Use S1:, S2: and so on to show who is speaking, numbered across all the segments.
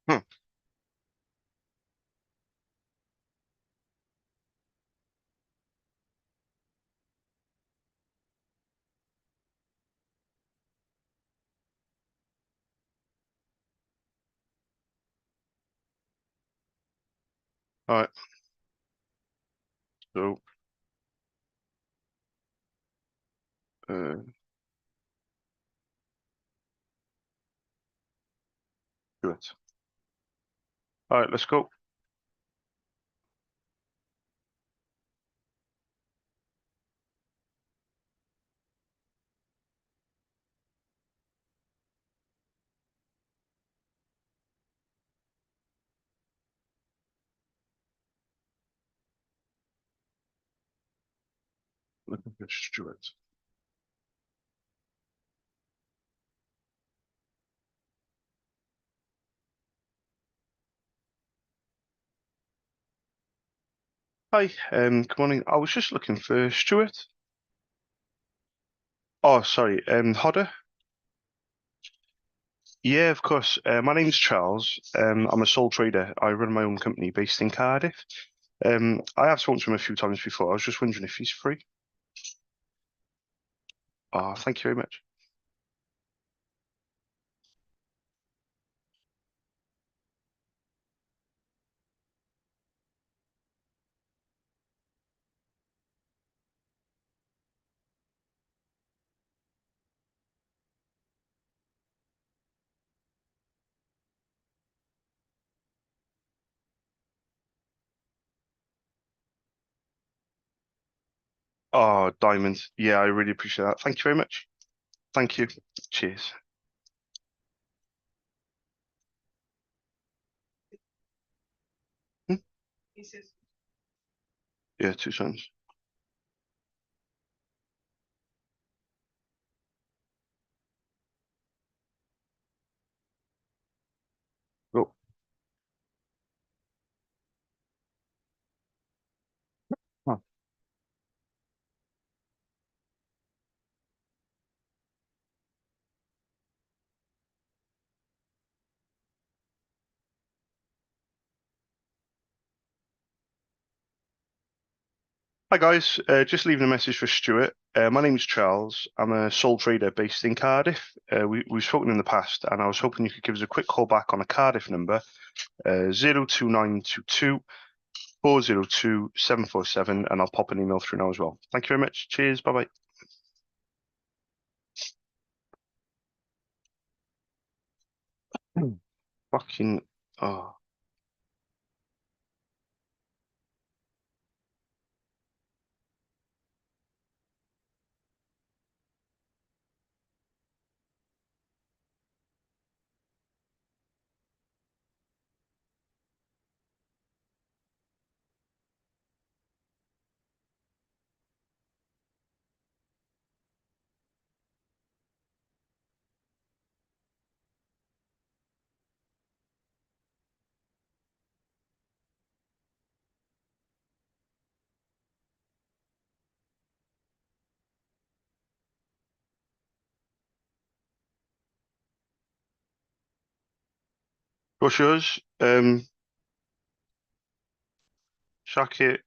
S1: Hmm. All right. So, uh, do it. All right, let's go. Looking for Stuart. Hi, good morning. I was just looking for Stuart. Oh, sorry, Hodder. Yeah, of course. My name's Charles. I'm a sole trader. I run my own company based in Cardiff. I have spoken to him a few times before. I was just wondering if he's free. Oh, thank you very much. Oh, Diamond. Yeah, I really appreciate that. Thank you very much. Thank you. Cheers. Hmm? Yeah, 2 cents. Oh. Huh. Hi guys, just leaving a message for Stuart. My name's Charles. I'm a sole trader based in Cardiff. We've spoken in the past, and I was hoping you could give us a quick call back on a Cardiff number, 02922 and I'll pop an email through now as well. Thank you very much. Cheers. Bye bye. Fucking. Oh. What's yours? Shake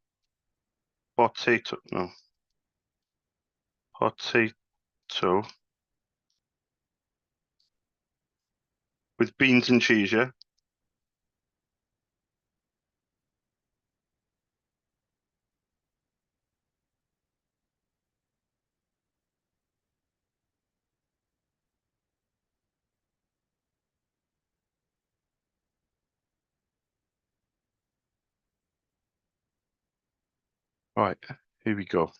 S1: potato. No, potato with beans and cheese. Yeah. Right. Here we go.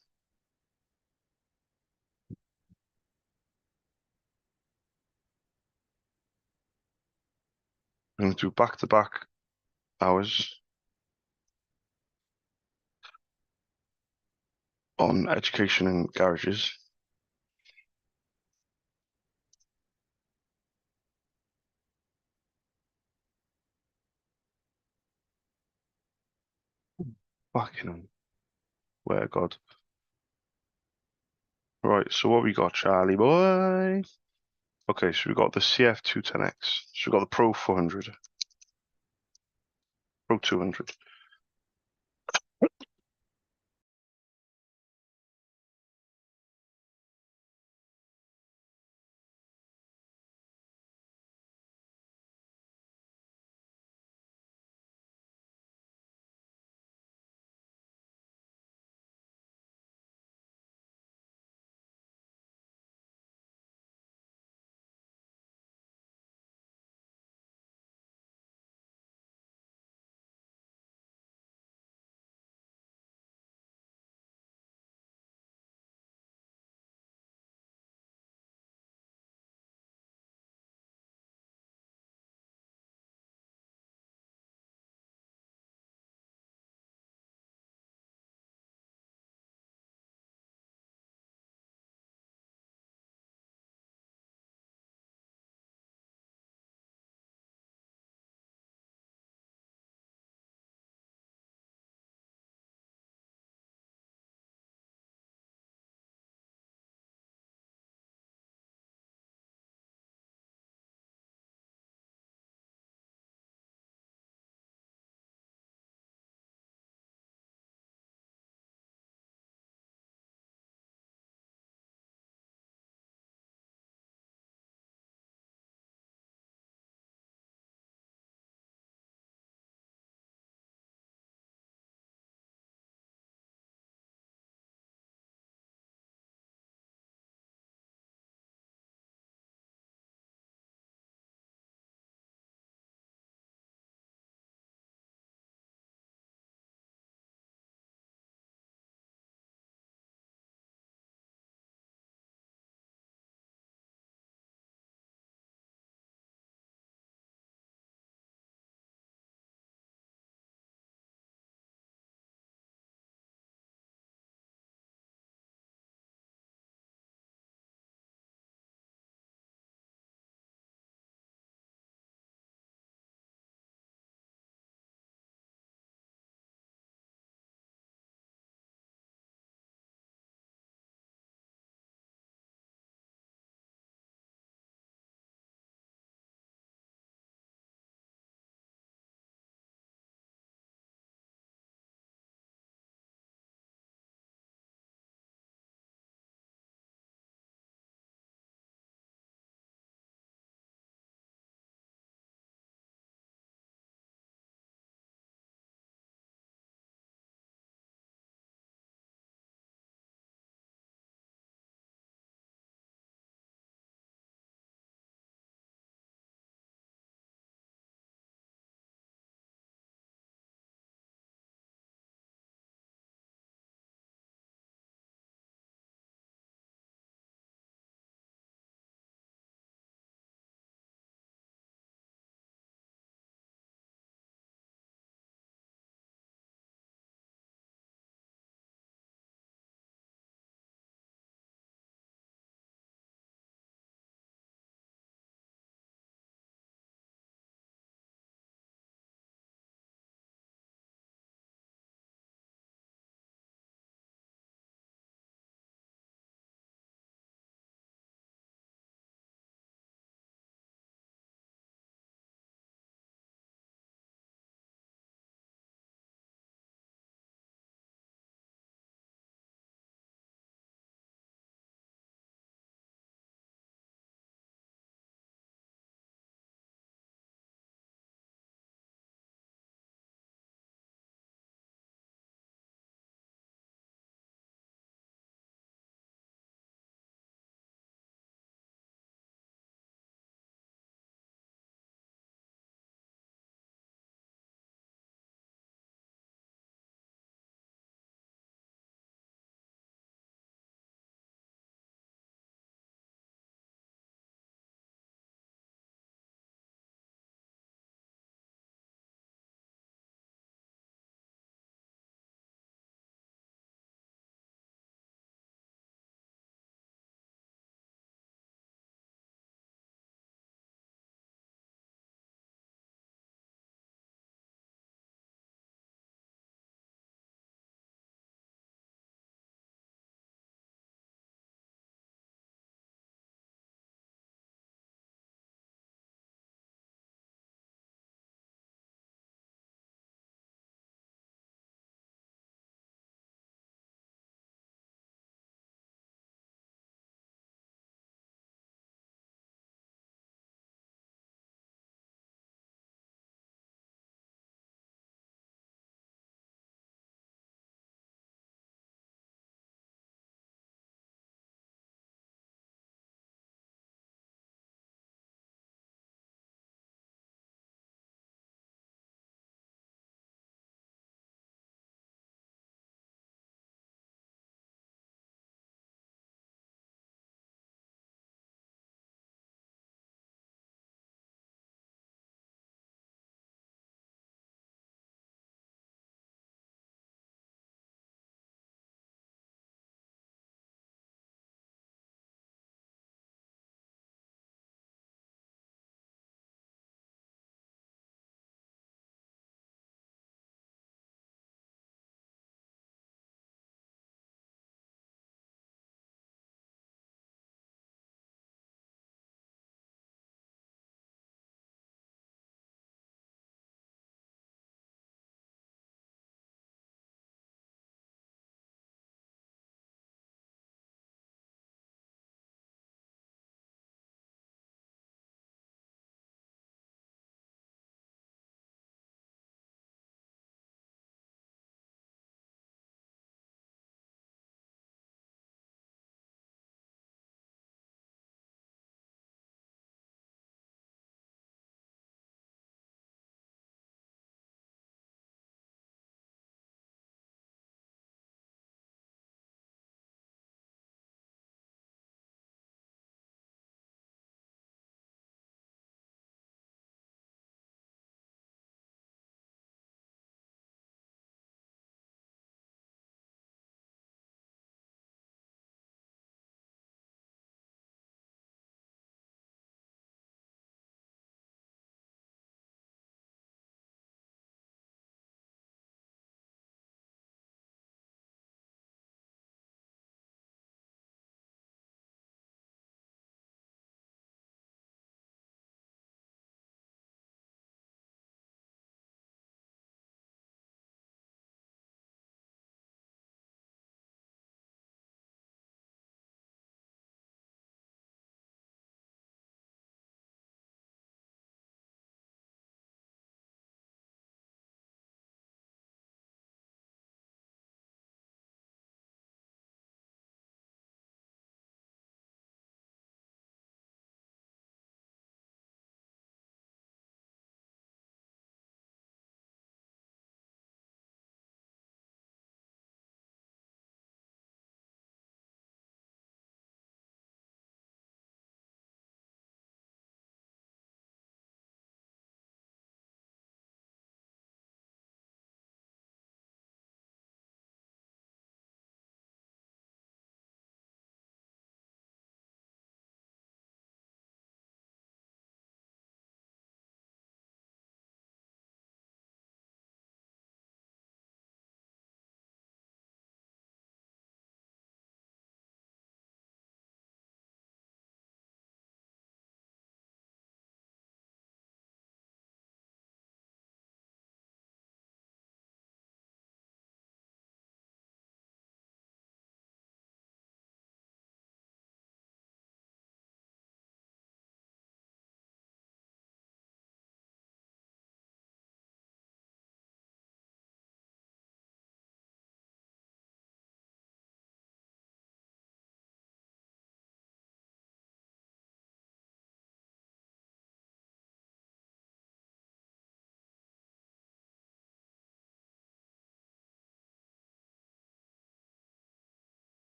S1: I'm going to do back-to-back hours on education and garages. Fucking where God. Right, so what we got, Charlie boy? Okay, so we got the CF210X. So we got the Pro 400. Pro 200.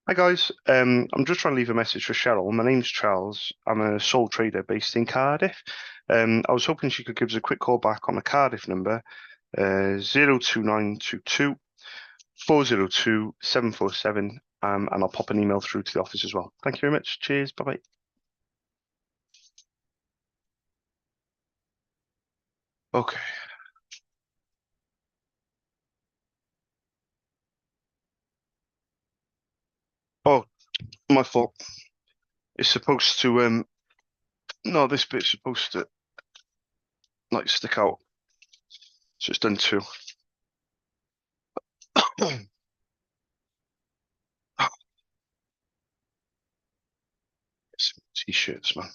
S1: Hi guys, I'm just trying to leave a message for Cheryl. My name's Charles. I'm a sole trader based in Cardiff. I was hoping she could give us a quick call back on the Cardiff number, 02922 402 747, and I'll pop an email through to the office as well. Thank you very much. Cheers. Bye bye. Okay. Oh, my fault. It's supposed to no, this bit's supposed to like stick out. So it's done two. T-shirts, man.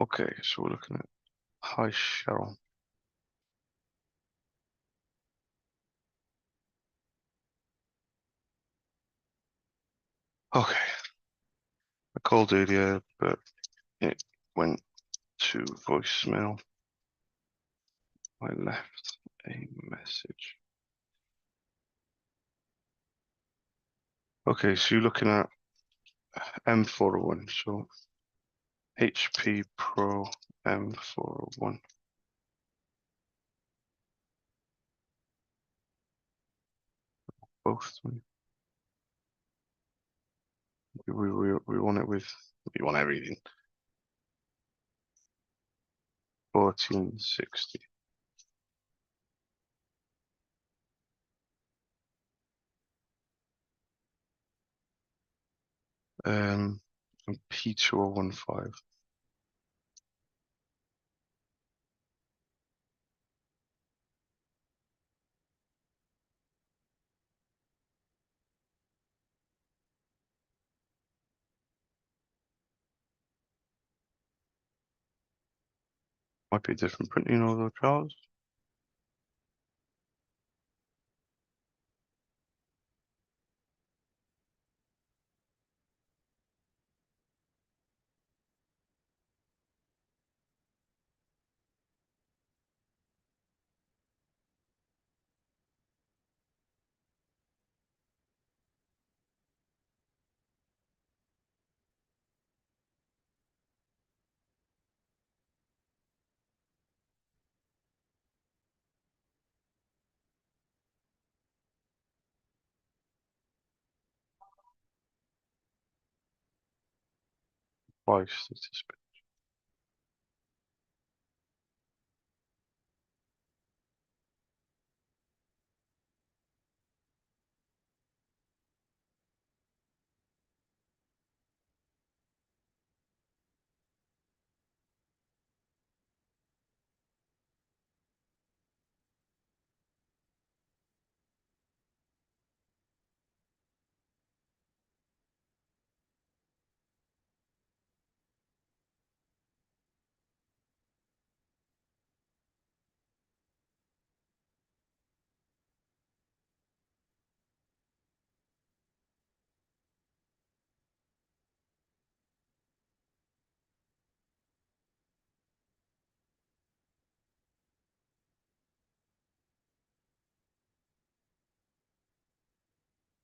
S1: Okay, so we're looking at hi Cheryl. Okay, I called earlier, but it went to voicemail. I left a message. Okay, so you're looking at M401, so HP Pro M401. Both. We want it with, we want everything. 1460. And P2015. Might be a different printing, although Charles. Twice.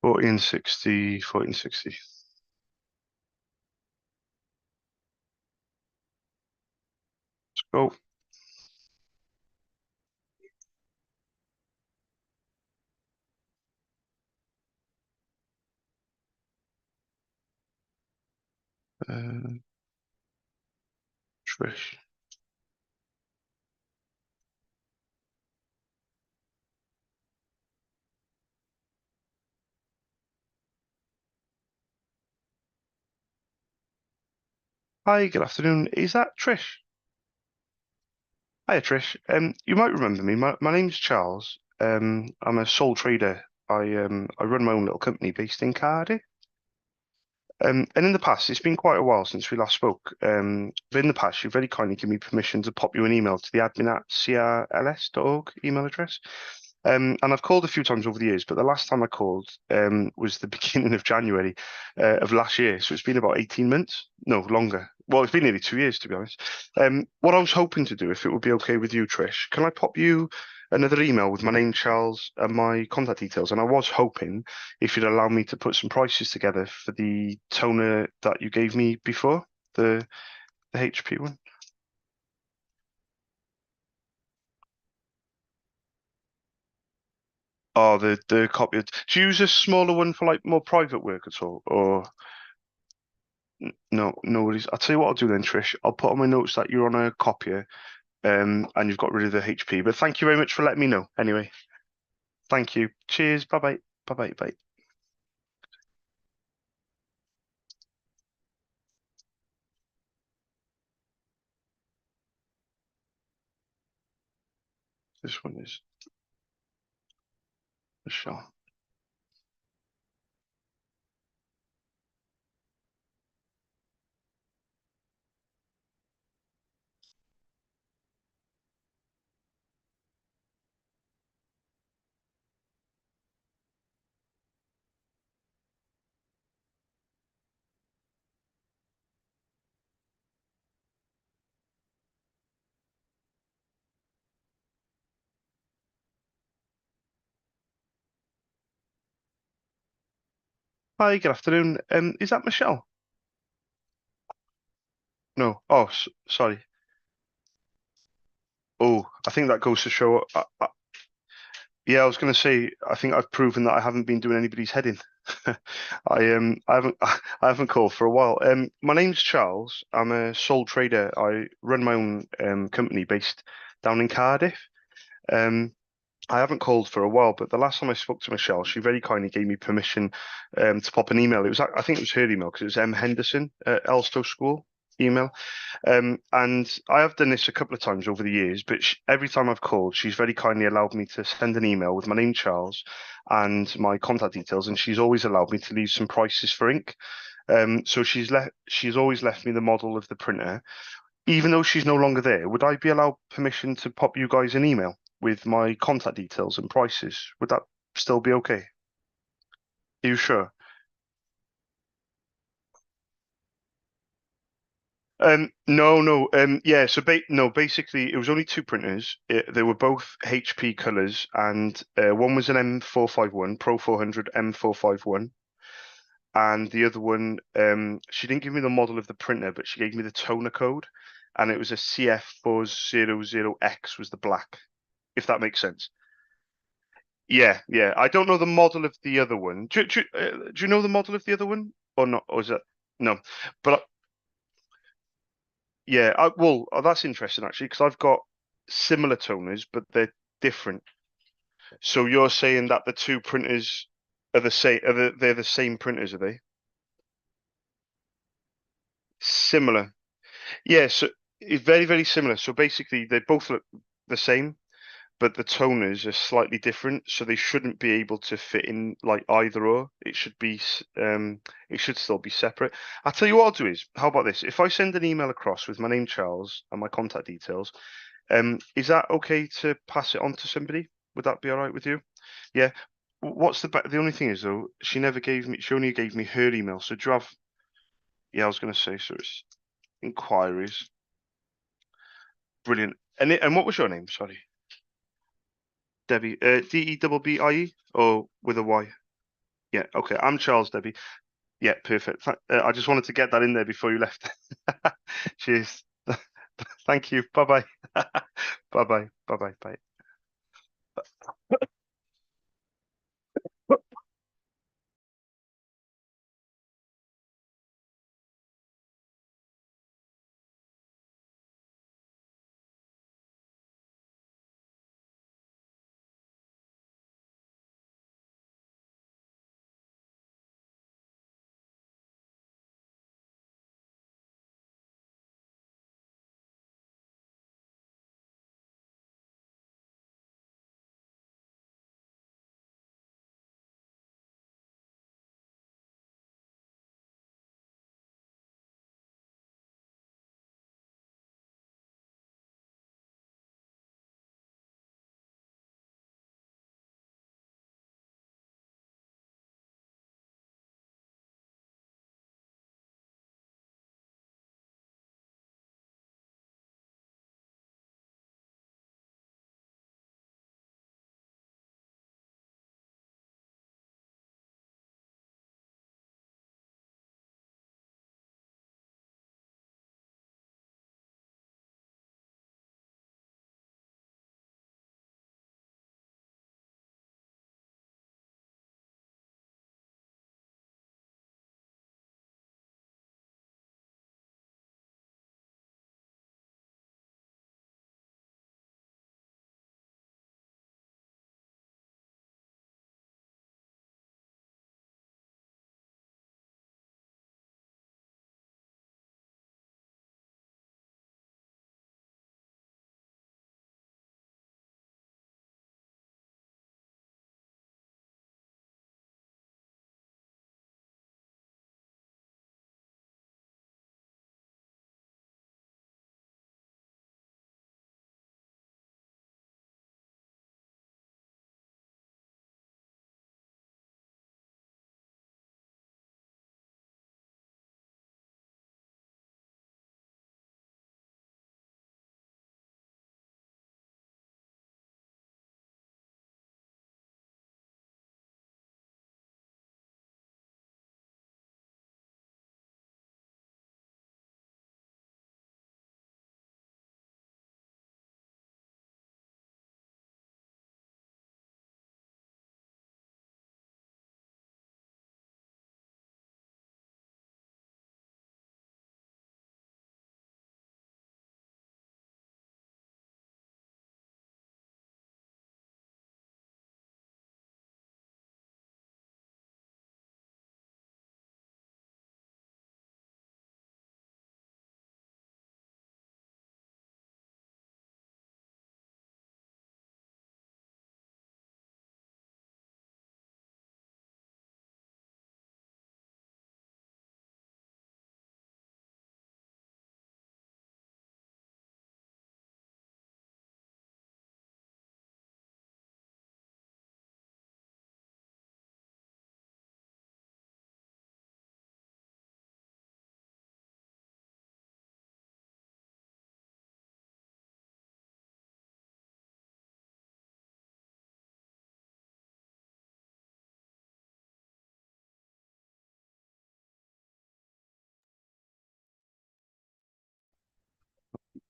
S1: 1460, 1460. Let's go. Trish. Hi, good afternoon. Is that Trish? Hiya, Trish. You might remember me. My name's Charles. I'm a sole trader. I run my own little company based in Cardiff. And in the past, it's been quite a while since we last spoke. But in the past, you've very kindly given me permission to pop you an email to the admin at crls.org email address. And I've called a few times over the years, but the last time I called was the beginning of January of last year. So it's been about 18 months. No, longer. Well, it's been nearly 2 years, to be honest. What I was hoping to do, if it would be okay with you, Trish, can I pop you another email with my name, Charles, and my contact details? And I was hoping if you'd allow me to put some prices together for the toner that you gave me before, the HP one. Oh, the copy. Do you use a smaller one for like more private work at all, or no? No worries. I'll tell you what I'll do then, Trish. I'll put on my notes that you're on a copier, and you've got rid of the HP. But thank you very much for letting me know. Anyway, thank you. Cheers. Bye bye. Bye bye. Bye. This one is Michelle. Hi. Good afternoon. Is that Michelle? No. Oh, sorry. Oh, I think that goes to show. Yeah, I was going to say, I think I've proven that I haven't been doing anybody's head in. I haven't I haven't called for a while. My name's Charles. I'm a sole trader. I run my own company based down in Cardiff. Um, I haven't called for a while, but the last time I spoke to Michelle, she very kindly gave me permission to pop an email. It was I think it was her email because it was M Henderson at Elstow School email. And I have done this a couple of times over the years, but every time I've called, she's very kindly allowed me to send an email with my name, Charles, and my contact details, and she's always allowed me to leave some prices for ink. So she's always left me the model of the printer. Even though she's no longer there, would I be allowed permission to pop you guys an email with my contact details and prices? Would that still be okay? Are you sure? No, no. Yeah. So no. Basically, it was only two printers. They were both HP colors, and one was an M451 Pro 400 M451, and the other one, she didn't give me the model of the printer, but she gave me the toner code, and it was a CF400X was the black, if that makes sense. Yeah, yeah. I don't know the model of the other one. Do you know the model of the other one or not? Or is that no? But yeah, that's interesting actually because I've got similar toners, but they're different. So you're saying that the two printers are the same? They're the same printers, are they? Similar. Yeah. So it's very, very similar. So basically, they both look the same, but the toners are slightly different, so they shouldn't be able to fit in like either or. It should still be separate. I'll tell you what I'll do is, how about this? If I send an email across with my name, Charles, and my contact details, is that okay to pass it on to somebody? Would that be all right with you? Yeah. The only thing is though, she only gave me her email. So do you have, yeah, I was going to say, so it's inquiries. Brilliant. And what was your name? Sorry. Debbie. Debbie or with a Y? Yeah. Okay. I'm Charles, Debbie. Yeah. Perfect. I just wanted to get that in there before you left. Cheers. Thank you. Bye bye. Bye bye. Bye bye. Bye.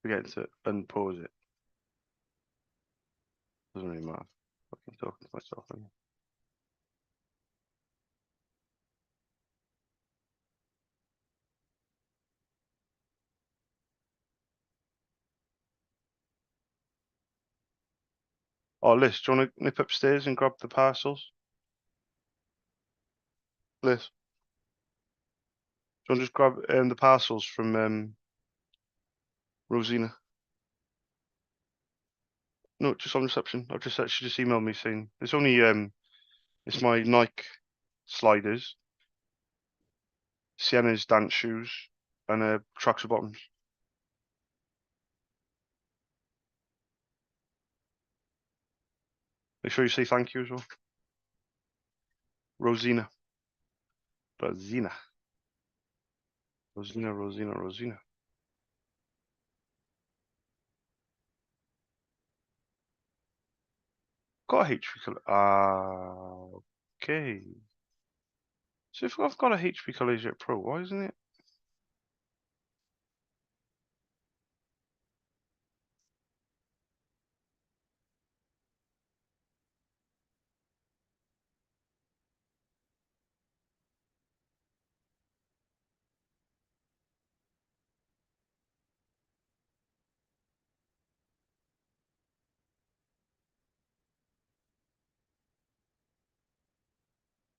S1: forgetting to unpause it. Doesn't really matter. Fucking talking to myself. Anyway. Oh, Liz, do you want to nip upstairs and grab the parcels? Liz, do you want to just grab the parcels from Rosina? No, just on reception. I've just actually just emailed me saying it's only it's my Nike sliders, Sienna's dance shoes, and tracksuit bottoms. Make sure you say thank you as well. Rosina. Rosina. Rosina, Rosina, Rosina. Got a HP color. Ah, okay. So if I've got a HP Collegiate Pro, why isn't it?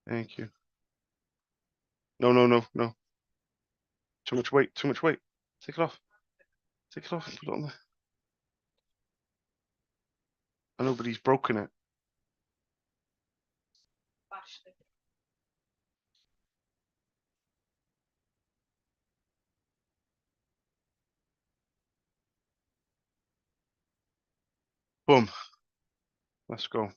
S1: Thank you. No, no, no, no. Too much weight, too much weight. Take it off. Take it off and put it on there. I know, but he's broken it. Boom. Let's go.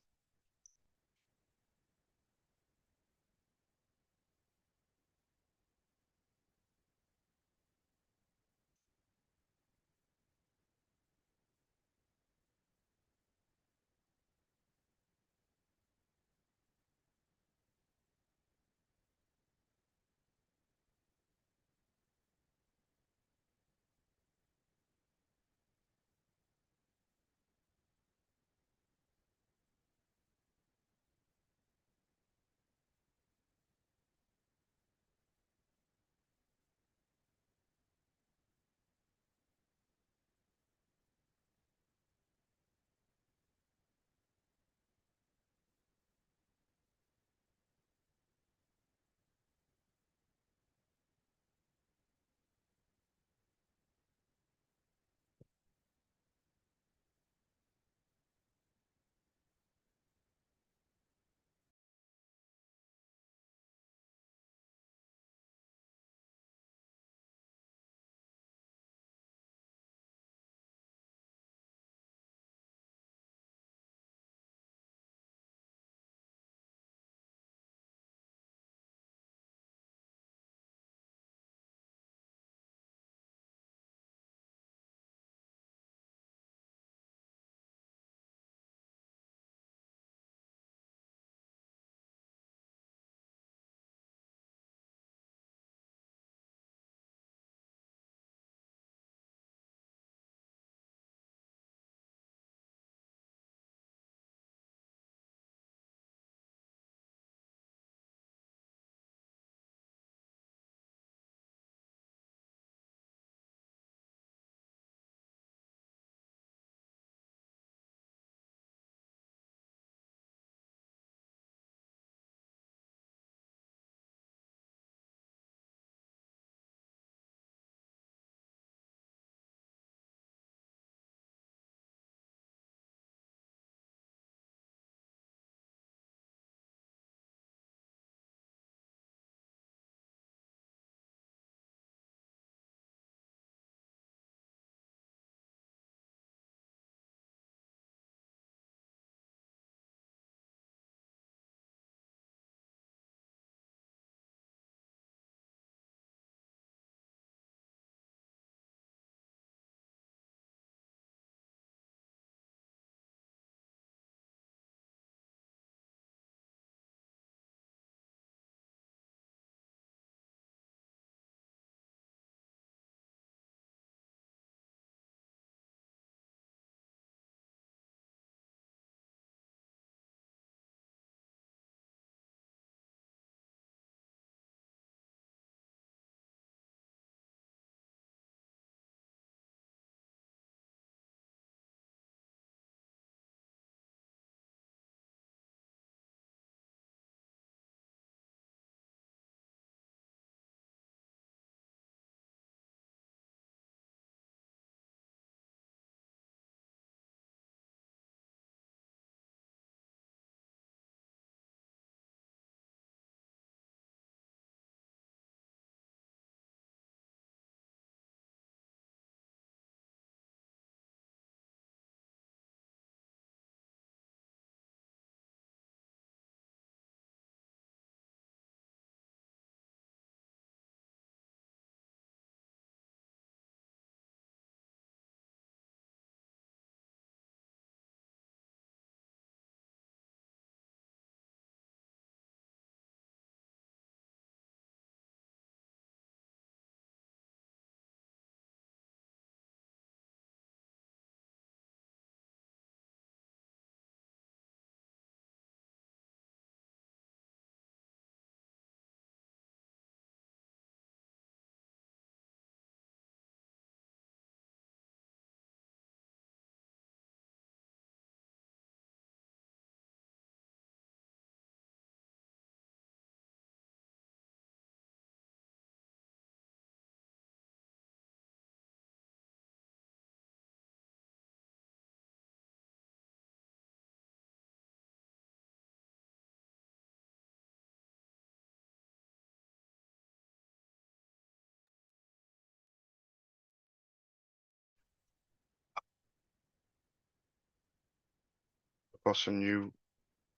S1: got some new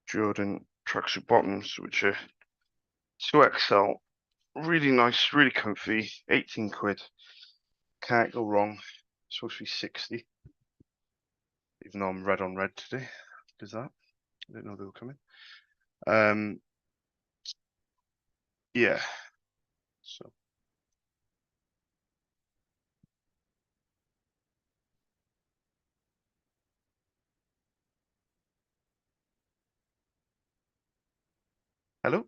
S1: Jordan tracksuit bottoms, which are 2XL. Really nice, really comfy. 18 quid. Can't go wrong. It's supposed to be 60, even though I'm red on red today. Does that? I didn't know they were coming. Yeah. So, hello.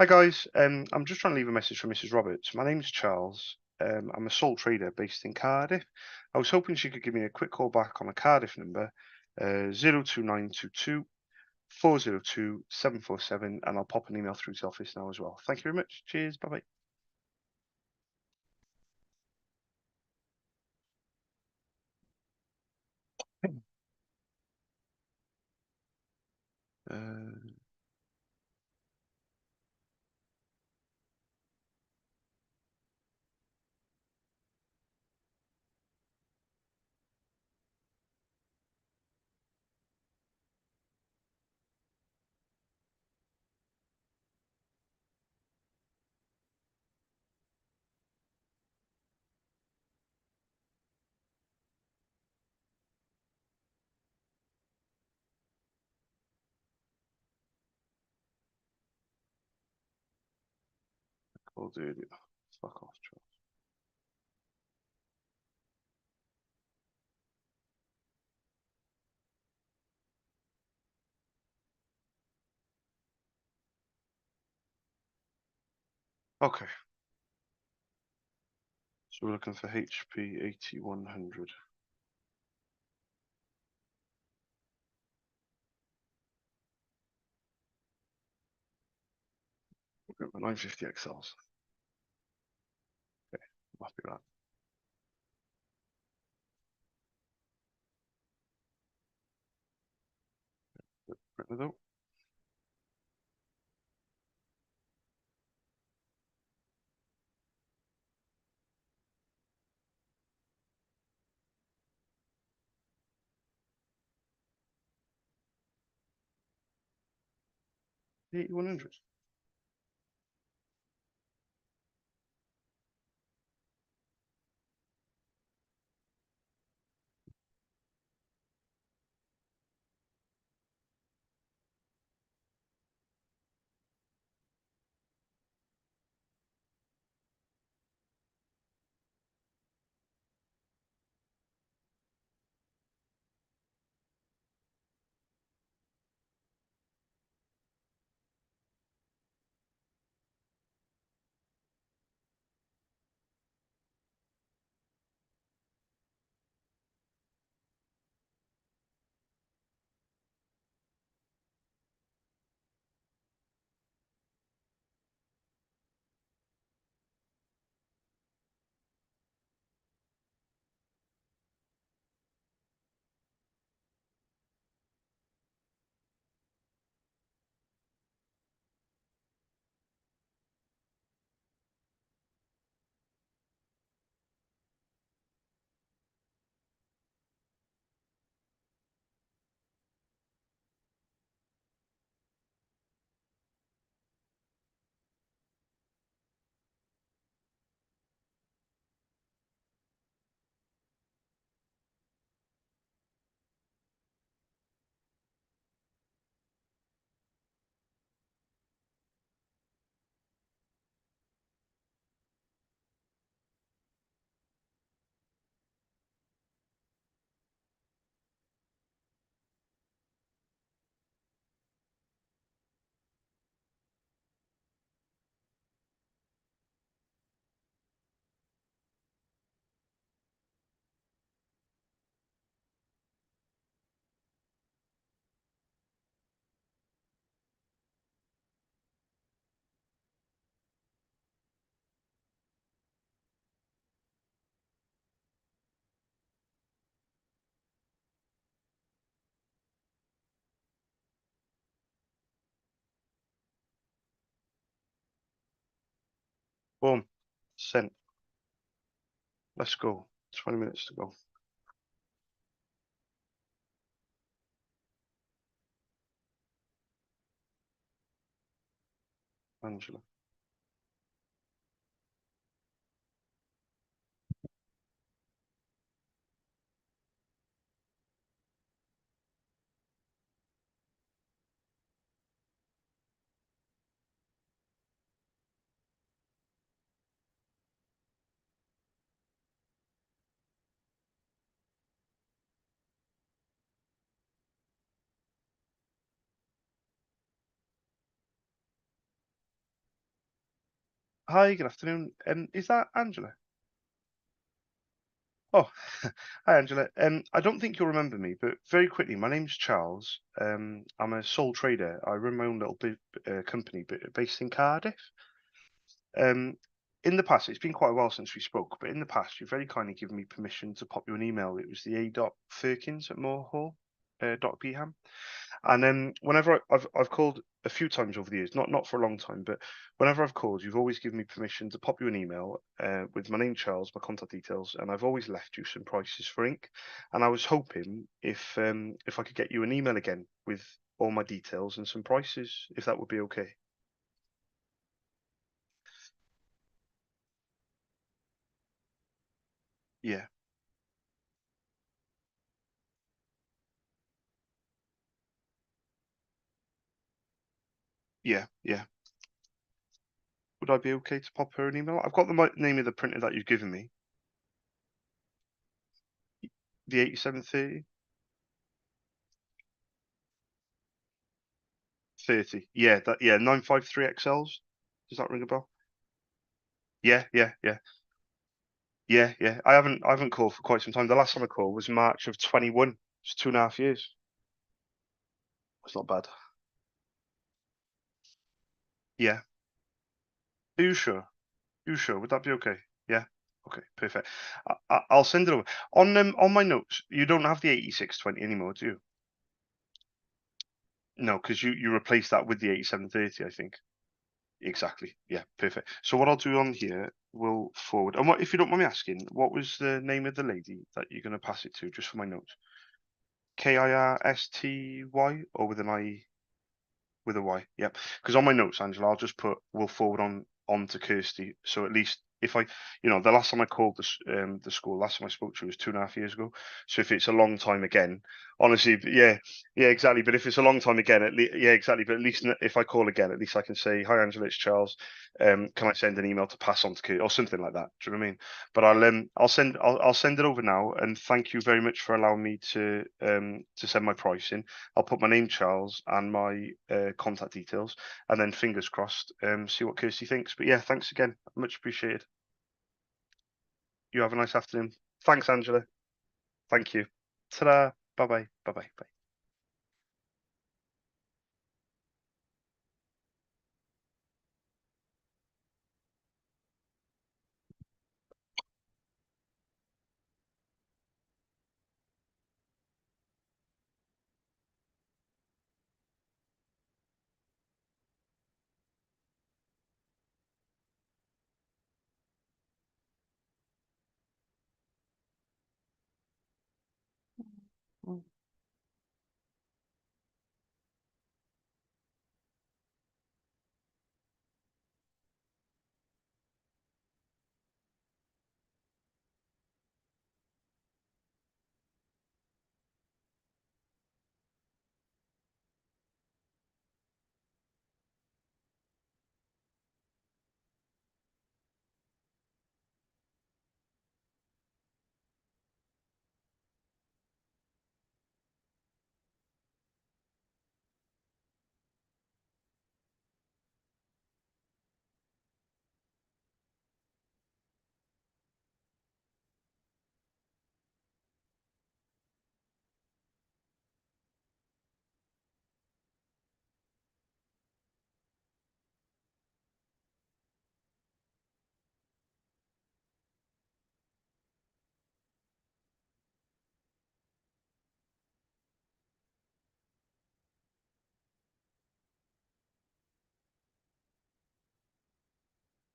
S1: Hi guys. I'm just trying to leave a message for Mrs. Roberts. My name's Charles. I'm a sole trader based in Cardiff. I was hoping she could give me a quick call back on a Cardiff number, 02922 402 747, and I'll pop an email through to the office now as well. Thank you very much. Cheers. Bye bye. Uh, 'll do it. Fuck off, Charles. Okay, so we're looking for HP 8100. 950 XLs. Okay, must be that. Print it out. 8100. Boom. Sent. Let's go. 20 minutes to go. Angela. Hi, good afternoon. Is that Angela? Oh, hi, Angela. I don't think you'll remember me, but very quickly, my name's Charles. I'm a sole trader. I run my own little company based in Cardiff. Um, in the past, it's been quite a while since we spoke, but in the past, you've very kindly given me permission to pop you an email. It was the a.firkins at morehall dot bham. And then whenever I've called a few times over the years, not for a long time, but whenever I've called, you've always given me permission to pop you an email with my name, Charles, my contact details, and I've always left you some prices for ink. And I was hoping if I could get you an email again with all my details and some prices, if that would be okay. Yeah, yeah. Would I be okay to pop her an email? I've got the name of the printer that you've given me, the 8730. 30. Yeah, 953 XLs. Does that ring a bell? Yeah. Yeah. I haven't called for quite some time. The last time I called was March of 21. It's 2.5 years. It's not bad. Yeah. Are you sure? You sure? Would that be okay? Yeah. Okay, perfect. I'll send it over. On my notes, you don't have the 8620 anymore, do you? No, because you replaced that with the 8730, I think. Exactly. Yeah, perfect. So what I'll do on here, we'll forward. And what, if you don't mind me asking, what was the name of the lady that you're going to pass it to, just for my notes? Kirsty, or with an I? With a Y, yep. Because on my notes, Angela, I'll just put we'll forward on to Kirsty. So at least if I, the last time I called the school, last time I spoke to you was 2.5 years ago. So if it's a long time again, honestly, yeah, exactly. But if it's a long time again, yeah, exactly. But at least if I call again, at least I can say, hi, Angela, it's Charles. Can I send an email to pass on to Kirsty or something like that? Do you know what I mean? But I'll send it over now. And thank you very much for allowing me to send my pricing. I'll put my name, Charles, and my contact details, and then fingers crossed, see what Kirsty thinks. But yeah, thanks again, much appreciated. You have a nice afternoon. Thanks, Angela. Thank you. Ta-da. Bye-bye. Bye-bye. Bye.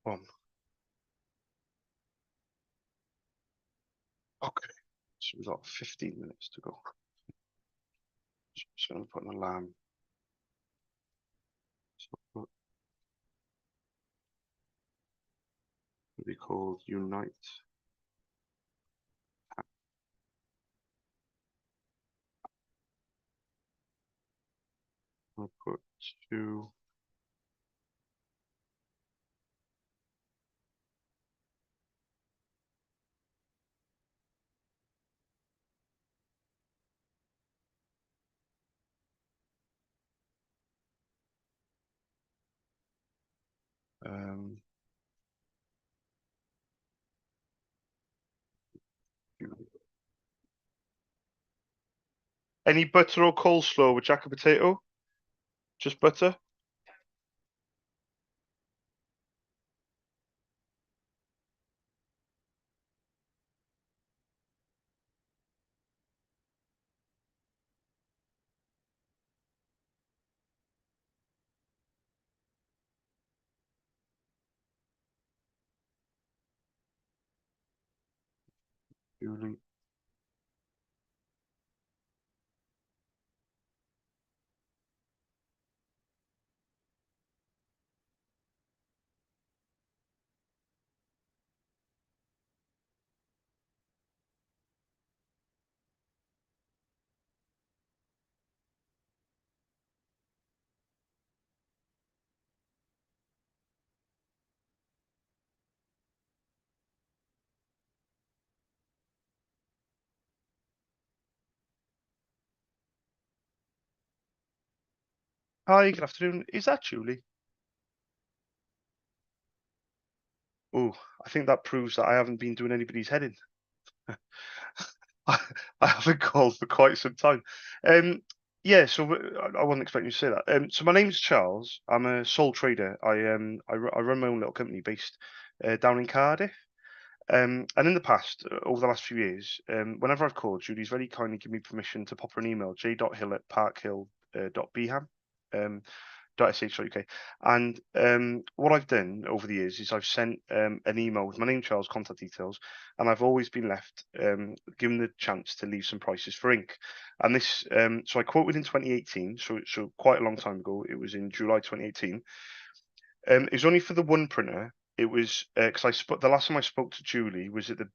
S1: One. Okay, so we've got 15 minutes to go. So I'm gonna put an alarm. So it'll be called Unite. I'll put two. Um, any butter or coleslaw with jacket potato? Just butter? Julie. Hi, good afternoon. Is that Julie? Oh, I think that proves that I haven't been doing anybody's head in. I, I haven't called for quite some time. Um, yeah, so I wasn't expecting you to say that. So my name's Charles. I'm a sole trader. I run my own little company based down in Cardiff. And in the past, over the last few years, whenever I've called, Julie's very kindly given me permission to pop her an email, j.hill@parkhill.beham. Um, .sh.uk. And what I've done over the years is I've sent an email with my name, Charles, contact details, and I've always been left given the chance to leave some prices for ink. And this, so I quoted in 2018, so quite a long time ago. It was in July 2018. It was only for the one printer. It was because the last time I spoke to Julie was at the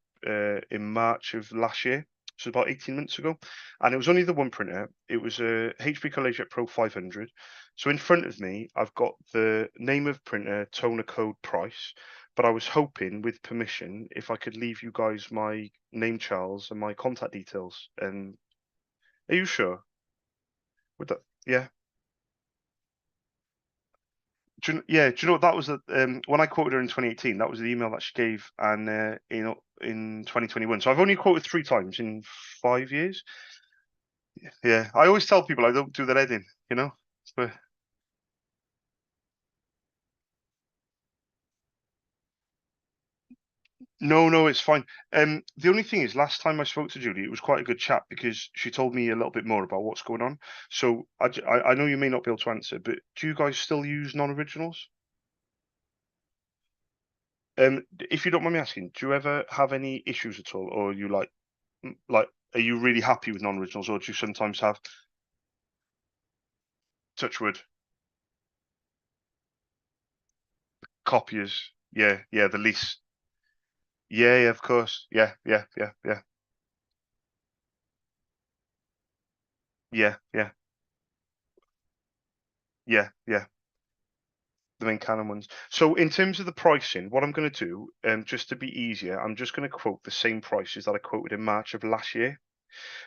S1: in March of last year, so about 18 months ago, and it was only the one printer. It was a HP ColorJet Pro 500. So in front of me, I've got the name of printer, toner code, price. But I was hoping, with permission, if I could leave you guys my name, Charles, and my contact details. And are you sure? Would that? Yeah. Do you know what that was? When I quoted her in 2018, that was the email that she gave, and in 2021. So I've only quoted three times in 5 years. Yeah, I always tell people I don't do the editing, you know. But no, no, it's fine. The only thing is, last time I spoke to Julie, it was quite a good chat because she told me a little bit more about what's going on. So I know you may not be able to answer, but do you guys still use non-originals? If you don't mind me asking, do you ever have any issues at all, or are you like, are you really happy with non-originals, or do you sometimes have touch wood copiers? Yeah, yeah, the lease. Yeah, yeah, of course. Yeah, yeah, yeah, yeah, yeah, yeah, yeah, yeah. The main Canon ones. So in terms of the pricing, what I'm going to do, just to be easier, I'm just going to quote the same prices that I quoted in March of last year.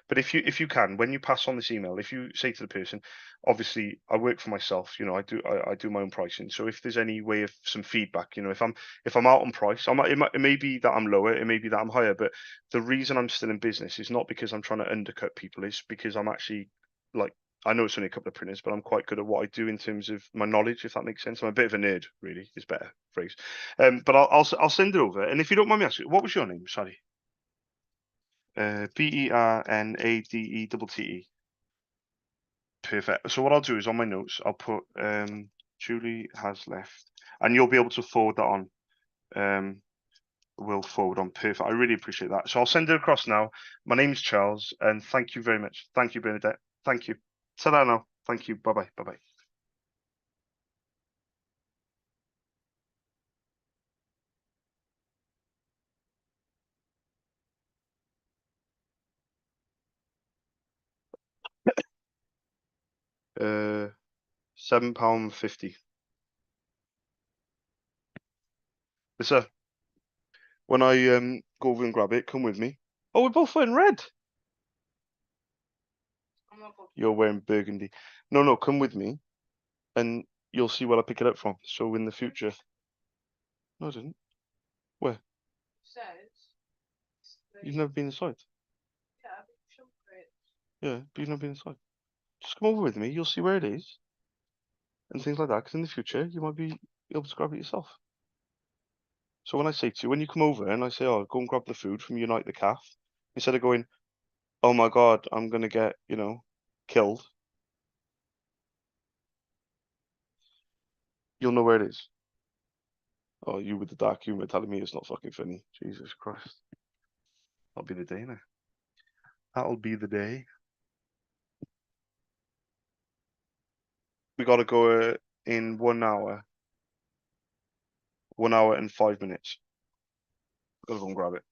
S1: But if you can, when you pass on this email, if you say to the person, obviously I work for myself, I do my own pricing. So if there's any way of some feedback, if I'm out on price, it may be that I'm lower, it may be that I'm higher, but the reason I'm still in business is not because I'm trying to undercut people, it's because I'm actually like I know it's only a couple of printers, but I'm quite good at what I do in terms of my knowledge, if that makes sense. I'm a bit of a nerd, really, is better phrase. But I'll send it over. And if you don't mind me asking, what was your name? Sorry. Bernadette. Perfect. So what I'll do is on my notes, I'll put Julie has left, and you'll be able to forward that on. Um, will forward on. Perfect. I really appreciate that. So I'll send it across now. My name's Charles, and thank you very much. Thank you, Bernadette. Thank you. Ta-da now. Thank you. Bye-bye. Bye-bye. £7.50. Listen, when I go over and grab it, come with me. Oh, we're both wearing red. You're wearing burgundy. No, no, come with me, and you'll see where I pick it up from. So in the future. No, I didn't. Where? You've never been inside. Yeah, but you've never been inside. Just come over with me. You'll see where it is and things like that. Because in the future, you might be able to grab it yourself. So when I say to you, when you come over and I say, "Oh, go and grab the food from Unite the Calf," instead of going, "Oh my God, I'm gonna get, killed," you'll know where it is. Oh, you with the dark humor telling me it's not fucking funny. Jesus Christ. That'll be the day now. That'll be the day. We gotta go in 1 hour. 1 hour and 5 minutes. Gotta go and grab it.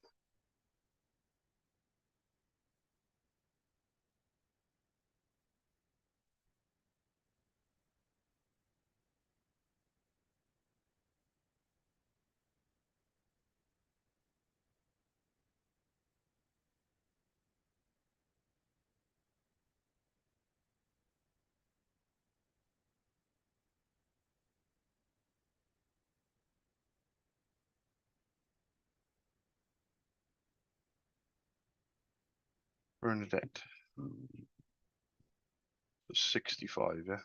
S1: Bernadette. 65, yeah.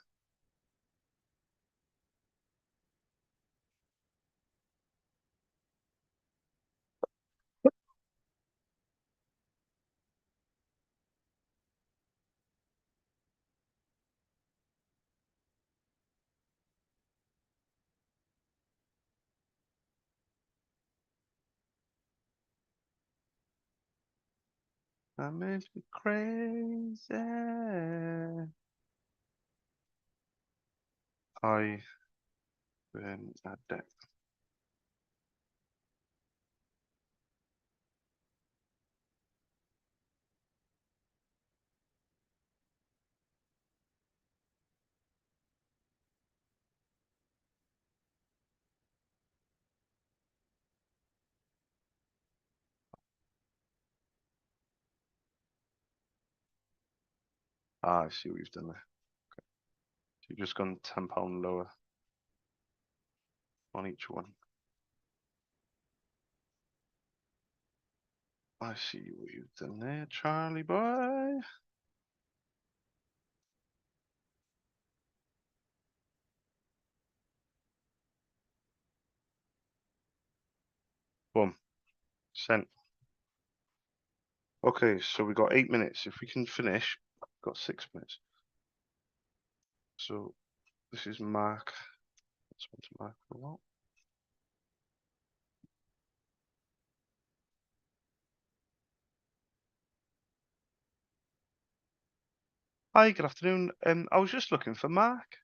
S1: That makes me crazy. I Bernadette. Ah, I see what you've done there. So you've just gone £10 lower on each one. I see what you've done there, Charlie boy. Boom. Sent. Okay, so we got 8 minutes. If we can finish, got 6 minutes. So this is Mark. Let's want to mark for a while. Hi, good afternoon. I was just looking for Mark.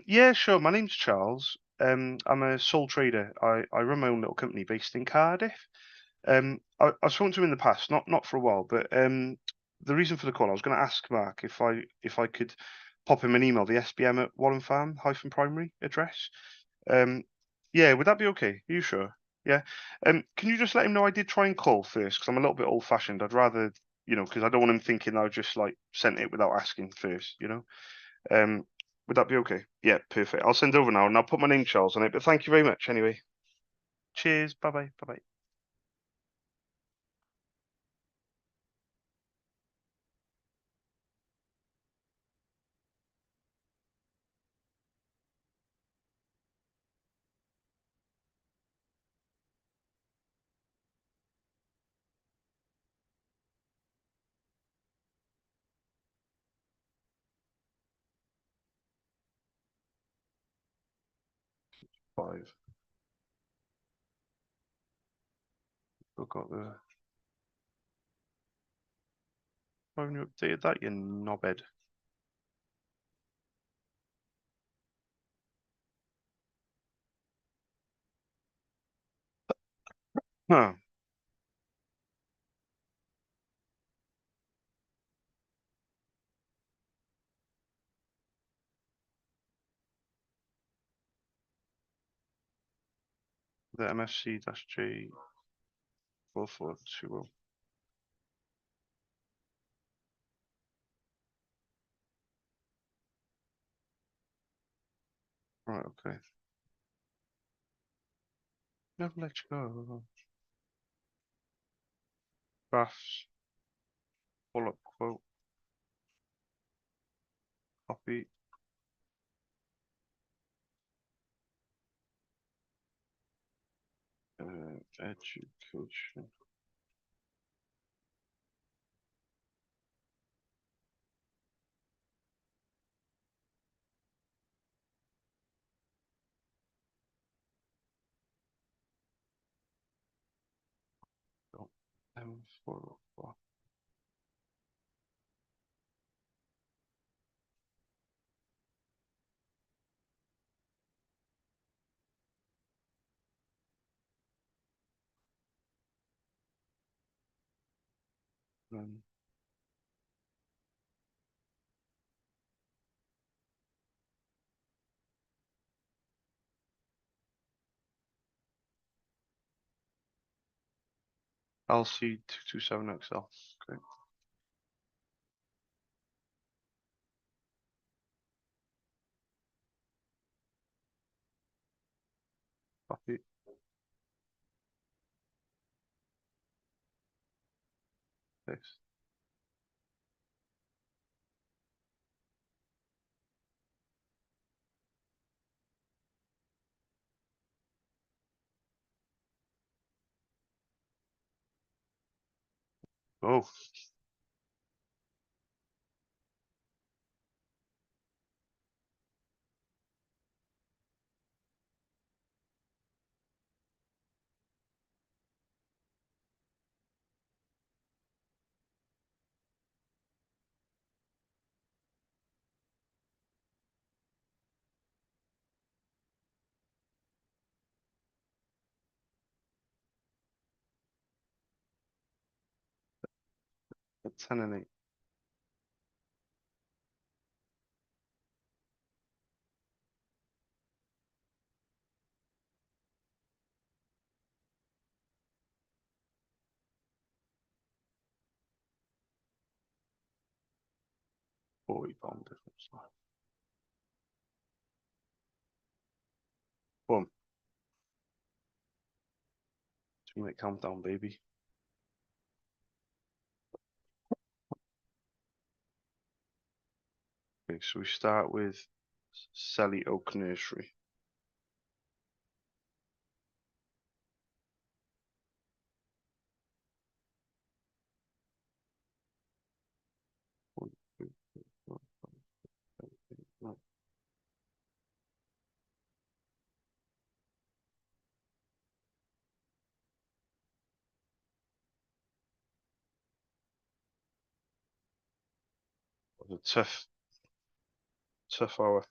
S1: Yeah, sure. My name's Charles. I'm a sole trader. I run my own little company based in Cardiff. I've spoken to him in the past, not for a while, but the reason for the call, I was going to ask Mark if I could pop him an email, the SBM at Warren Farm hyphen primary address. Um, yeah, would that be okay? Are you sure? Yeah. Can you just let him know I did try and call first because I'm a little bit old-fashioned. I'd rather, because I don't want him thinking I just like sent it without asking first. Um, would that be okay? Yeah, perfect. I'll send it over now and I'll put my name Charles on it. But thank you very much anyway. Cheers. Bye bye. Bye bye. 5. Still got the. Why haven't you updated that, you knobhead? Huh. The MFC-J 4420. Right, okay. Never let you go. Drafts, follow-up quote, copy, education. M404. LC227XL. Okay, copy, paste. Oh, 10 and 8. 40 pound difference. Boom. 2 minute countdown, baby. Okay, so we start with Selly Oak Nursery. One, two, three, four, five, six, seven, eight, nine. It was a tough hour.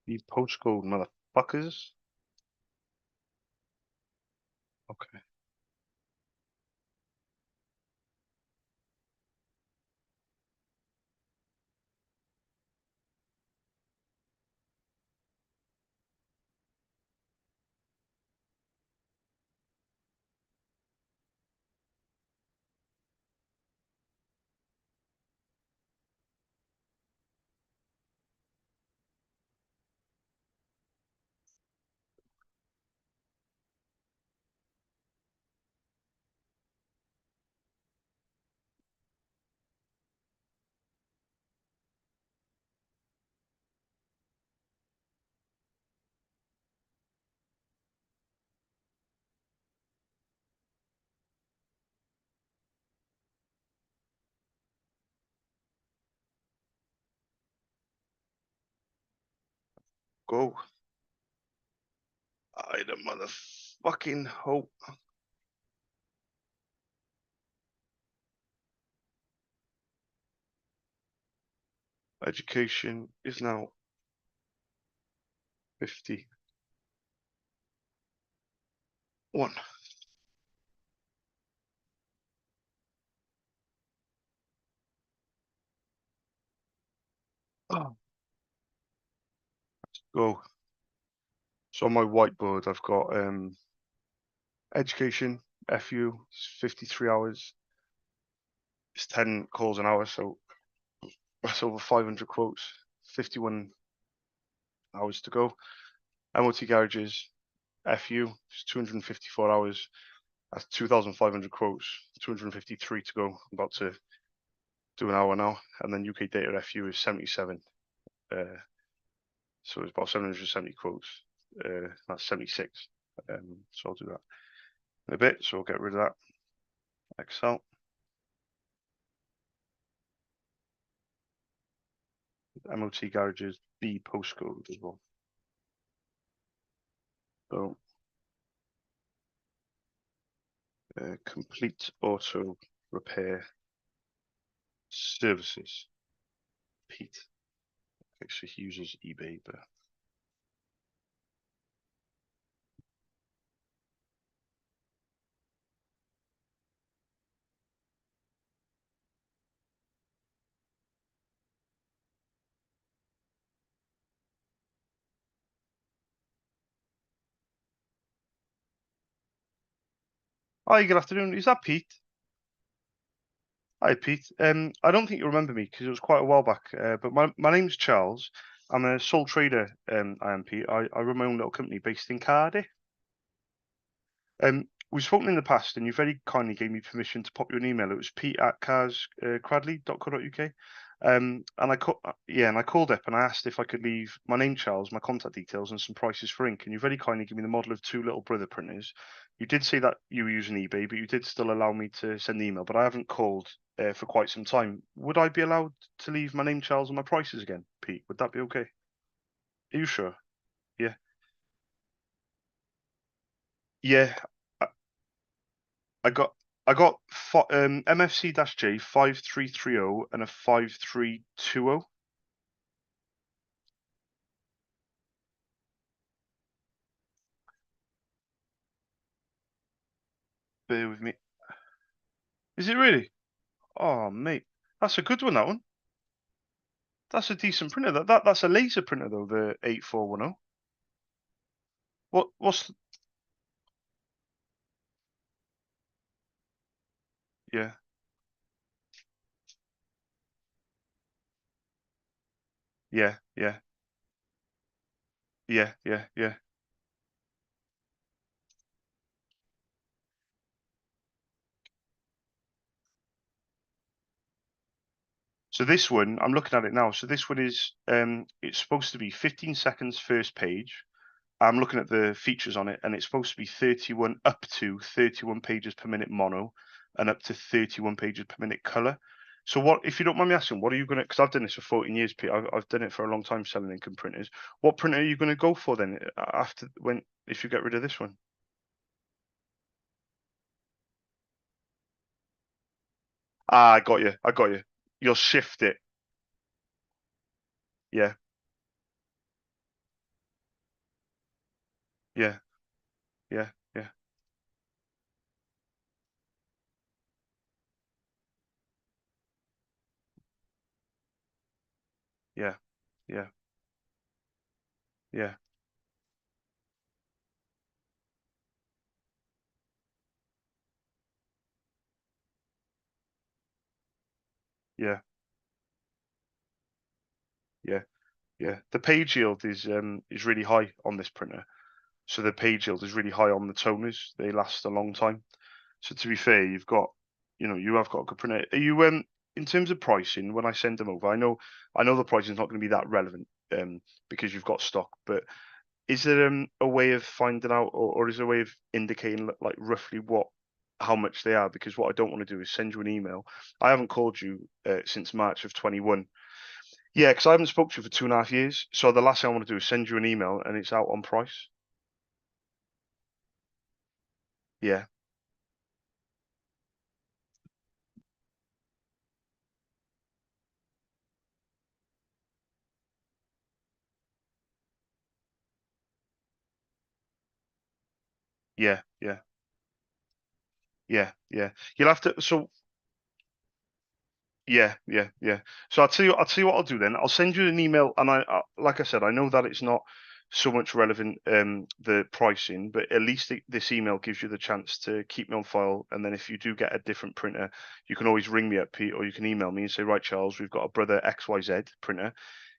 S1: The postcode, motherfuckers. Okay. Go. I the motherfucking hope. Education is now 51. Oh, go. So on my whiteboard, I've got education, FU, 53 hours. It's 10 calls an hour, so that's over 500 quotes, 51 hours to go. MOT garages, FU, it's 254 hours. That's 2,500 quotes, 253 to go. I'm about to do an hour now. And then UK data FU is 77. So it's about 770 quotes. That's 76. So I'll do that in a bit. So I'll get rid of that. Excel. MOT garages, B postcode as well. So complete auto repair services. Pete. Actually, he uses eBay, but hi, good afternoon. Is that Pete? Hi, Pete. I don't think you remember me because it was quite a while back. But my name's Charles. I'm a sole trader. I am Pete. I run my own little company based in Cardiff. We've spoken in the past, and you very kindly gave me permission to pop you an email. It was pete@carscradley.co.uk. And I called up and I asked if I could leave my name, Charles, my contact details, and some prices for ink. And you very kindly gave me the model of two little brother printers. You did say that you were using eBay, but you did still allow me to send the email. But I haven't called for quite some time. Would I be allowed to leave my name, Charles, and my prices again, Pete? Would that be okay? Are you sure? Yeah. Yeah. I got MFC-J 5330 and a 5320. Bear with me. Is it really? Oh, mate, that's a good one. That one. That's a decent printer. That's a laser printer though. The 8410. What's? Yeah, yeah, yeah, yeah, yeah, yeah. So this one, I'm looking at it now. So this one is it's supposed to be 15 seconds first page. I'm looking at the features on it, and it's supposed to be 31 up to 31 pages per minute mono, and up to 31 pages per minute color. So what, if you don't mind me asking, what are you gonna? Because I've done this for 14 years, Pete. I've done it for a long time selling ink and printers. What printer are you gonna go for then after when if you get rid of this one? Ah, I got you. I got you. You'll shift it. Yeah, yeah, yeah, yeah, yeah, yeah, yeah, yeah, yeah, yeah. The page yield is really high on this printer. So the page yield is really high on the toners. They last a long time. So to be fair, you've got, you have got a good printer. Are you in terms of pricing, when I send them over, I know the pricing is not going to be that relevant because you've got stock, but is there a way of finding out or is there a way of indicating like roughly how much they are? Because what I don't want to do is send you an email. I haven't called you since March of 21. Yeah, because I haven't spoke to you for 2.5 years. So the last thing I want to do is send you an email and it's out on price. Yeah, yeah, yeah, yeah, yeah. You'll have to. So yeah, yeah, yeah. So I'll tell you what I'll do then. I'll send you an email, and like I said, I know that it's not so much relevant the pricing, but at least this email gives you the chance to keep me on file, and then if you do get a different printer, you can always ring me up, Pete, or you can email me and say, right, Charles, we've got a brother XYZ printer.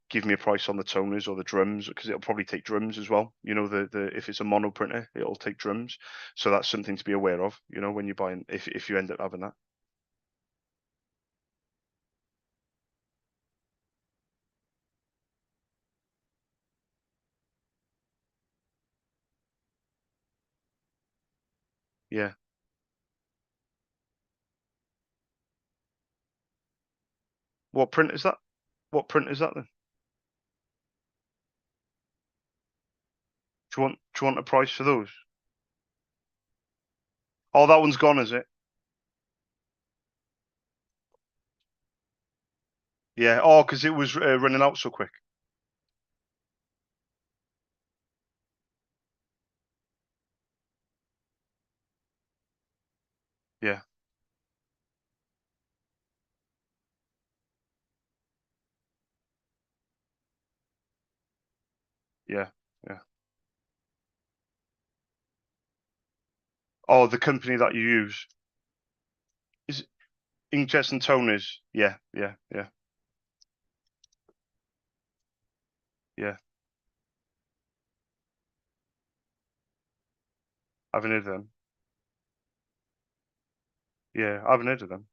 S1: Give me a price on the toners or the drums because it'll probably take drums as well. You know, the if it's a mono printer, it'll take drums. So that's something to be aware of, you know, when you're buying if you end up having that. Yeah. What print is that? What print is that then? Do you want a price for those? Oh, that one's gone, is it? Yeah. Oh, because it was running out so quick. Yeah. Yeah. Yeah. Oh, the company that you use is it inkjets and toners. Yeah. Yeah. Yeah. Yeah. I haven't heard of them. Yeah, I haven't heard of them.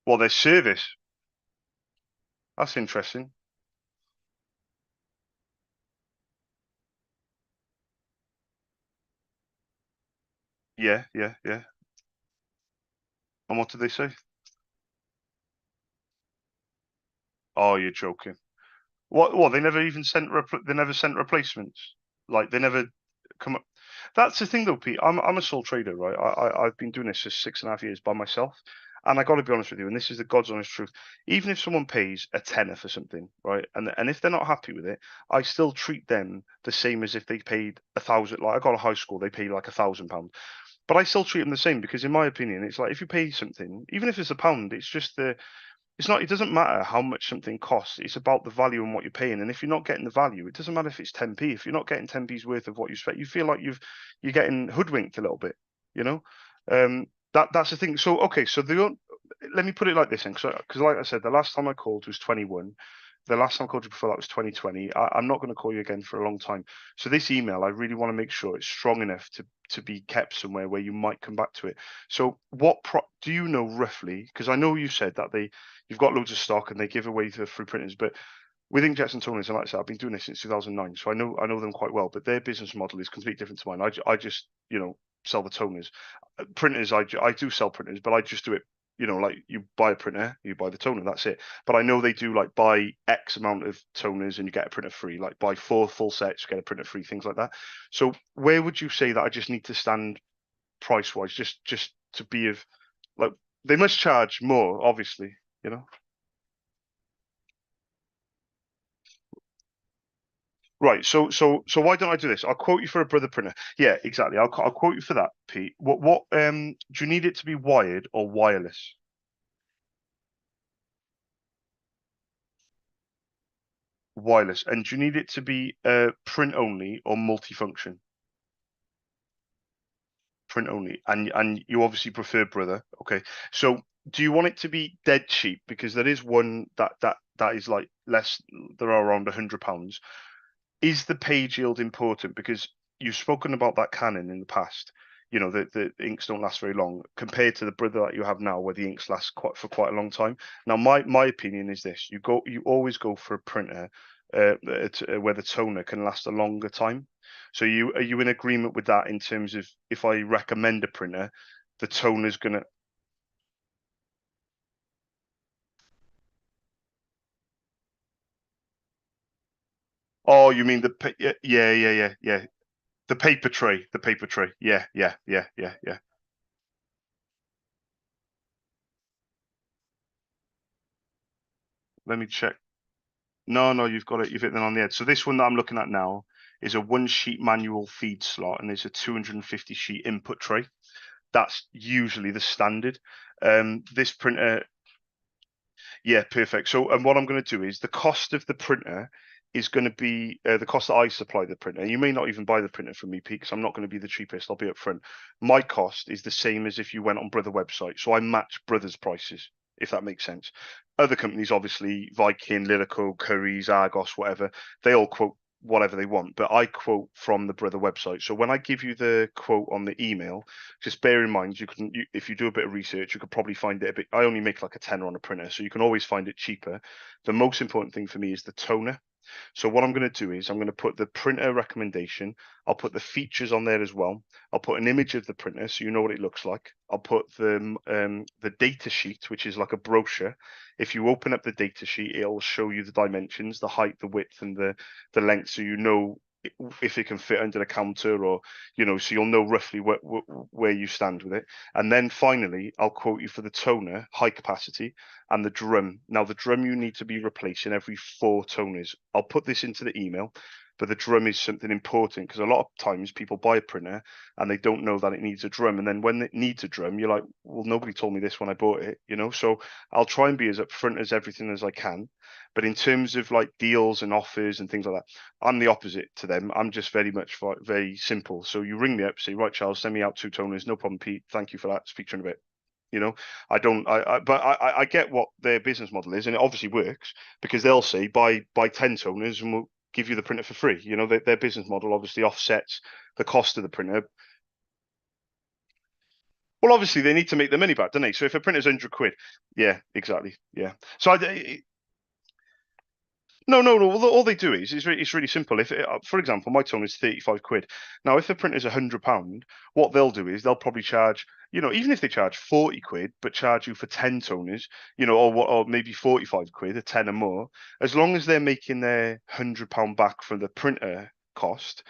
S1: Well, their service. That's interesting. Yeah. Yeah. Yeah. And what did they say? Oh, you're joking. What? They never even sent they never sent replacements. Like they never come up. That's the thing though, Pete. I'm a sole trader, right? I've been doing this for 6.5 years by myself, and I got to be honest with you. And this is the God's honest truth. Even if someone pays a tenner for something, right, and if they're not happy with it, I still treat them the same as if they paid 1,000. Like I got a high school, they pay like £1,000, but I still treat them the same because, in my opinion, it's like if you pay something, even if it's a pound, it's just the it's not. It doesn't matter how much something costs. It's about the value and what you're paying. And if you're not getting the value, it doesn't matter if it's 10p. If you're not getting 10p's worth of what you spent, you feel like you're getting hoodwinked a little bit. You know, that's the thing. So okay, so let me put it like this, because like I said, the last time I called was 21. The last time I called you before that was 2020. I'm not going to call you again for a long time. So this email, I really want to make sure it's strong enough to be kept somewhere where you might come back to it. So do you know roughly? Because I know you said that you've got loads of stock and they give away the free printers, but with inkjets and toners, and like I said, I've been doing this since 2009, so I know them quite well. But their business model is completely different to mine. I just sell the toners. Printers, I do sell printers, but I just do it. Like you buy a printer, you buy the toner, that's it. But I know they do like buy X amount of toners and you get a printer free. Like buy 4 full sets, you get a printer free, things like that. So where would you say that I just need to stand price wise, just to be of like they must charge more, obviously, you know. Right. So why don't I do this? I'll quote you for a brother printer. Yeah, exactly. I'll quote you for that, Pete. What do you need it to be wired or wireless? Wireless. And do you need it to be print only or multifunction? Print only. And you obviously prefer brother. Okay. So do you want it to be dead cheap? Because there is one that is like less, there are around £100. Is the page yield important? Because you've spoken about that Canon in the past. The inks don't last very long compared to the brother that you have now, where the inks last quite a long time. Now, my opinion is this: you always go for a printer where the toner can last a longer time. So are you in agreement with that in terms of if I recommend a printer, the toner's gonna Oh, you mean yeah, yeah, yeah, yeah, yeah. The paper tray, the paper tray. Yeah, yeah, yeah, yeah, yeah. Let me check. No, no, you've got it. You've hit them on the head. So this one that I'm looking at now is a one sheet manual feed slot, and there's a 250 sheet input tray. That's usually the standard. This printer, yeah, perfect. So, and what I'm going to do is the cost of the printer is going to be the cost that I supply the printer. You may not even buy the printer from me, Pete, because I'm not going to be the cheapest. I'll be upfront. My cost is the same as if you went on Brother website. So I match Brother's prices, if that makes sense. Other companies, obviously, Viking, Lilico, Currys, Argos, whatever, they all quote whatever they want, but I quote from the Brother website. So when I give you the quote on the email, just bear in mind if you do a bit of research, you could probably find it a bit. I only make like a tenner on a printer, so you can always find it cheaper. The most important thing for me is the toner. So what I'm going to do is I'm going to put the printer recommendation. I'll put the features on there as well. I'll put an image of the printer so you know what it looks like. I'll put the data sheet, which is like a brochure. If you open up the data sheet, it'll show you the dimensions, the height, the width, and the length, so you know if it can fit under the counter, or so you'll know roughly where you stand with it. And then finally, I'll quote you for the toner, high capacity, and the drum. Now, the drum you need to be replacing every 4 toners. I'll put this into the email, but the drum is something important because a lot of times people buy a printer and they don't know that it needs a drum. And then when it needs a drum, you're like, well, nobody told me this when I bought it. So I'll try and be as upfront as everything as I can. But in terms of like deals and offers and things like that, I'm the opposite to them. I'm just very much very simple. So you ring me up, say, right, Charles, send me out 2 toners. No problem, Pete. Thank you for that. Speak to you in a bit. I don't, but I get what their business model is, and it obviously works because they'll say buy 10 toners and we'll give you the printer for free. Their business model obviously offsets the cost of the printer. Well, obviously they need to make the money back, don't they? So if a printer's 100 quid, yeah, exactly, yeah. So no, no, no. All they do is it's really simple. If for example, my tone is 35 quid. Now, if the printer's £100, what they'll do is they'll probably charge, even if they charge 40 quid, but charge you for 10 toners, or maybe 45 quid, a tenner more. As long as they're making their £100 back from the printer cost,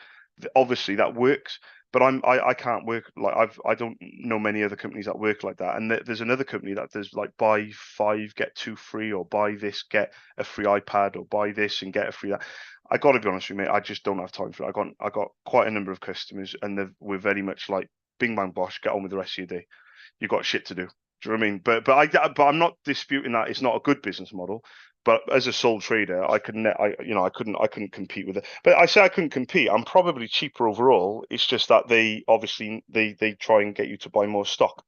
S1: obviously that works. But I can't work like I don't know many other companies that work like that. And there's another company that does like buy 5 get 2 free, or buy this get a free iPad, or buy this and get a free that. I got to be honest with you, mate. I just don't have time for it. I got quite a number of customers, and we're very much like bing bang bosh, get on with the rest of your day. You've got shit to do. Do you know what I mean? But I'm not disputing that it's not a good business model. But as a sole trader, I couldn't I couldn't compete with it. But I say I couldn't compete. I'm probably cheaper overall. It's just that they obviously they try and get you to buy more stock,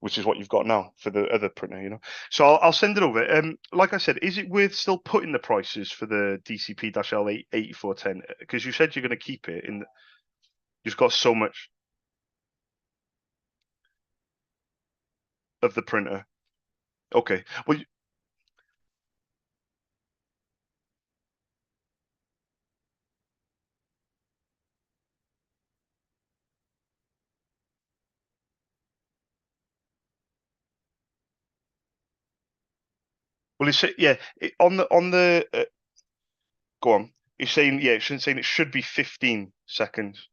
S1: which is what you've got now for the other printer. So I'll send it over. Like I said, is it worth still putting the prices for the DCP-L 8410? Because you said you're going to keep it in. You've got so much of the printer. Okay. Well, yeah. On the go on. You're saying, yeah. It's saying it should be 15 seconds.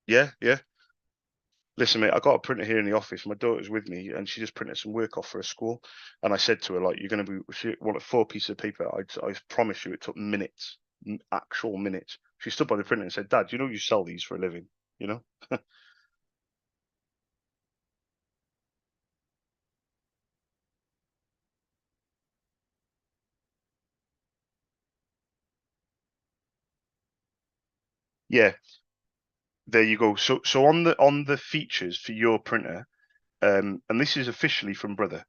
S1: Yeah, yeah. Listen, mate, I got a printer here in the office. My daughter's with me, and she just printed some work off for a school. And I said to her, like, you're going to be, she wanted 4 pieces of paper. I promise you, it took minutes, actual minutes. She stood by the printer and said, Dad, you sell these for a living, you know? Yeah, there you go. So on the features for your printer, and this is officially from Brother,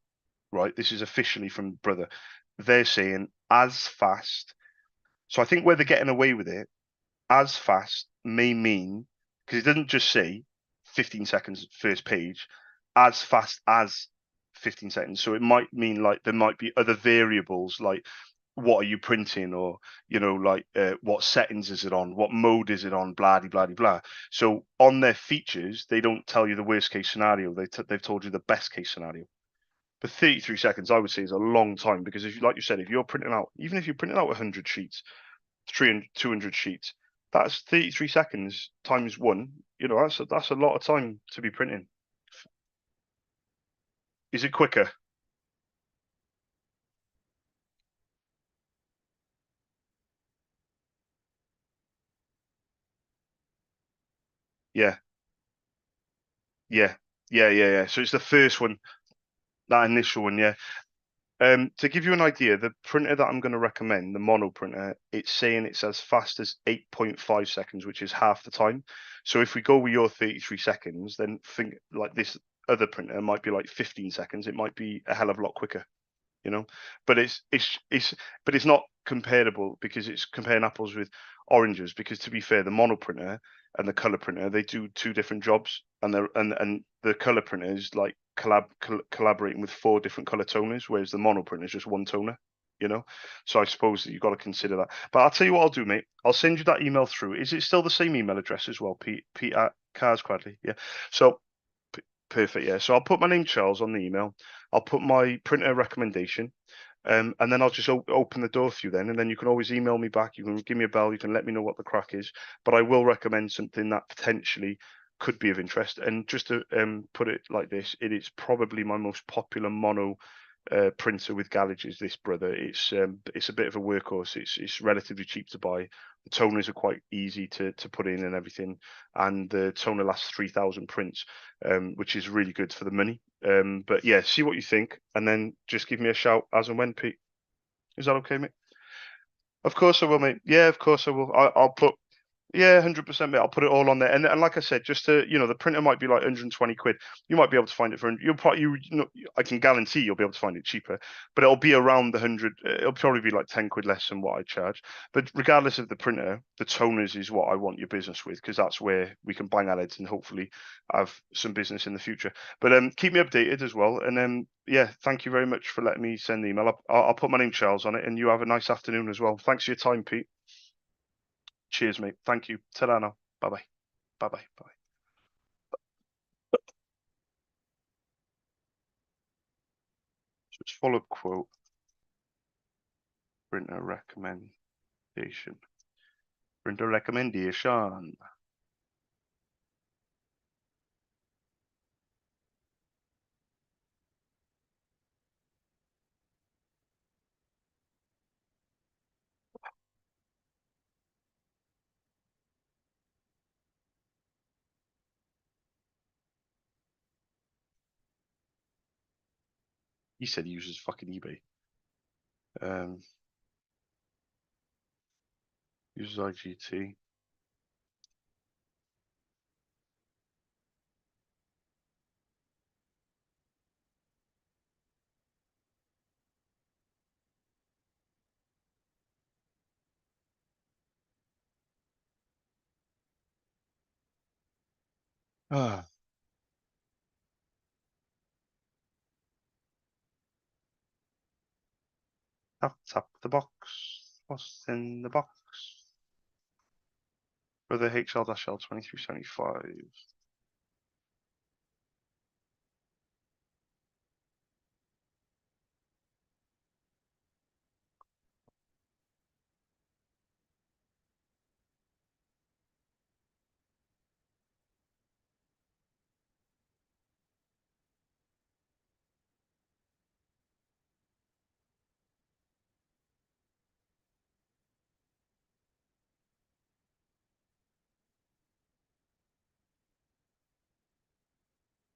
S1: right? This is officially from Brother. They're saying as fast. So I think where they're getting away with it, as fast may mean, because it doesn't just say 15 seconds first page, as fast as 15 seconds. So it might mean like there might be other variables like what are you printing, or like what settings is it on, what mode is it on, blah blah blah blah. So on their features they don't tell you the worst case scenario, they've told you the best case scenario. But 33 seconds I would say is a long time, because if you, like you said, if you're printing out, even if you're printing out 100 sheets, 300 200 sheets, that's 33 seconds times one. That's a lot of time to be printing. Is it quicker? Yeah, yeah, yeah. So it's the first one, that initial one, yeah. To give you an idea, the printer that I'm going to recommend, the mono printer, it's saying it's as fast as 8.5 seconds, which is half the time. So if we go with your 33 seconds, then think like this other printer might be like 15 seconds. It might be a hell of a lot quicker, you know. But it's not comparable, because it's comparing apples with oranges. Because to be fair, the mono printer and the color printer, they do two different jobs, and the color printer is like collaborating with four different color toners, whereas the mono printer is just one toner. So I suppose that you've got to consider that. But I'll tell you what I'll do, mate. I'll send you that email through. Is it still the same email address as well? Pete at Cars Quadley. Yeah. So perfect. Yeah. So I'll put my name, Charles, on the email. I'll put my printer recommendation, and then I'll just open the door for you then, and then you can always email me back. You can give me a bell. You can let me know what the crack is. But I will recommend something that potentially could be of interest. And just to put it like this, it is probably my most popular mono printer with garages. This brother, it's a bit of a workhorse. It's relatively cheap to buy. The toners are quite easy to put in and everything, and the toner lasts 3,000 prints, which is really good for the money. But yeah, see what you think, and then just give me a shout as and when, Pete. Is that okay, mate? Of course I will, mate. Yeah, of course I will. I'll put, yeah, 100%, mate. I'll put it all on there. And like I said, just to, the printer might be like 120 quid. You might be able to find it for, you'll probably, I can guarantee you'll be able to find it cheaper, but it'll be around the 100. It'll probably be like 10 quid less than what I charge. But regardless of the printer, the toners is what I want your business with, because that's where we can bang our heads and hopefully have some business in the future. But keep me updated as well. And then, yeah, thank you very much for letting me send the email. I'll put my name, Charles, on it, and you have a nice afternoon as well. Thanks for your time, Pete. Cheers, mate. Thank you. Ta-ra now. Bye bye. Bye bye. Bye. So it's follow-up quote, printer recommendation. Printer recommendation. He said he uses fucking eBay. Um, uses IGT. Ah, tap the box. What's in the box? For the HL-L 2375.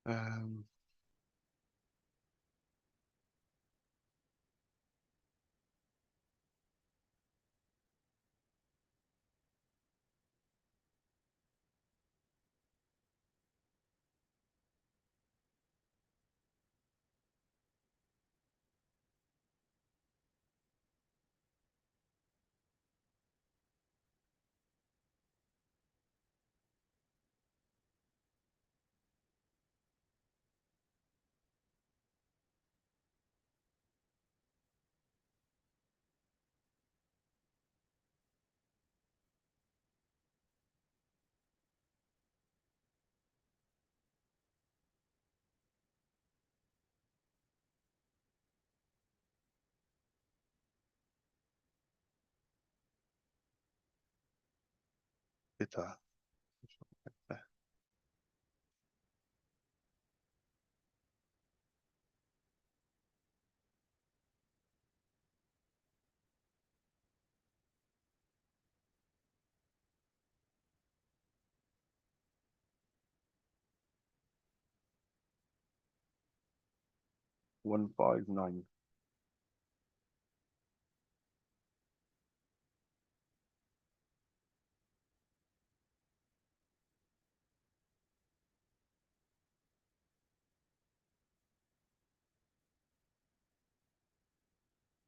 S1: Um, did that. There. Y2023.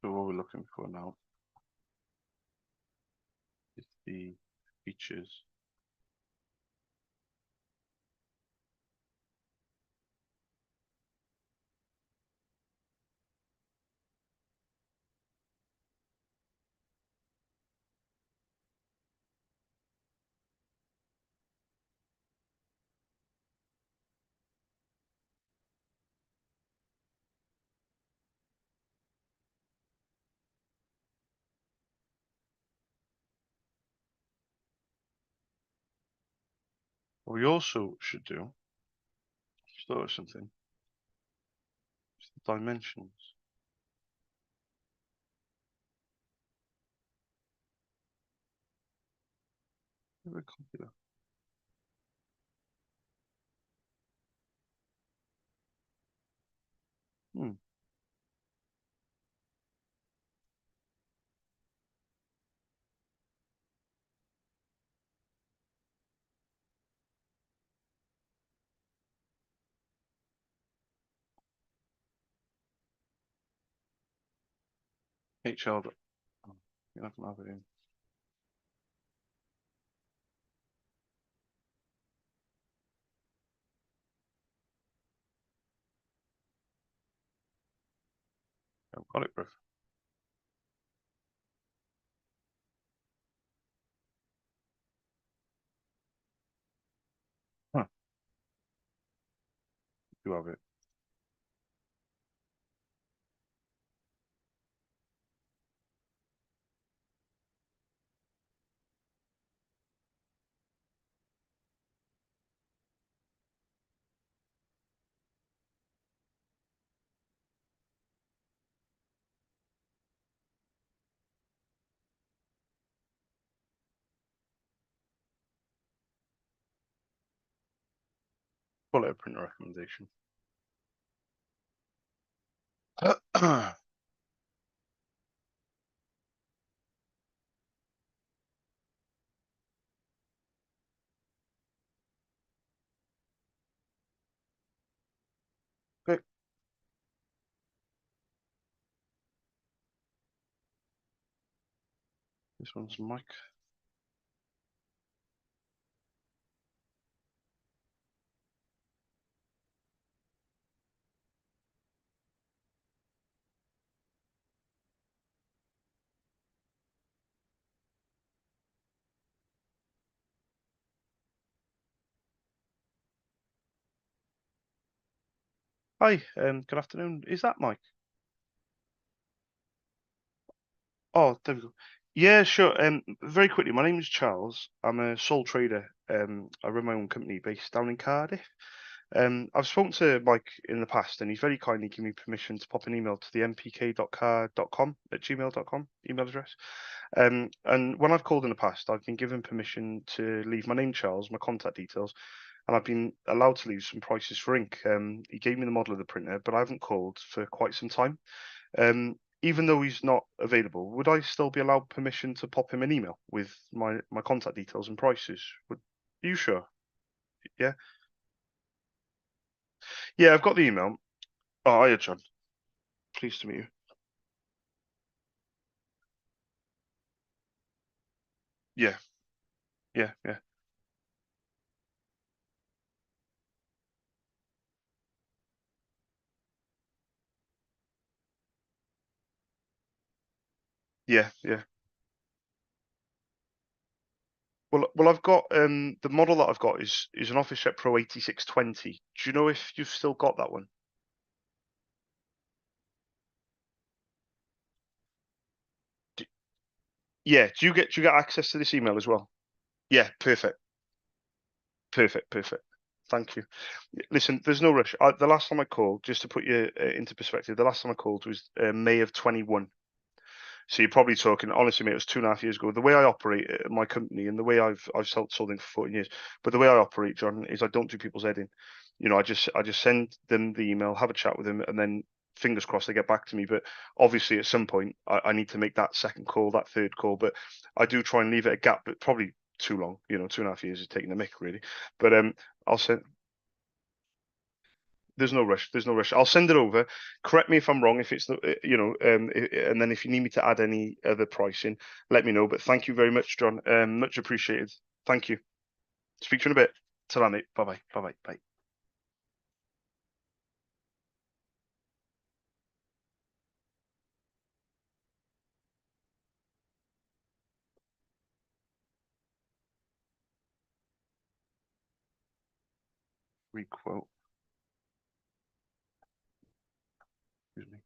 S1: So what we're looking for now is the features. What we also should do, store something, is the dimensions of a computer. Hmm. HL. Oh, you're not gonna have it in. I've got it, bro. Huh. You have it. Call it a printer recommendation. Okay. This one's Mike. Hi, good afternoon. Is that Mike? Oh, there we go. Yeah, sure. Very quickly, my name is Charles. I'm a sole trader. I run my own company based down in Cardiff. I've spoken to Mike in the past, and he's very kindly given me permission to pop an email to the mpk.car.com at gmail.com email address. And when I've called in the past, I've been given permission to leave my name, Charles, my contact details, and I've been allowed to leave some prices for ink. He gave me the model of the printer, but I haven't called for quite some time. Even though he's not available, would I still be allowed permission to pop him an email with my contact details and prices? Are you sure? Yeah. Yeah, I've got the email. Oh, hiya, John. Pleased to meet you. Yeah, yeah, yeah, yeah, yeah. Well, I've got the model that I've got is an OfficeJet Pro 8620. Do you know if you've still got that one? D Yeah. Do you get access to this email as well? Yeah, perfect. Perfect, perfect. Thank you. Listen, there's no rush. The last time I called, just to put you into perspective, the last time I called was May of 21. So you're probably talking, honestly, mate, it was 2.5 years ago. The way I operate at my company and the way I've sold things for 14 years, but the way I operate, John, is I don't do people's head in. I just send them the email, have a chat with them, and then fingers crossed they get back to me. But obviously, at some point, I need to make that second call, that third call. But I do try and leave it a gap, but probably too long. 2.5 years is taking the mick, really. But I'll send. There's no rush. There's no rush. I'll send it over. Correct me if I'm wrong. If it's the, and then if you need me to add any other pricing, let me know. But thank you very much, John. Much appreciated. Thank you. Speak to you in a bit. Ta-ra, mate. Bye bye. Bye bye. Bye. Requote. Excuse me.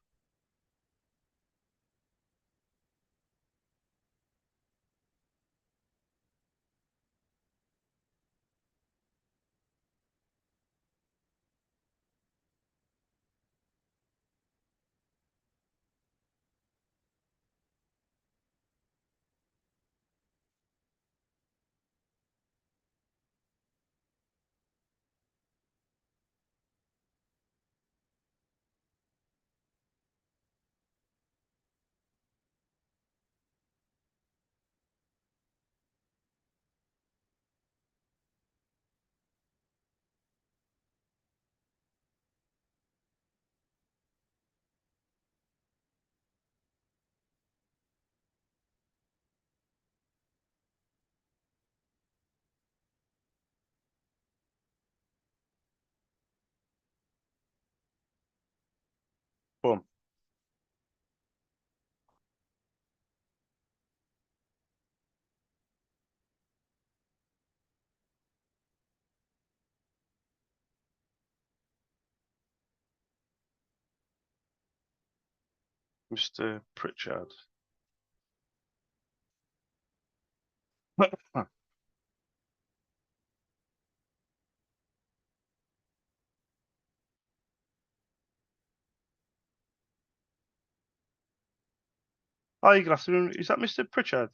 S1: Boom. Mr. Pritchard. Hi, good afternoon. Is that Mr. Pritchard?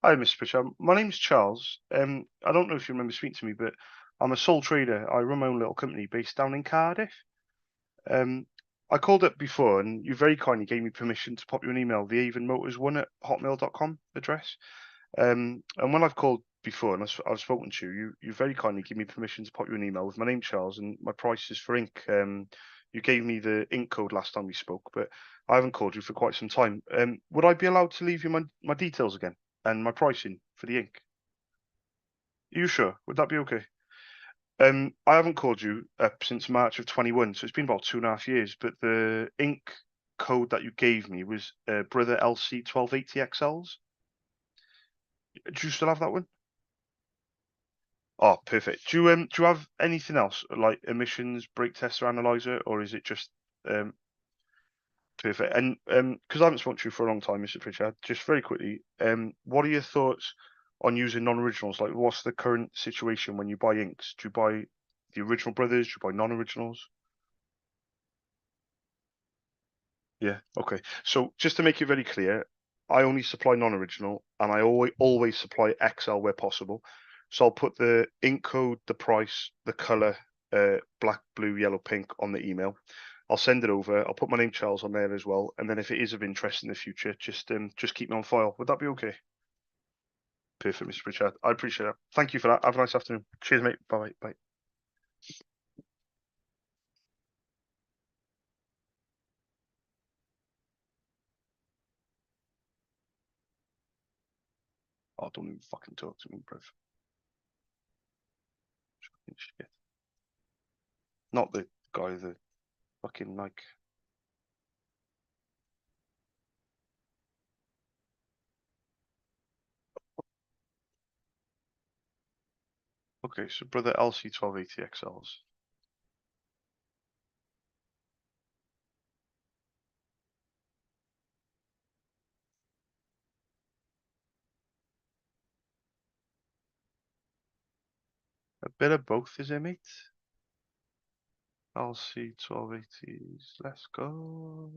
S1: Hi, Mr. Pritchard. My name's Charles. I don't know if you remember speaking to me, but I'm a sole trader. I run my own little company based down in Cardiff. Um, I called up before, and you very kindly gave me permission to pop you an email, the avonmotors1 at hotmail.com address. And when I've called before and I've spoken to you, you very kindly give me permission to pop you an email with my name, Charles, and my prices for ink. You gave me the ink code last time we spoke, but I haven't called you for quite some time. Would I be allowed to leave you my details again and my pricing for the ink? Are you sure? Would that be okay? I haven't called you up since March of 21, so it's been about 2.5 years. But the ink code that you gave me was Brother LC 1280 XLs. Do you still have that one? Oh, perfect. Do you have anything else like emissions, brake tester analyzer, or is it just um perfect? And because I haven't spoken to you for a long time, Mr. Pritchard, just very quickly, what are your thoughts on using non-originals? Like, what's the current situation when you buy inks? Do you buy the original brothers? Do you buy non-originals? Yeah, okay. So just to make it very clear, I only supply non-original and I always supply XL where possible. So I'll put the ink code, the price, the color, black, blue, yellow, pink on the email. I'll send it over. I'll put my name Charles on there as well. And then if it is of interest in the future, just keep me on file. Would that be okay? Perfect, Mr. Pritchard. I appreciate that. Thank you for that. Have a nice afternoon. Cheers, mate. Bye bye. Oh, don't even fucking talk to me, bro. Shit. Not the guy, the fucking like. Okay, so brother LC 1280 XLs. A bit of both, is it, mate? LC 1280s. Let's go.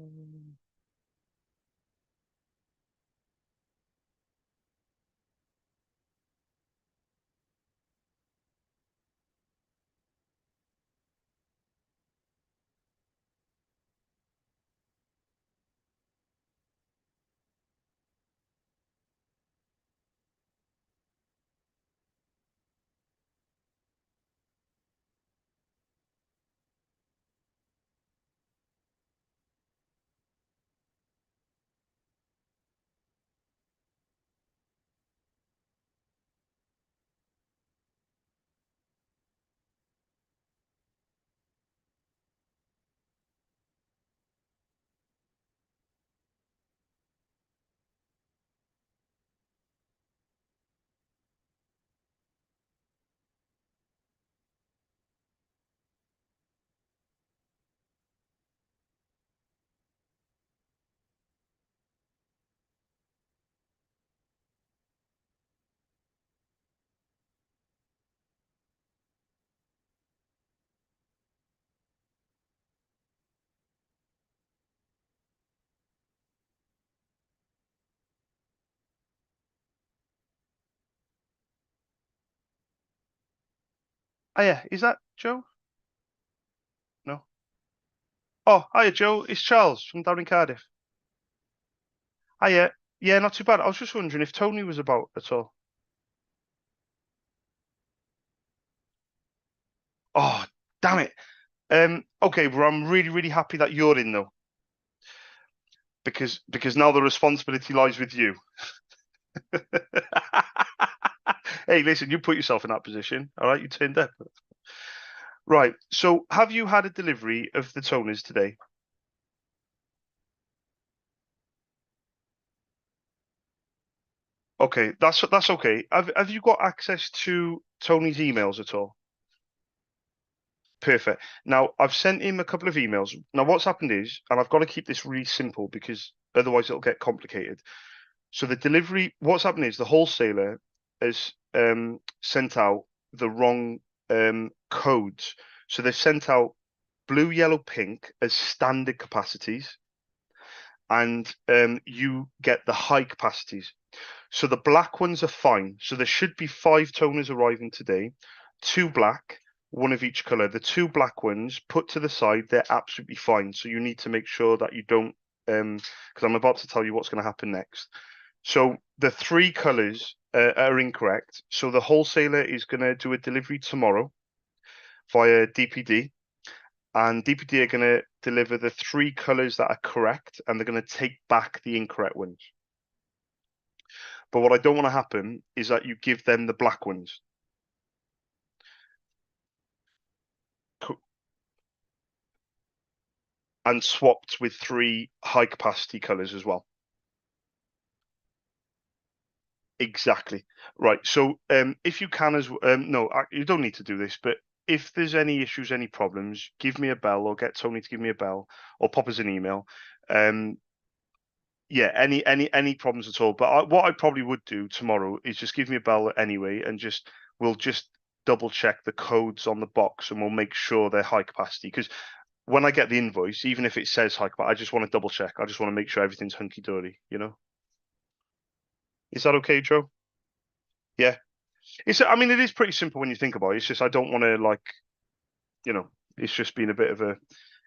S1: Oh yeah, is that Joe? No. Oh, hiya, Joe. It's Charles from down in Cardiff. Hiya. Yeah, not too bad. I was just wondering if Tony was about at all. Oh, damn it. Okay, well, I'm really, really happy that you're in though, because now the responsibility lies with you. Hey, listen, you put yourself in that position. All right, you turned up. Right. So, have you had a delivery of the toners today? Okay, that's okay. Have you got access to Tony's emails at all? Perfect. Now, I've sent him a couple of emails. Now, what's happened is, and I've got to keep this really simple because otherwise it'll get complicated. So the delivery, what's happened is the wholesaler has sent out the wrong codes. So they've sent out blue, yellow, pink as standard capacities, and you get the high capacities. So the black ones are fine. So there should be 5 toners arriving today, 2 black, one of each color. The 2 black ones put to the side, they're absolutely fine. So you need to make sure that you don't, because I'm about to tell you what's going to happen next. So the 3 colors are incorrect. So the wholesaler is going to do a delivery tomorrow via DPD, and DPD are going to deliver the 3 colors that are correct, and they're going to take back the incorrect ones. But what I don't want to happen is that you give them the black ones. And swapped with 3 high capacity colors as well. Exactly. Right. So if you can as no, you don't need to do this, but if there's any issues, any problems, give me a bell or get Tony to give me a bell or pop us an email. Um, yeah, any problems at all. But what I probably would do tomorrow is just give me a bell anyway, and we'll just double check the codes on the box, and we'll make sure they're high capacity. Because when I get the invoice, even if it says high capacity, I just want to double check. I just want to make sure everything's hunky dory. Is that okay, Joe? Yeah. I mean, it is pretty simple when you think about it. It's just I don't want to you know, it's just been a bit of a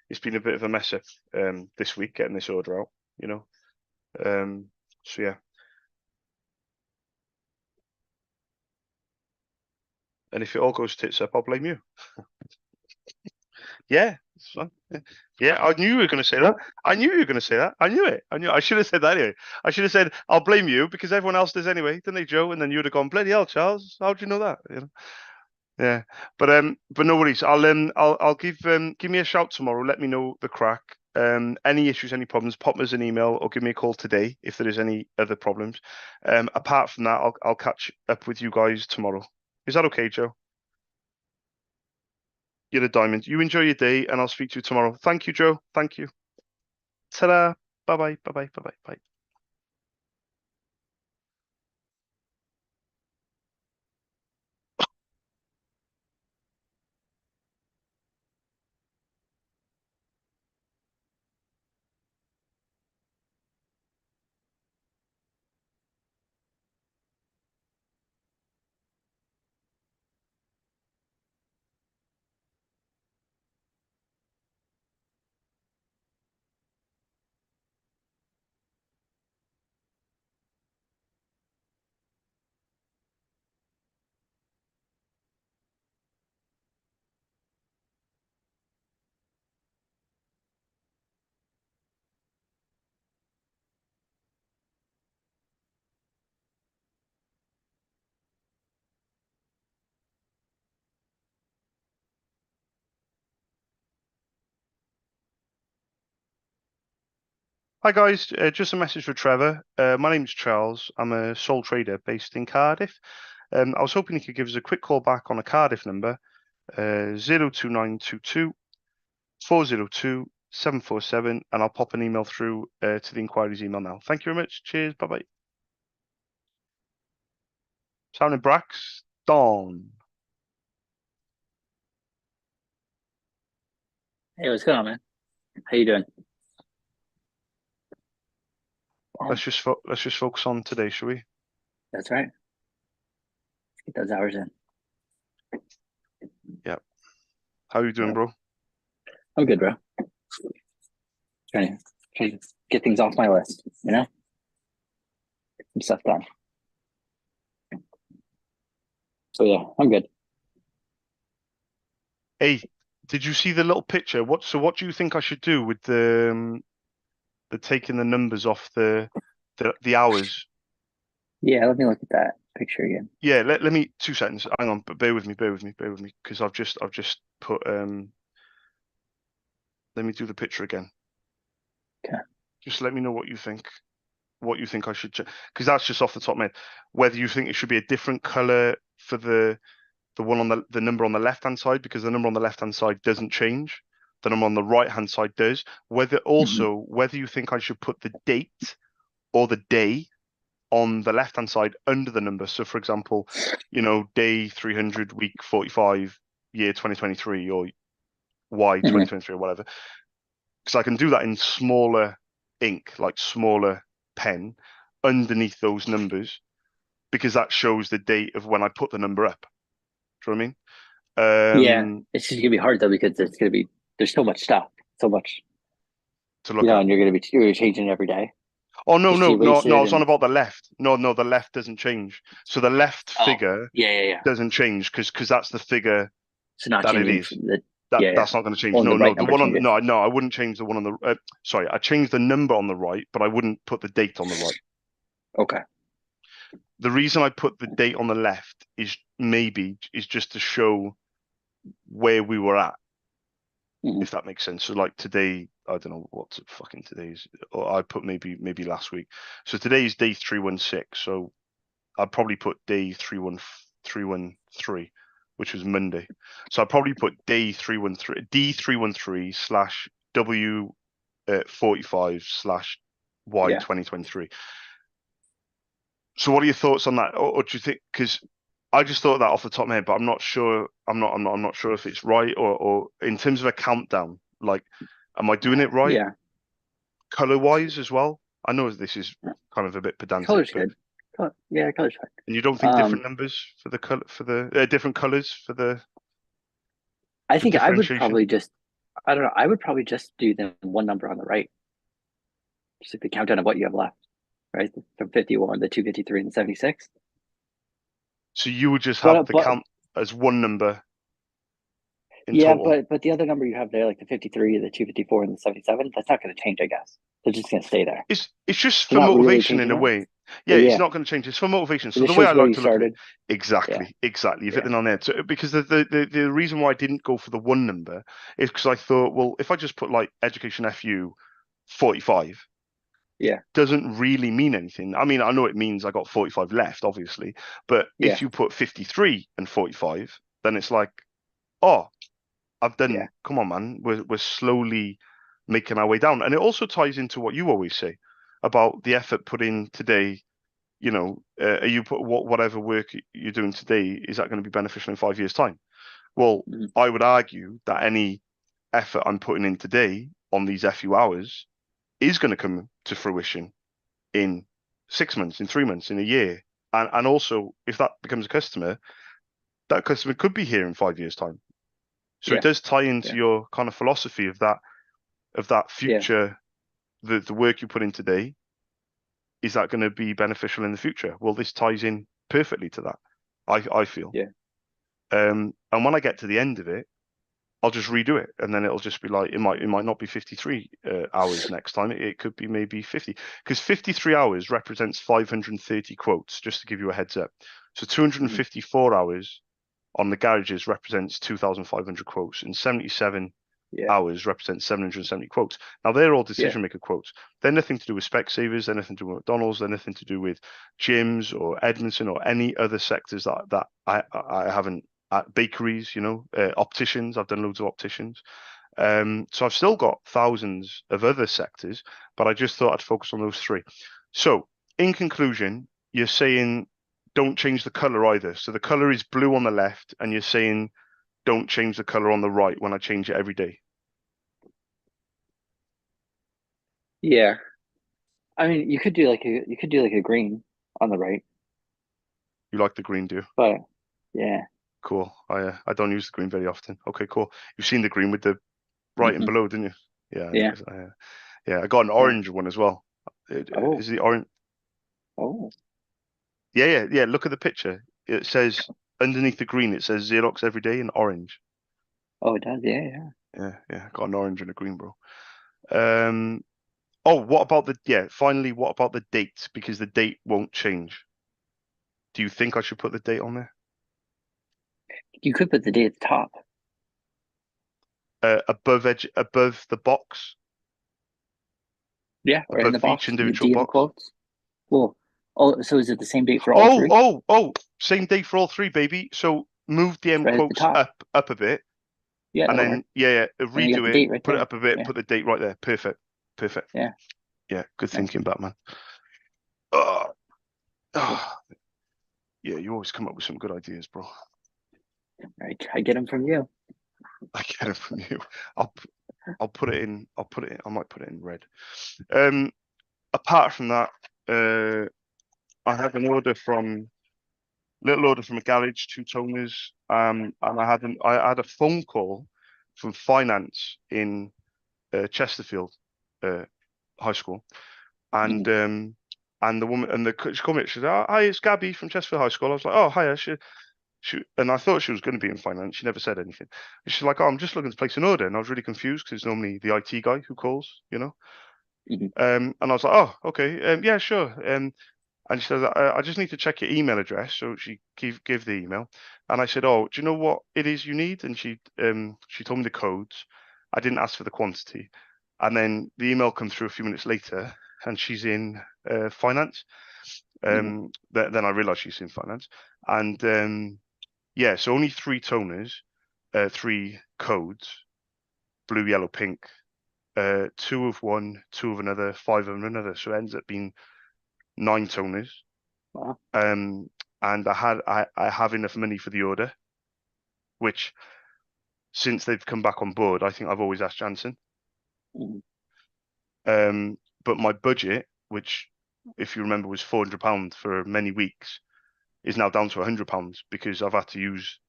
S1: it's been a bit of a mess up this week getting this order out, you know. Um so yeah. And if it all goes tits up, I'll blame you. Yeah, it's fine. Yeah. Yeah, I knew you were going to say that. I knew you were going to say that. I knew it. I knew. I should have said that anyway. I should have said I'll blame you because everyone else does anyway, didn't they, Joe? And then you'd have gone, bloody hell, Charles. How'd you know that? Yeah. But no worries. I'll give me a shout tomorrow. Let me know the crack. Any issues, any problems, pop us an email or give me a call today if there is any other problems. Apart from that, I'll catch up with you guys tomorrow. Is that okay, Joe? You're a diamond. You enjoy your day, and I'll speak to you tomorrow. Thank you, Joe. Thank you. Ta-da. Bye bye. Bye bye. Bye bye. Bye. Hi guys, just a message for Trevor. My name's Charles. I'm a sole trader based in Cardiff. I was hoping you could give us a quick call back on a Cardiff number, 02922 402 747, and I'll pop an email through to the inquiries email now. Thank you very much. Cheers. Bye bye. Sounding Braxton.
S2: Hey, what's going on, man? How you doing?
S1: Let's just focus on today, shall we?
S2: That's right. Let's get those hours in.
S1: Yeah. How you doing,
S2: Yeah.
S1: bro?
S2: I'm good, bro. Trying to get things off my list, get some stuff done. So yeah, I'm good.
S1: Hey, did you see the little picture? What do you think I should do with the taking the numbers off the hours?
S2: Yeah, let me look at that picture again.
S1: Yeah, let me 2 seconds. Hang on, but bear with me, because I've just put let me do the picture again.
S2: Okay.
S1: Just let me know what you think. What you think I should, because that's just off the top of my head. Whether you think it should be a different color for the one on the number on the left hand side, because the number on the left hand side doesn't change. The number on the right hand side does. Whether you think I should put the date or the day on the left hand side under the number. So, for example, day 300, week 45, year 2023, or Y
S2: Hmm.
S1: 2023, or whatever. Because I can do that in smaller ink, like smaller pen, underneath those numbers, because that shows the date of when I put the number up. Do you know what I mean?
S2: Yeah, it's just gonna be hard though because there's so much stuff, so much,
S1: To look at.
S2: and you're changing it every day.
S1: Oh no,
S2: Just to
S1: no, no,
S2: erase
S1: no! I
S2: it
S1: was on
S2: and
S1: about the left. No, no, the left doesn't change. So the left
S2: oh
S1: figure
S2: yeah.
S1: doesn't change because that's the figure
S2: So not
S1: that it
S2: changing
S1: is.
S2: from the
S1: That
S2: yeah.
S1: that's not going to change.
S2: Only
S1: No,
S2: the
S1: no,
S2: right
S1: the
S2: number
S1: one on
S2: changes.
S1: no, I wouldn't change the one on the. Sorry, I changed the number on the right, but I wouldn't put the date on the right.
S2: Okay.
S1: The reason I put the date on the left is just to show where we were at,
S2: Hmm.
S1: if that makes sense. So like today, I don't know what fucking today's, or I put maybe last week. So today is day 316. So I'd probably put day 313, which was Monday. So I'd probably put day 313, D313 slash W45 slash
S2: Yeah.
S1: Y2023. So what are your thoughts on that? Or do you think, because I just thought that off the top of my head, but I'm not sure. I'm not sure if it's right, or in terms of a countdown. Like, am I doing it right,
S2: Yeah.
S1: color wise as well? I know this is kind of a bit pedantic,
S2: Color's
S1: but
S2: good. Yeah, color's
S1: and you don't
S2: fine.
S1: think different numbers for the color for the different colors
S2: I
S1: for
S2: think I would
S1: differentiation?
S2: probably just, I don't know, I would probably just do the one number on the right, just like the countdown of what you have left, right? From 51, the 253, and the 76.
S1: So you would just have
S2: But,
S1: the
S2: but
S1: count as one number in
S2: yeah,
S1: total.
S2: but the other number you have there, like the 53, the 254, and the 77, that's not going to change, I guess. They're just going to stay there.
S1: It's just
S2: They're
S1: for
S2: not really
S1: motivation in
S2: changing
S1: a
S2: it.
S1: way. Yeah,
S2: But
S1: it's
S2: yeah,
S1: not going to change. It's for motivation.
S2: it
S1: So the
S2: just
S1: way
S2: shows
S1: I
S2: where
S1: like
S2: you
S1: to look at it,
S2: started. Yeah,
S1: exactly. You've hit
S2: yeah,
S1: it on there. So, because the reason why I didn't go for the one number is because I thought, well, if I just put like education FU 45, it
S2: yeah,
S1: doesn't really mean anything. I mean, I know it means I got 45 left, obviously, but
S2: yeah,
S1: if you put 53 and 45, then it's like, oh, I've
S2: yeah,
S1: done. Come on, man. We're slowly making our way down, and it also ties into what you always say about the effort put in today. Are you put whatever work you're doing today, is that going to be beneficial in 5 years' time? Well,
S2: mhm,
S1: I would argue that any effort I'm putting in today on these FU hours is going to come to fruition in 6 months, in 3 months, in a year. And also, if that becomes a customer, that customer could be here in 5 years' time. So it
S2: yeah,
S1: does tie into
S2: yeah,
S1: your kind of philosophy of that
S2: yeah,
S1: future, the work you put in today, is that going to be beneficial in the future? Well, this ties in perfectly to that. I feel.
S2: yeah,
S1: And when I get to the end of it, I'll just redo it, and then it'll just be like it might not be 53 hours next time. It could be maybe 50, because 53 hours represents 530 quotes. Just to give you a heads up, so
S2: mhm,
S1: 254 hours on the garages represents 2,500 quotes, and 77
S2: Yeah.
S1: hours represent 770 quotes. Now they're all
S2: Yeah.
S1: decision maker quotes. They're nothing to do with Specsavers. They're nothing to do with McDonald's. They're nothing to do with gyms or Edmondson or any other sectors that I haven't. Bakeries, opticians. I've done loads of opticians. So I've still got thousands of other sectors, but I just thought I'd focus on those three. So in conclusion, you're saying don't change the color either. So the color is blue on the left, and you're saying don't change the color on the right when I change it every day.
S2: Yeah. I mean, you could do like a green on the right,
S1: You like the green, do you?
S2: but yeah.
S1: Cool. I don't use the green very often. Okay, cool. You've seen the green with the writing
S2: Hmm.
S1: below, didn't you? Yeah, I
S2: Yeah.
S1: noticed. Yeah, I got an
S2: Yeah.
S1: orange one as well.
S2: Oh.
S1: Is the orange?
S2: Oh.
S1: Yeah, yeah, yeah. Look at the picture. It says underneath the green, it says Xerox every day in orange.
S2: Oh, it does. Yeah. Yeah.
S1: Yeah, yeah. Got an orange and a green, bro. Um. Oh, what about finally, what about the date? Because the date won't change. Do you think I should put the date on there?
S2: You could put the D at the top.
S1: Above the box,
S2: Yeah, right in the
S1: above each
S2: box.
S1: individual
S2: D in the
S1: box.
S2: quotes. Well, oh, so is it the same date for all
S1: Oh,
S2: three?
S1: oh, oh, same date for all three, baby. So move the
S2: It's
S1: M
S2: right at the
S1: quotes
S2: top.
S1: up a bit,
S2: Yeah,
S1: and
S2: that'll
S1: then
S2: work. And then you got the
S1: redo it,
S2: date right
S1: put it
S2: there.
S1: up a bit,
S2: Yeah.
S1: put the date right there. Perfect. Perfect.
S2: Yeah.
S1: Yeah, good
S2: Nice.
S1: thinking, Batman. Oh,
S2: Cool.
S1: oh, yeah, you always come up with some good ideas, bro.
S2: Right. I get them from you.
S1: I get it from you. I'll I'll put it in. I'll put it in. I might put it in red. Um, apart from that, I have an order from little order from a garage, two toners. And I had a phone call from finance in Chesterfield uh, High School, and
S2: Hmm.
S1: and the woman and she called me. She said, "Oh, hi, it's Gabby from Chesterfield High School." I was like, "Oh, hiya." And I thought she was going to be in finance. She never said anything. And she's like, "Oh, I'm just looking to place an order," and I was really confused because it's normally the IT guy who calls.
S2: Hmm.
S1: And I was like, "Oh, okay, yeah, sure." And she said, I just need to check your email address. So she gave the email. And I said, oh, do you know what it is you need? And she told me the codes. I didn't ask for the quantity. And then the email come through a few minutes later, and she's in finance.
S2: Hmm.
S1: Then I realized she's in finance. And yeah, so only three toners, three codes, blue, yellow, pink, two of one, two of another, five of another. So it ends up being nine toners.
S2: Wow.
S1: Um, and I have enough money for the order, which since they've come back on board, I think I've always asked Jansen.
S2: Hmm.
S1: But my budget, which if you remember was £400 for many weeks, is now down to £100 because I've had to use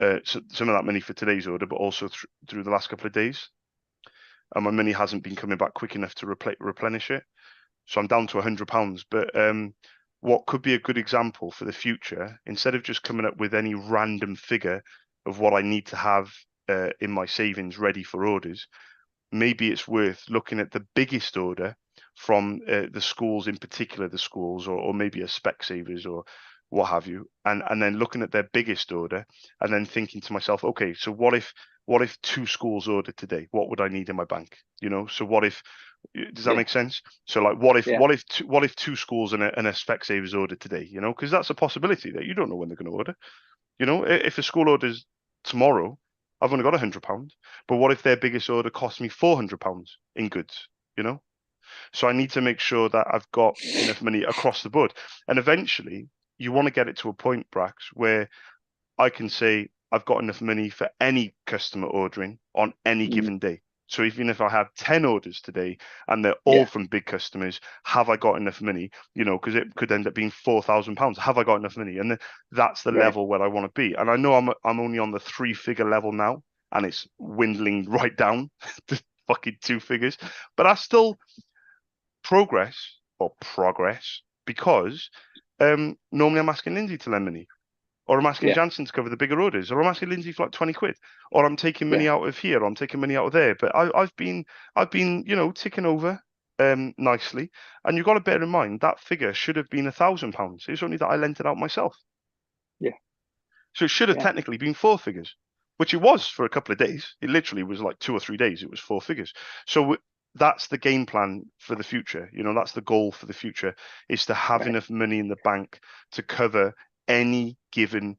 S1: some of that money for today's order, but also through the last couple of days, and my money hasn't been coming back quick enough to replenish it. So I'm down to £100. But what could be a good example for the future, instead of just coming up with any random figure of what I need to have in my savings ready for orders, maybe it's worth looking at the biggest order from the schools, in particular the schools, or maybe a Specsavers or what have you, and then looking at their biggest order, and then thinking to myself, okay, so what if two schools ordered today? What would I need in my bank? So what if does that
S2: Yeah.
S1: make sense? So like, what if
S2: Yeah.
S1: two schools and a Specsavers ordered today? Because that's a possibility that you don't know when they're going to order. If a school orders tomorrow, I've only got £100. But what if their biggest order costs me £400 in goods? You know, so I need to make sure that I've got enough money across the board. And eventually, you want to get it to a point, Brax, where I can say I've got enough money for any customer ordering on any
S2: Hmm.
S1: given day. So even if I have 10 orders today and they're all
S2: Yeah.
S1: from big customers, have I got enough money? Because it could end up being £4,000. Have I got enough money? And that's the
S2: Right.
S1: level where I want to be. And I know I'm only on the three-figure level now, and it's dwindling right down to fucking two figures. But that's still progress because normally I'm asking Lindsay to lend money, or I'm asking
S2: Yeah.
S1: Jansen to cover the bigger orders, or I'm asking Lindsay for like 20 quid, or I'm taking
S2: Yeah.
S1: money out of here, or I'm taking money out of there. But I've been ticking over nicely, and you've got to bear in mind that figure should have been £1,000. It's only that I lent it out myself,
S2: Yeah.
S1: so it should have
S2: Yeah.
S1: technically been four figures. which it was for a couple of days. It literally was like 2 or 3 days. It was four figures. So that's the game plan for the future. That's the goal for the future, is to have
S2: Right.
S1: enough money in the bank to cover any given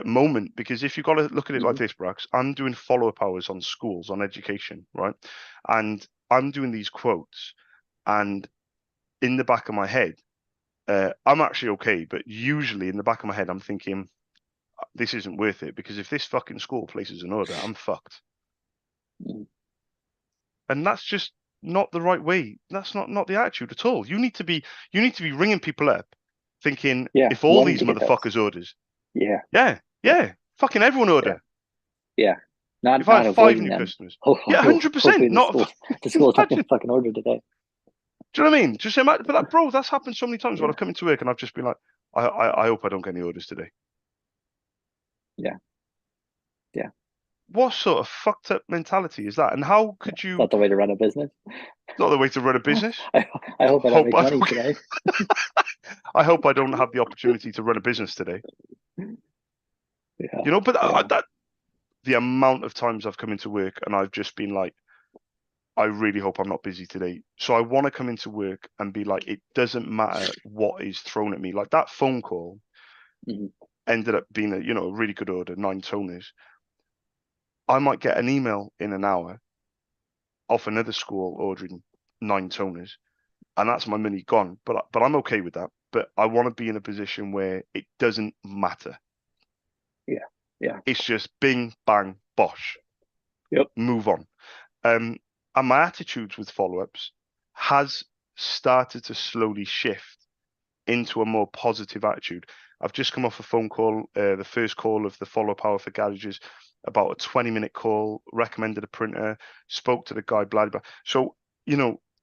S1: moment. Because if you've got to look at it like
S2: Hmm.
S1: this, Brax, I'm doing follow-up hours on schools, on education, right? And I'm doing these quotes, and in the back of my head, I'm actually okay, but usually in the back of my head, I'm thinking, this isn't worth it, because if this fucking school places an order, I'm fucked.
S2: Hmm.
S1: And that's just not the right way. That's not the attitude at all. You need to be ringing people up thinking,
S2: Yeah.
S1: if all
S2: Wanting
S1: these
S2: to get those.
S1: motherfuckers orders,
S2: Yeah.
S1: yeah,
S2: Yeah.
S1: yeah, fucking everyone
S2: Yeah.
S1: order.
S2: Yeah.
S1: If I
S2: Not
S1: had five
S2: avoiding
S1: new
S2: them.
S1: customers, yeah, 100%.
S2: Hoping
S1: Not
S2: the school's not going
S1: imagine.
S2: to fucking order today.
S1: Do you know what I mean? Just imagine, but bro, that's happened so many times when
S2: Yeah.
S1: I've come into work and I've just been like, I hope I don't get any orders today.
S2: Yeah. Yeah.
S1: What sort of fucked up mentality is that? And how
S2: Yeah.
S1: could
S2: It's
S1: you?
S2: not the way to run a business.
S1: Not the way to run a business.
S2: I, I hope I don't
S1: Hope
S2: make
S1: I
S2: money
S1: don't.
S2: today.
S1: I hope I don't have the opportunity to run a business today.
S2: Yeah.
S1: But
S2: Yeah.
S1: the amount of times I've come into work and I've just been like, I really hope I'm not busy today. So I want to come into work and be like, it doesn't matter what is thrown at me. Like that phone call
S2: Hmm.
S1: ended up being a really good order, 9 toners. I might get an email in an hour off another school ordering 9 toners, and that's my money gone. But I'm okay with that. But I want to be in a position where it doesn't matter.
S2: Yeah. Yeah.
S1: It's just bing, bang, bosh,
S2: Yep.
S1: move on. Um, and my attitudes with follow-ups has started to slowly shift into a more positive attitude. I've just come off a phone call, the first call of the follow-up hour for garages, about a 20-minute call, recommended a printer, spoke to the guy, blah, blah. So,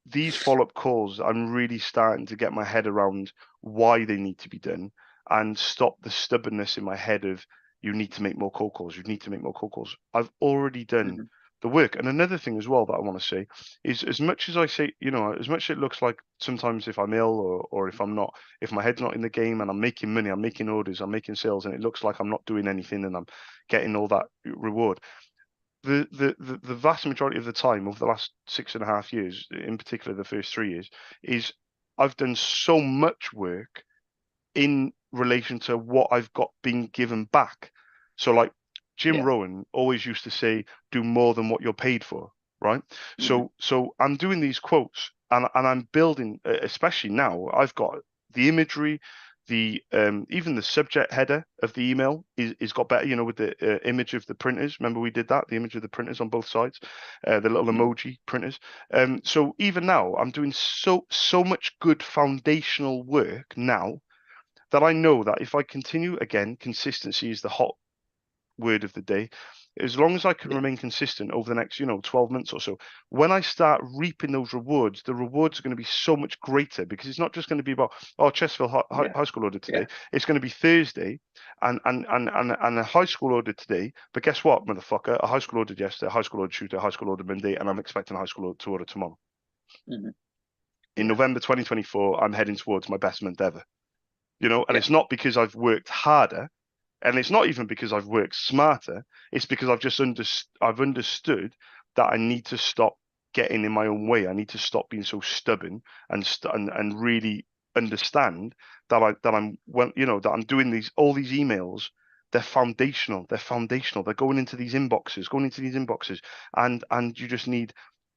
S1: these follow-up calls, I'm really starting to get my head around why they need to be done and stop the stubbornness in my head of, you need to make more cold calls, you need to make more cold calls. I've already done
S2: Hmm.
S1: the work. And another thing as well that I want to say is, as much as I say, as much as it looks like sometimes if I'm ill, or if I'm not, if my head's not in the game and I'm making money, I'm making orders, I'm making sales, and it looks like I'm not doing anything and I'm getting all that reward. The vast majority of the time over the last 6.5 years, in particular the first 3 years, is I've done so much work in relation to what I've got being given back. So like Jim
S2: Yeah.
S1: Rohn always used to say, do more than what you're paid for, right?
S2: Hmm.
S1: So I'm doing these quotes, and I'm building, especially now, I've got the imagery, the even the subject header of the email is got better, with the image of the printers. Remember we did that, the image of the printers on both sides, the little
S2: Hmm.
S1: emoji printers. So even now I'm doing so much good foundational work now, that I know that if I continue, again, consistency is the hot word of the day. As long as I can
S2: Yeah.
S1: remain consistent over the next, 12 months or so, when I start reaping those rewards, the rewards are going to be so much greater, because it's not just going to be about, oh, Chesterfield
S2: Yeah.
S1: High School order
S2: Yeah.
S1: today. It's going to be Thursday and a high school order today. But guess what, motherfucker? A high school ordered yesterday, a high school ordered Tuesday, a high school ordered Monday, and I'm expecting a high school order to order tomorrow.
S2: Hmm.
S1: In
S2: Yeah.
S1: November 2024, I'm heading towards my best month ever. And
S2: Yeah.
S1: it's not because I've worked harder, and it's not even because I've worked smarter. It's because I've understood that I need to stop getting in my own way. I need to stop being so stubborn, and really understand that I'm well, that I'm doing all these emails. They're foundational. They're foundational. They're going into these inboxes, and you just need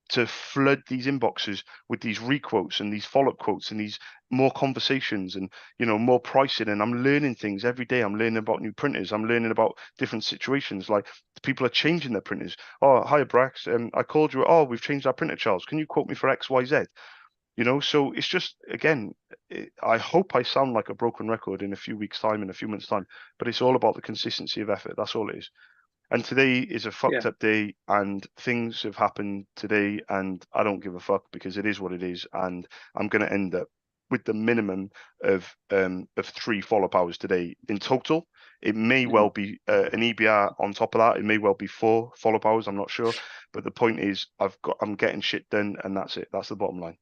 S1: to flood these inboxes with these requotes and these follow-up quotes and these more conversations, and more pricing. And I'm learning things every day. I'm learning about new printers. I'm learning about different situations, like people are changing their printers. Oh, hi Brax, I called you. Oh, we've changed our printer, Charles, can you quote me for XYZ? So it's just, again, I hope I sound like a broken record in a few weeks time, in a few months time, but it's all about the consistency of effort. That's all it is. And today is a fucked
S2: Yeah.
S1: up day, and things have happened today, and I don't give a fuck, because it is what it is. And I'm going to end up with the minimum of 3 follow-up hours today in total. It may
S2: Hmm.
S1: well be an EBR on top of that. It may well be 4 follow-up hours. I'm not sure, but the point is, I'm getting shit done, and that's it. That's the bottom line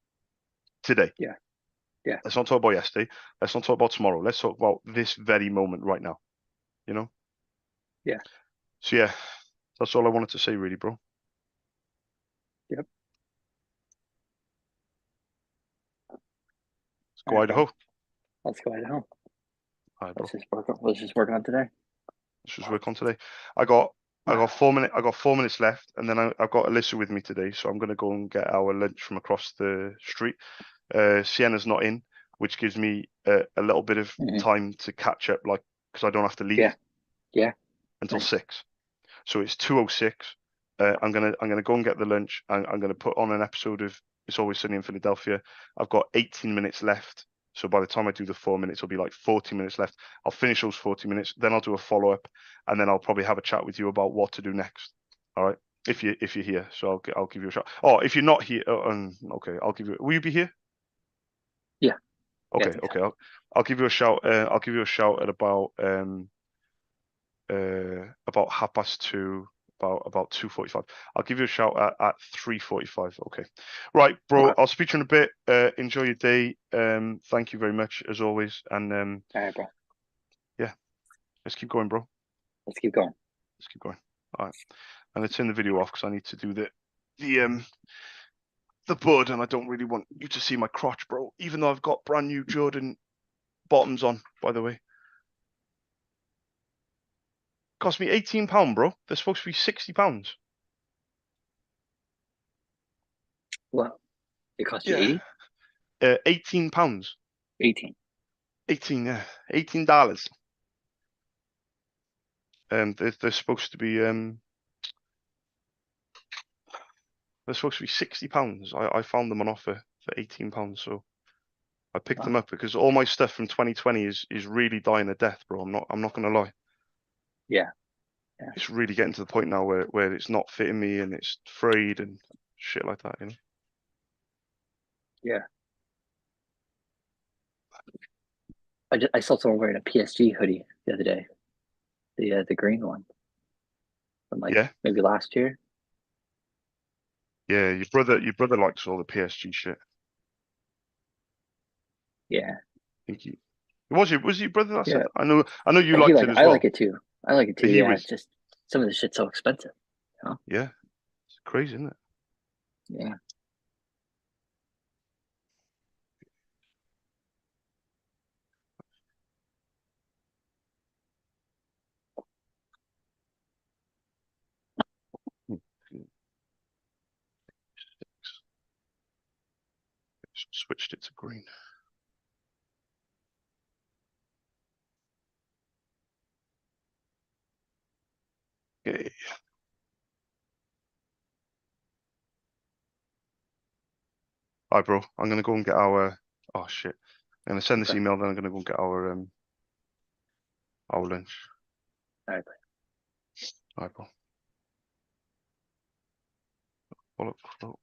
S1: today.
S2: Yeah. Yeah.
S1: Let's not talk about yesterday. Let's not talk about tomorrow. Let's talk about this very moment right now. You know.
S2: Yeah.
S1: So yeah. That's all I wanted to say, really, bro.
S2: Yep.
S1: Let's
S2: All
S1: go
S2: right, bro.
S1: Idaho.
S2: Let's go ahead home.
S1: All right, bro.
S2: Let's just work on today.
S1: Let's just work on today. I got
S2: All right.
S1: 4 minutes. I got 4 minutes left, and then I've got Alyssa with me today, so I'm gonna go and get our lunch from across the street. Sienna's not in, which gives me a little bit of
S2: Mhm.
S1: time to catch up, like because I don't have to leave
S2: Yeah. Yeah.
S1: until
S2: Nice.
S1: 6. So it's 2:06. I'm gonna go and get the lunch. I'm gonna put on an episode of It's Always Sunny in Philadelphia. I've got 18 minutes left. So by the time I do the 4 minutes, it'll be like 40 minutes left. I'll finish those 40 minutes, then I'll do a follow-up, and then I'll probably have a chat with you about what to do next. All right. If you're here, so I'll give you a shout. Oh, if you're not here, okay, I'll give you. Will you be here?
S2: Yeah. Yeah. I
S1: Okay,
S2: think so.
S1: okay. I'll give you a shout. I'll give you a shout at about 2:30, about 2:45. I'll give you a shout at 3:45. Okay. Right, bro.
S2: Okay.
S1: I'll speak to you in a bit. Enjoy your day. Thank you very much as always. And
S2: All right, bro.
S1: yeah, let's keep going, bro.
S2: Let's keep going.
S1: Let's keep going. All right. And let's turn the video off because I need to do the bud, and I don't really want you to see my crotch, bro. Even though I've got brand new Jordan bottoms on, by the way. Cost me £18, bro. They're supposed to be £60.
S2: Well, it cost you
S1: Yeah.
S2: 80?
S1: £18.
S2: 18.
S1: 18, yeah. $18. They're supposed to be they're supposed to be £60. I found them on offer for £18, so I picked them
S2: Wow.
S1: up because all my stuff from 2020 is really dying a death, bro. I'm not gonna lie.
S2: Yeah. Yeah.
S1: It's really getting to the point now where it's not fitting me and it's frayed and shit like that, you know.
S2: Yeah. I saw someone wearing a PSG hoodie the other day. The green one from like
S1: Yeah,
S2: maybe last year.
S1: yeah. Your brother likes all the PSG shit.
S2: Yeah.
S1: I think was your brother that said
S2: Yeah.
S1: that? I know you
S2: He
S1: liked
S2: like
S1: it
S2: it.
S1: as
S2: I like
S1: well.
S2: it too. I like it too.
S1: He
S2: Yeah.
S1: was
S2: It's just some of the shit's so expensive. You know?
S1: yeah. It's crazy, isn't it?
S2: Yeah.
S1: Switched it to green. Okay. All right, bro. I'm gonna go and get our. Oh shit. I'm gonna send this
S2: Okay.
S1: email. Then I'm gonna go and get our lunch.
S2: All right.
S1: All right, bro. Follow, follow.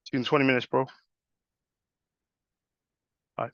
S1: See you in 20 minutes, bro. Bye.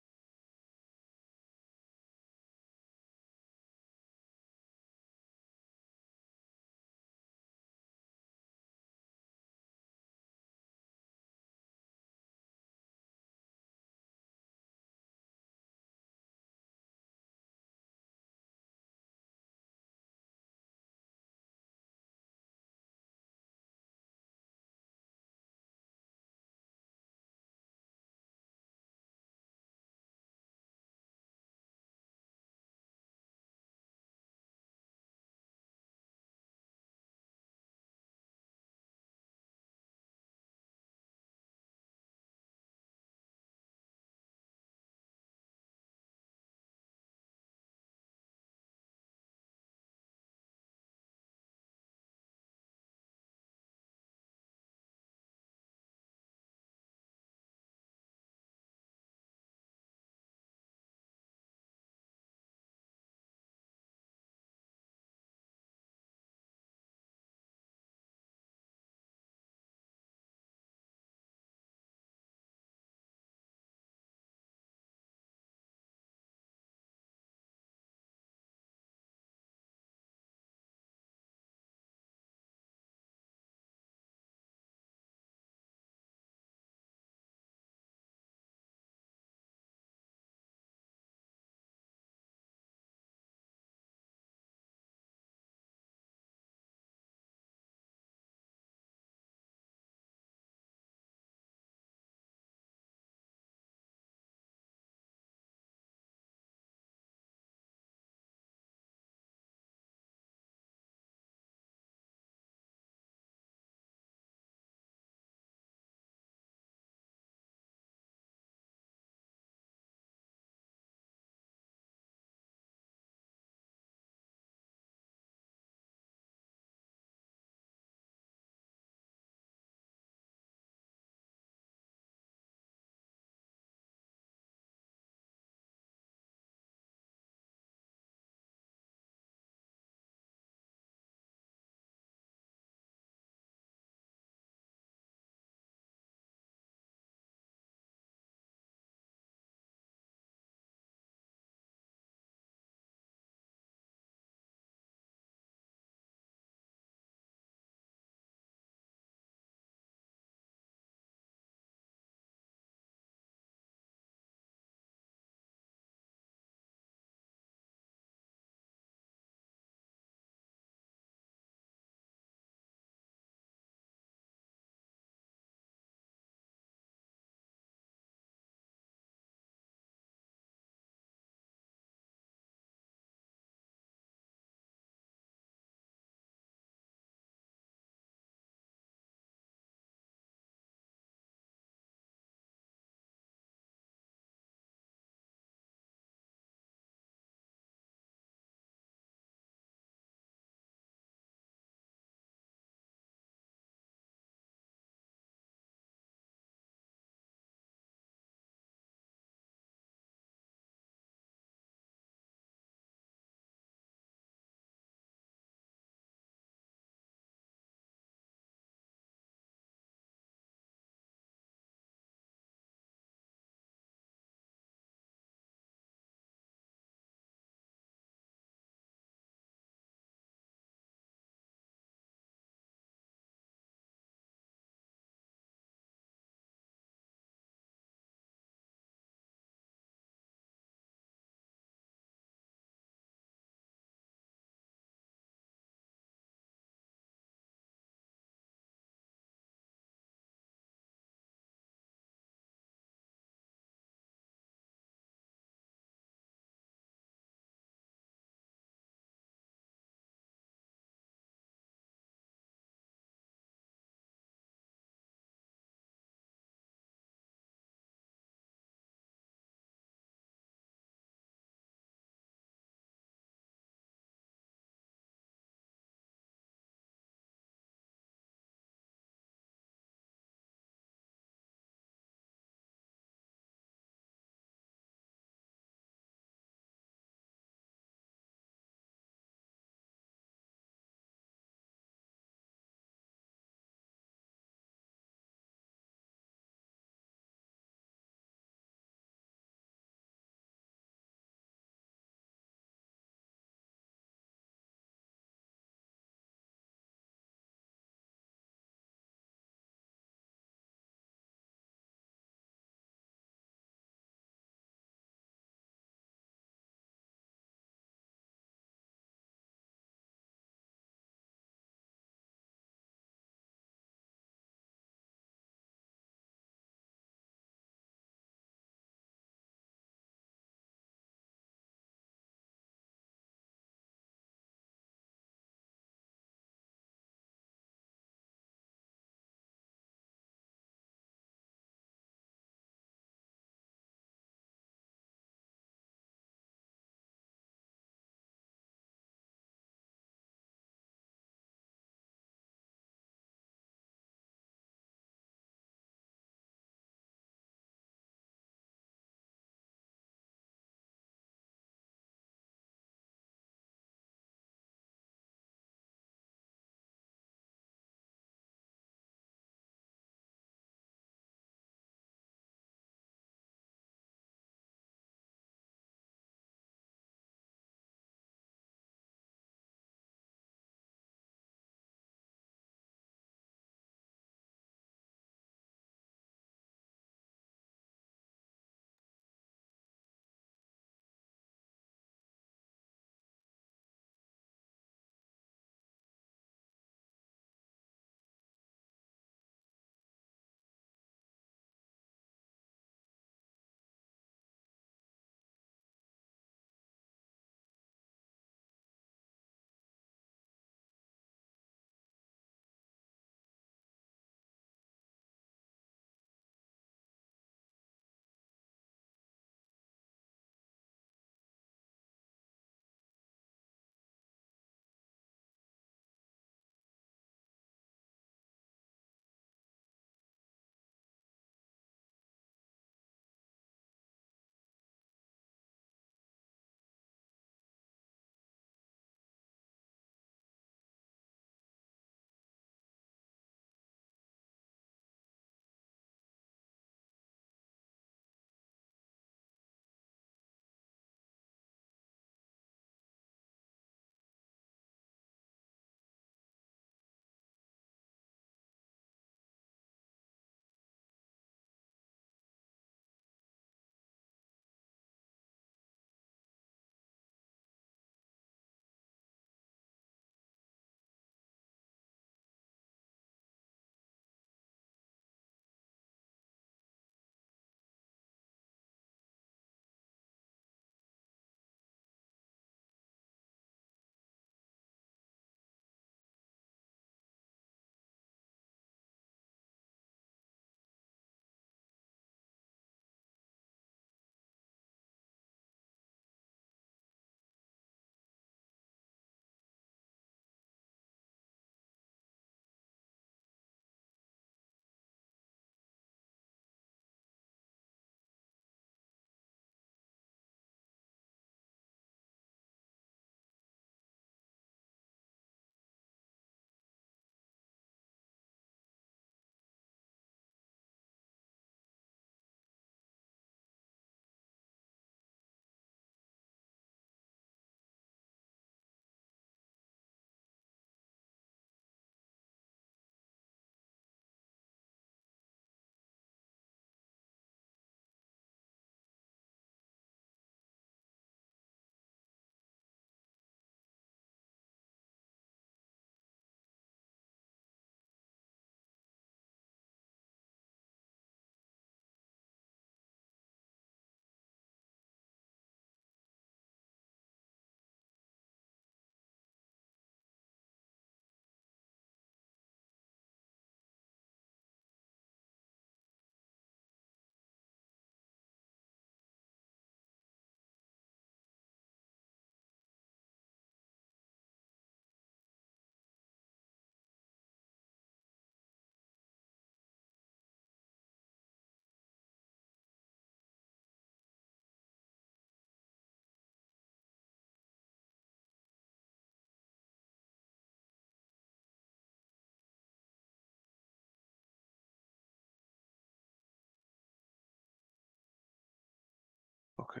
S1: Okay,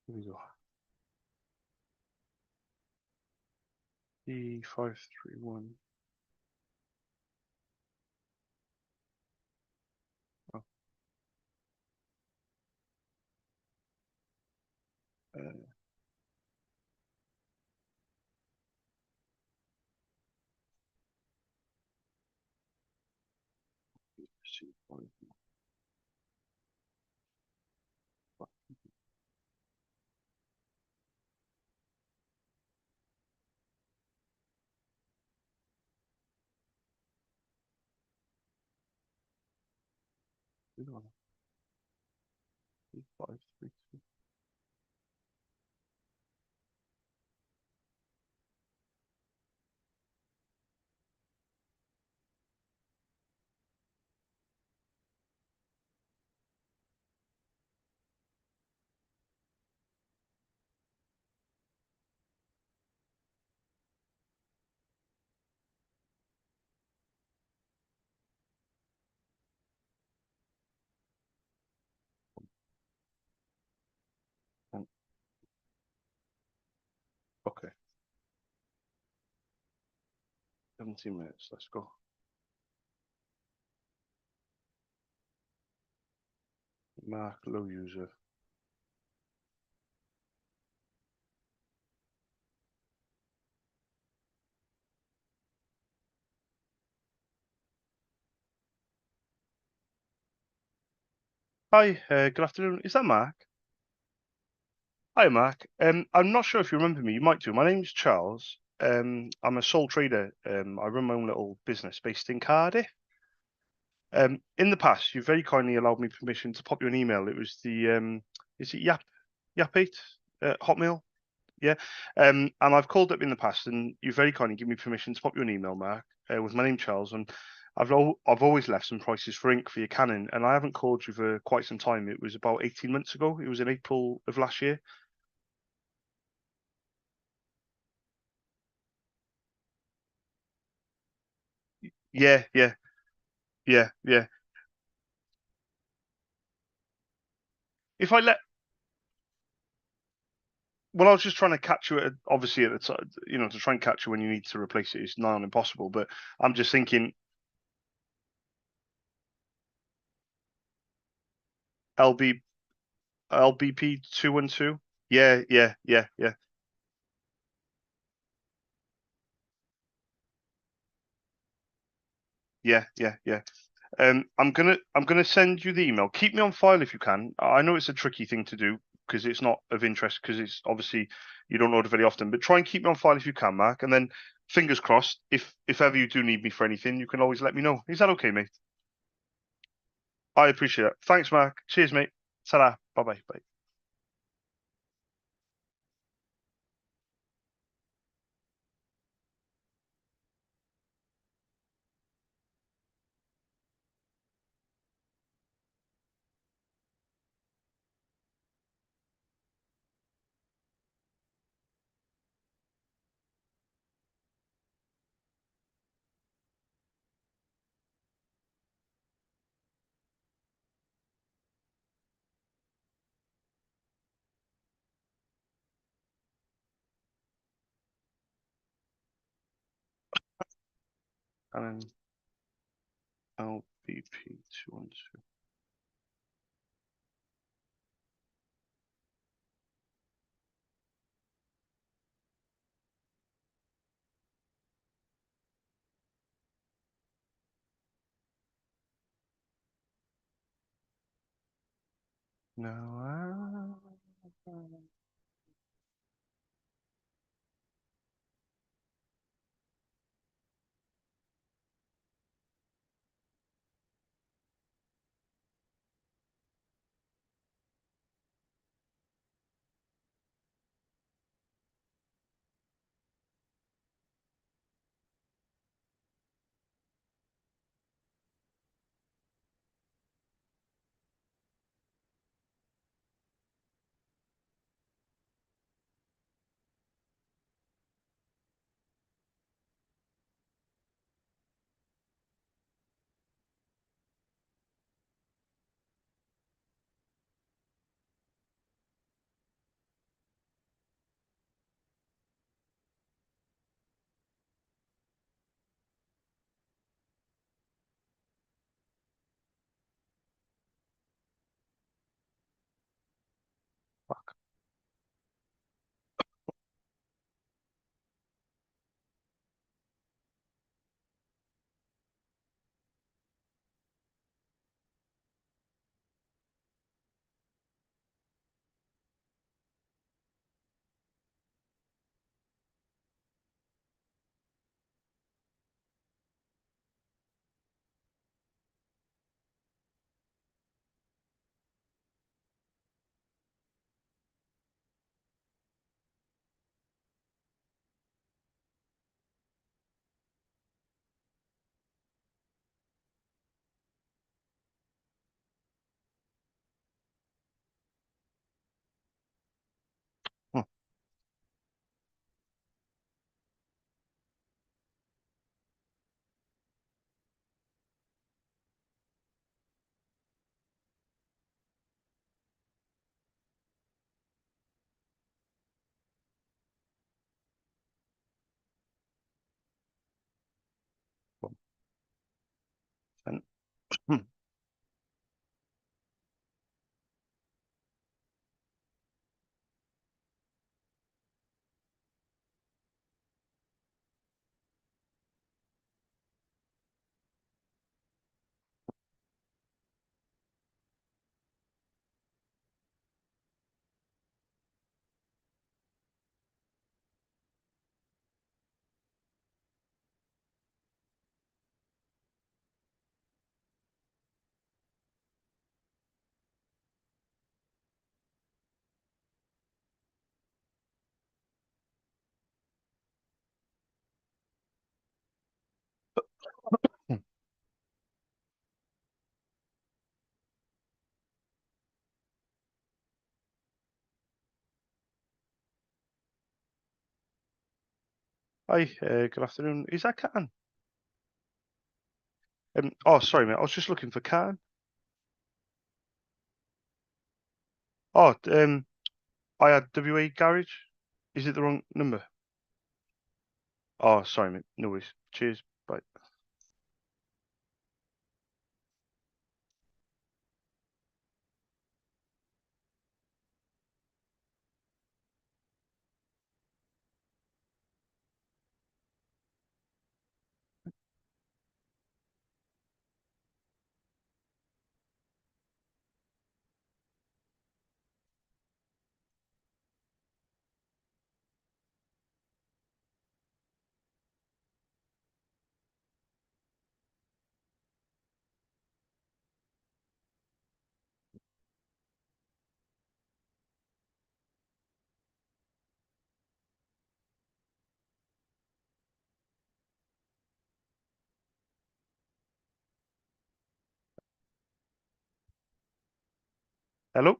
S1: here we go. D531. Oh, uh, C5. D532. Okay, 17 minutes. Let's go. Mark, low user. Hi, good afternoon. Is that Mark? Hi, Mark. I'm not sure if you remember me. You might do. My name's Charles. I'm a sole trader. I run my own little business based in Cardiff. In the past, you very kindly allowed me permission to pop you an email. It was the is it Yap8 Hotmail? Yeah. And I've called up in the past, and you very kindly give me permission to pop you an email, Mark, with my name Charles, and I've always left some prices for ink for your Canon, and I haven't called you for quite some time. It was about 18 months ago. It was in April of last year. Yeah, yeah, yeah. If I let, well, I was just trying to catch you at obviously at the time, to try and catch you when you need to replace it is nigh on impossible. But I'm just thinking LB LBP 212. Yeah, yeah, yeah, yeah, yeah, yeah, yeah. I'm gonna send you the email. Keep me on file if you can. I know it's a tricky thing to do because it's not of interest because it's obviously you don't order very often. But try and keep me on file if you can, Mark. And then fingers crossed, if ever you do need me for anything, you can always let me know. Is that okay, mate? I appreciate it. Thanks, Mark. Cheers, mate. Ta-ra. Bye-bye. Bye. And then LBP 212. No. Hi, good afternoon. Is that Karen? Oh, sorry, mate. I was just looking for Karen. Oh, I had WA Garage. Is it the wrong number? Oh, sorry, mate. No worries. Cheers. Bye. Hello?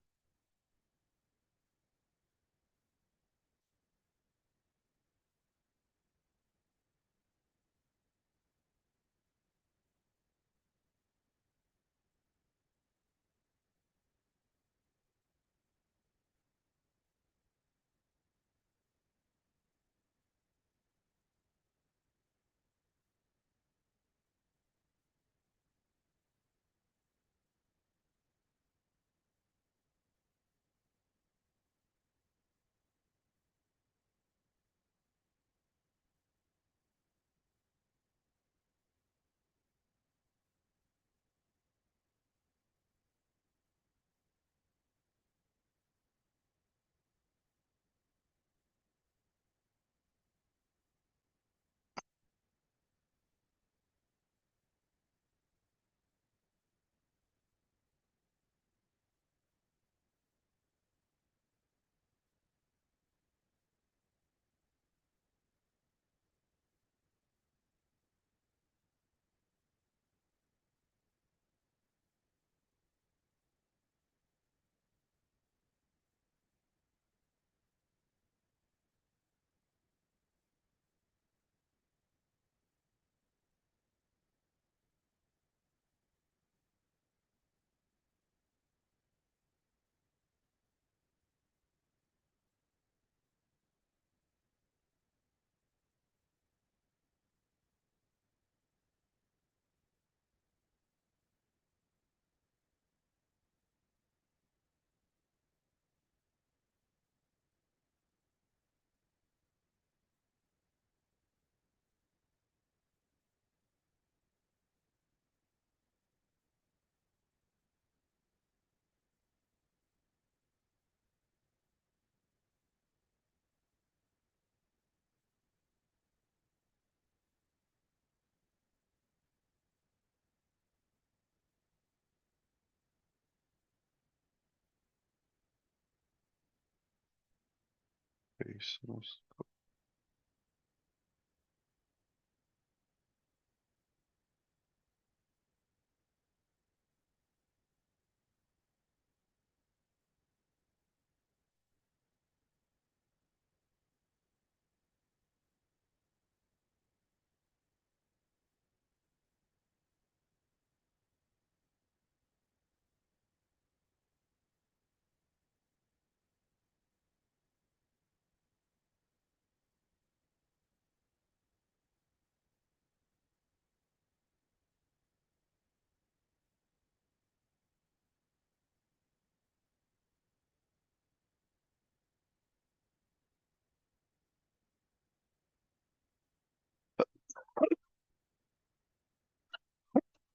S1: Peace.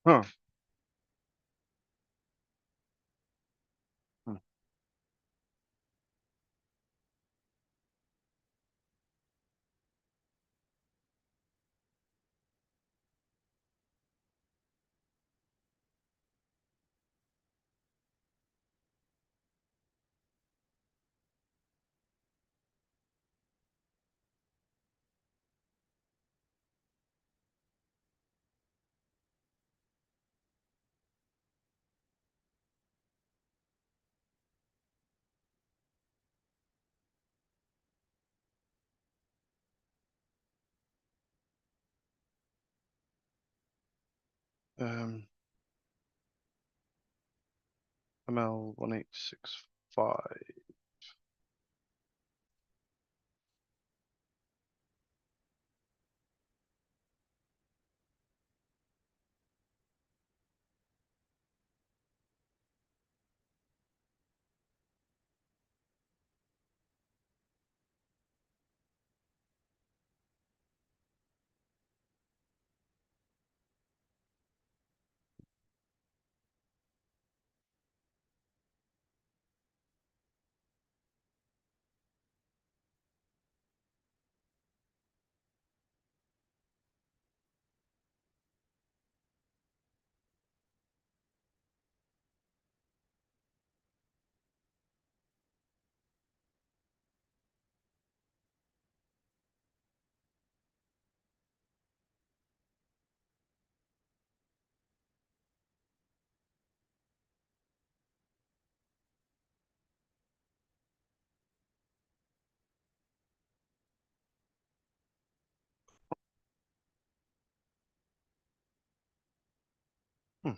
S1: Huh. Hmm. ML1865. Hmm.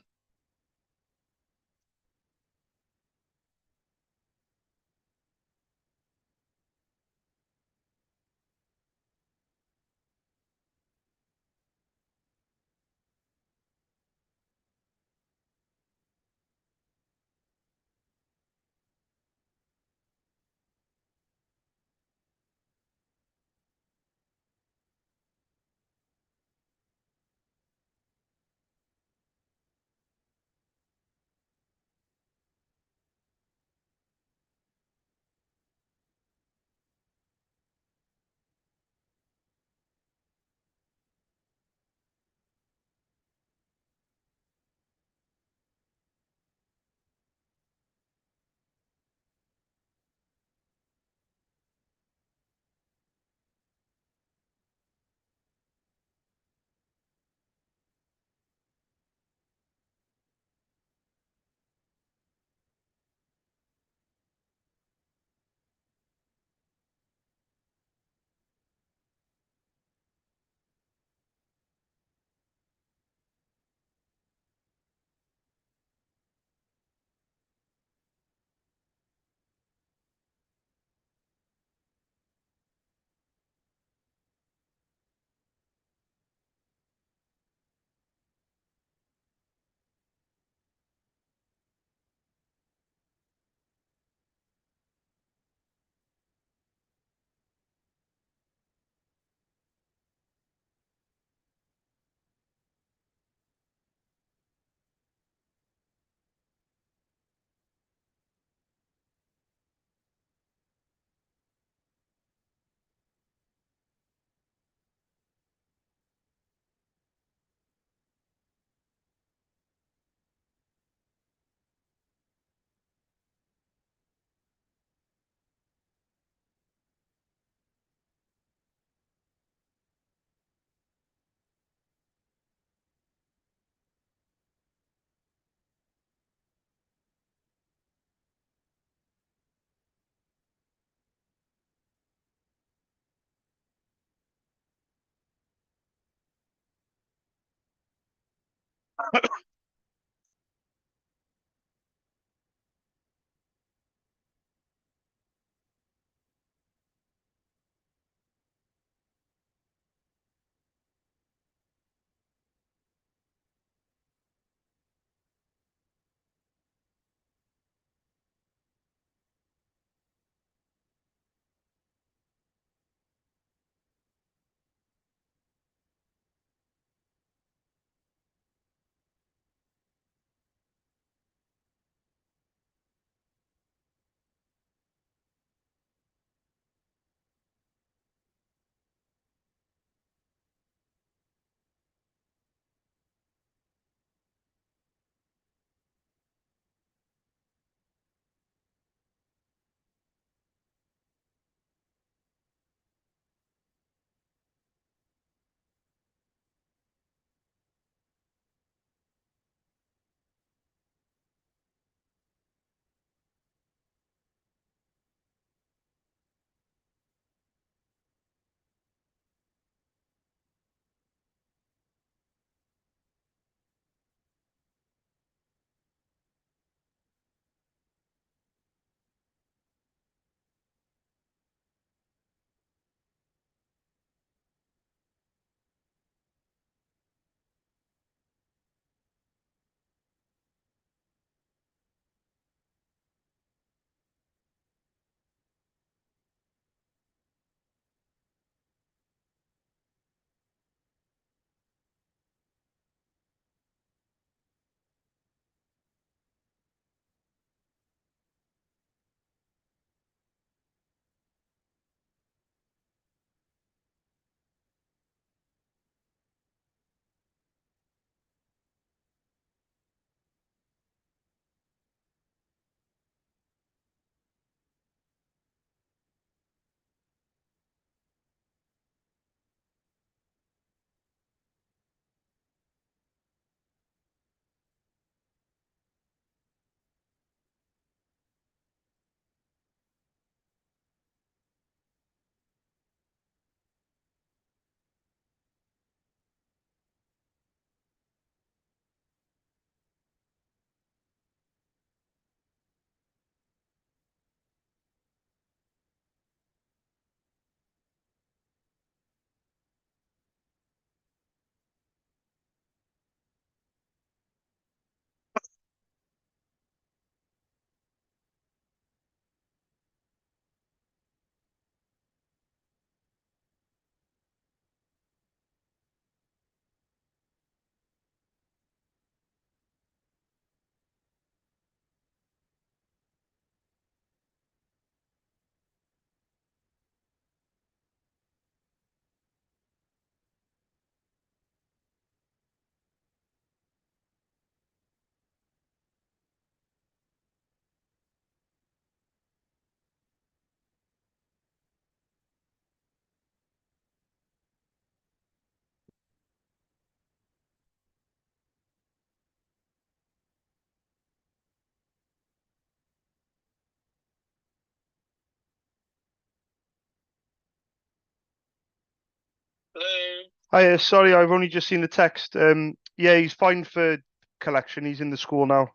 S1: Hi, sorry, I've only just seen the text. Yeah, he's fine for collection. He's in the school now.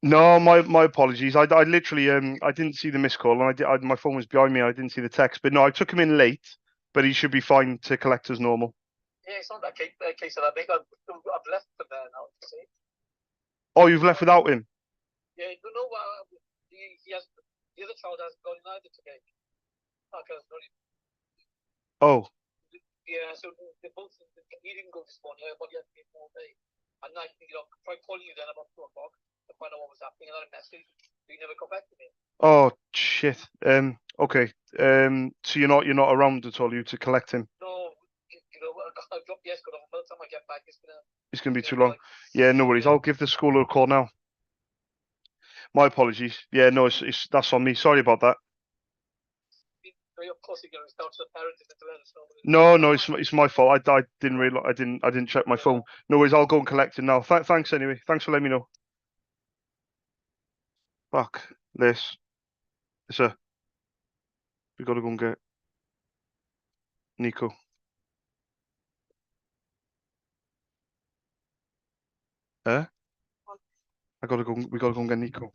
S1: No, my apologies. I literally I didn't see the missed call, and my phone was behind me. I didn't see the text, but no, I took him in late, but he should be fine to collect as normal. Oh, you've left without him? Oh, oh shit. Okay. So you're not around at all, you to collect him. It's gonna be too long. Yeah, no worries. I'll give the school a call now. My apologies. Yeah, no, it's that's on me. Sorry about that. No, no, it's my fault. I didn't realize I didn't check my phone. No worries. I'll go and collect him now. Thanks anyway. Thanks for letting me know. Fuck this. Sir, we gotta go and get Nico. Eh? I gotta go. We gotta go and get Nico.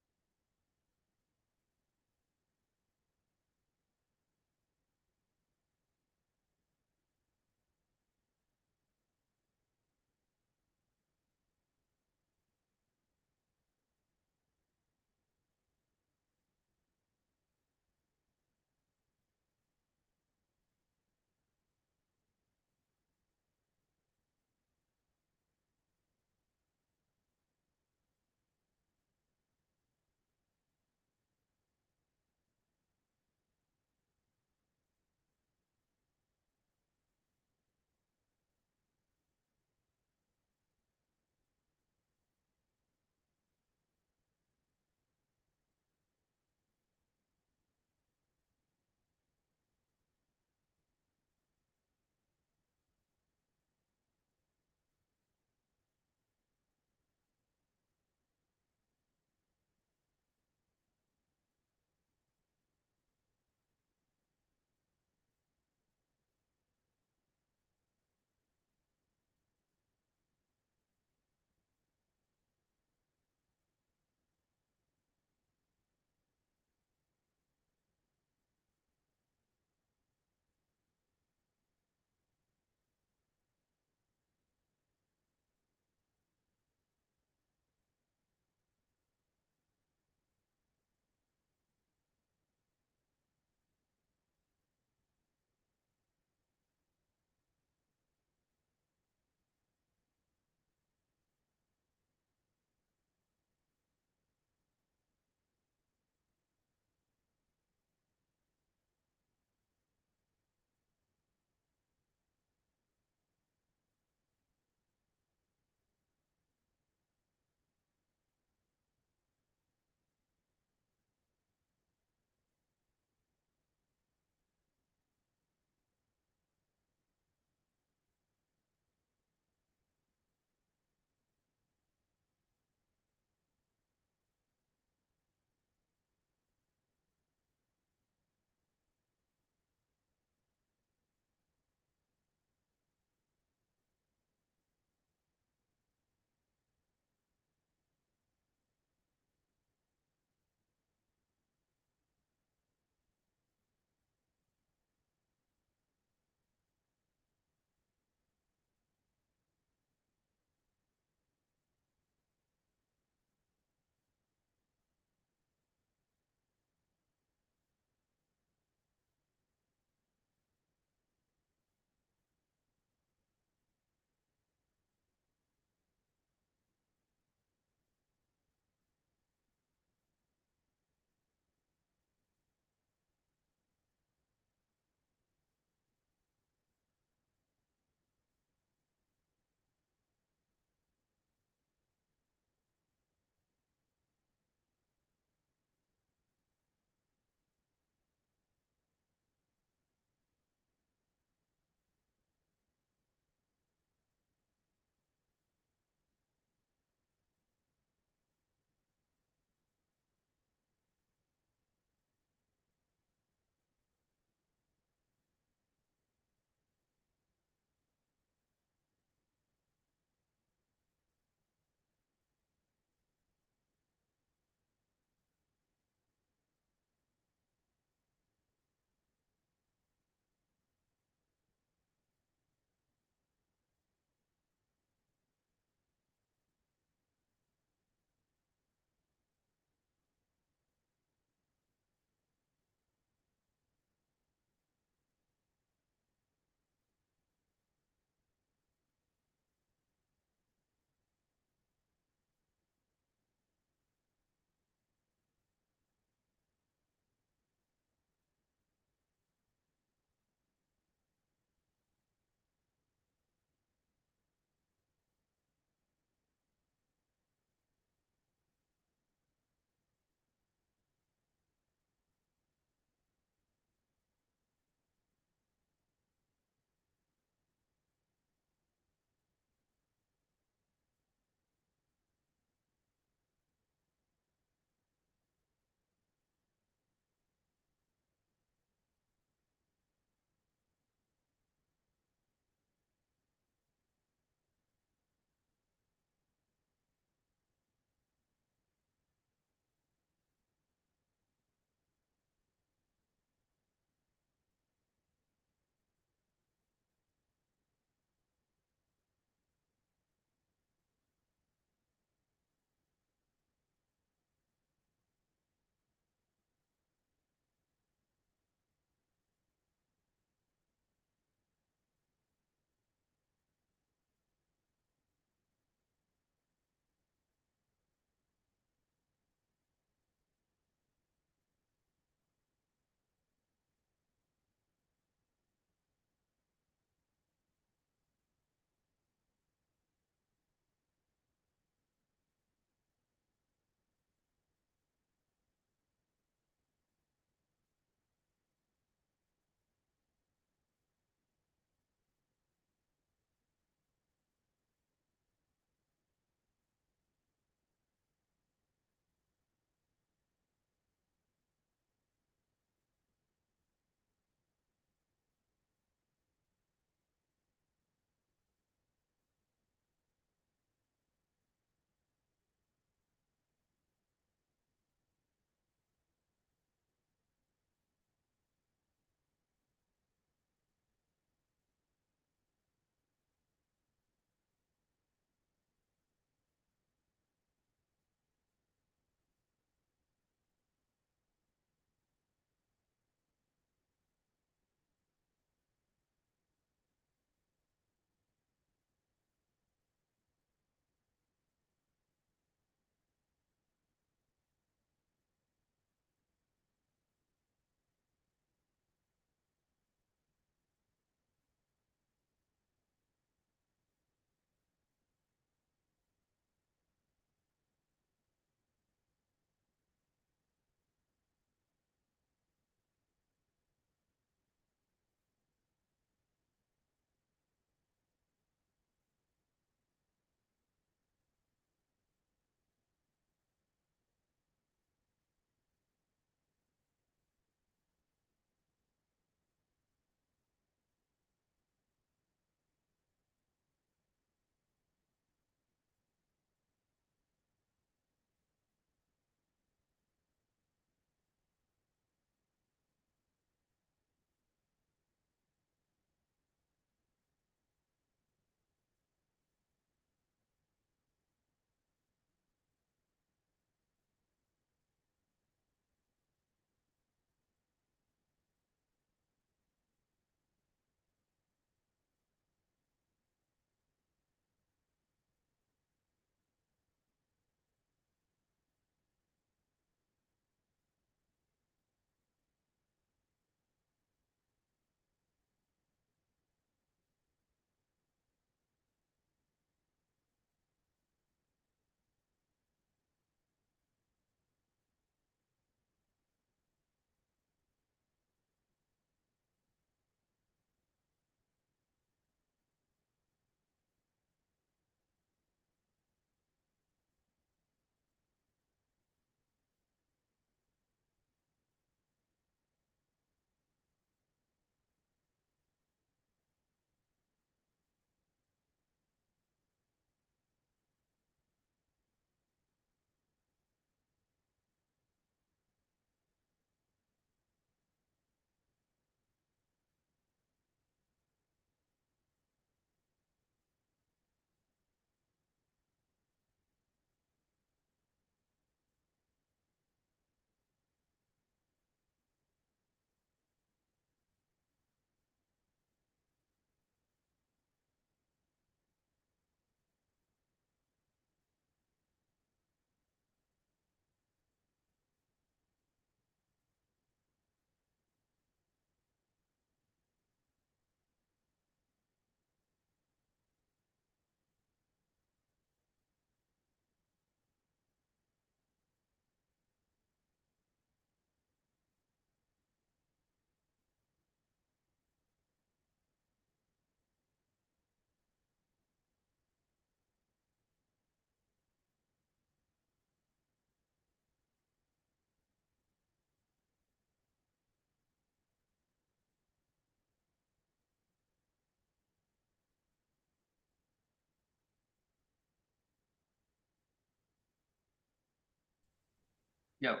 S3: Yep.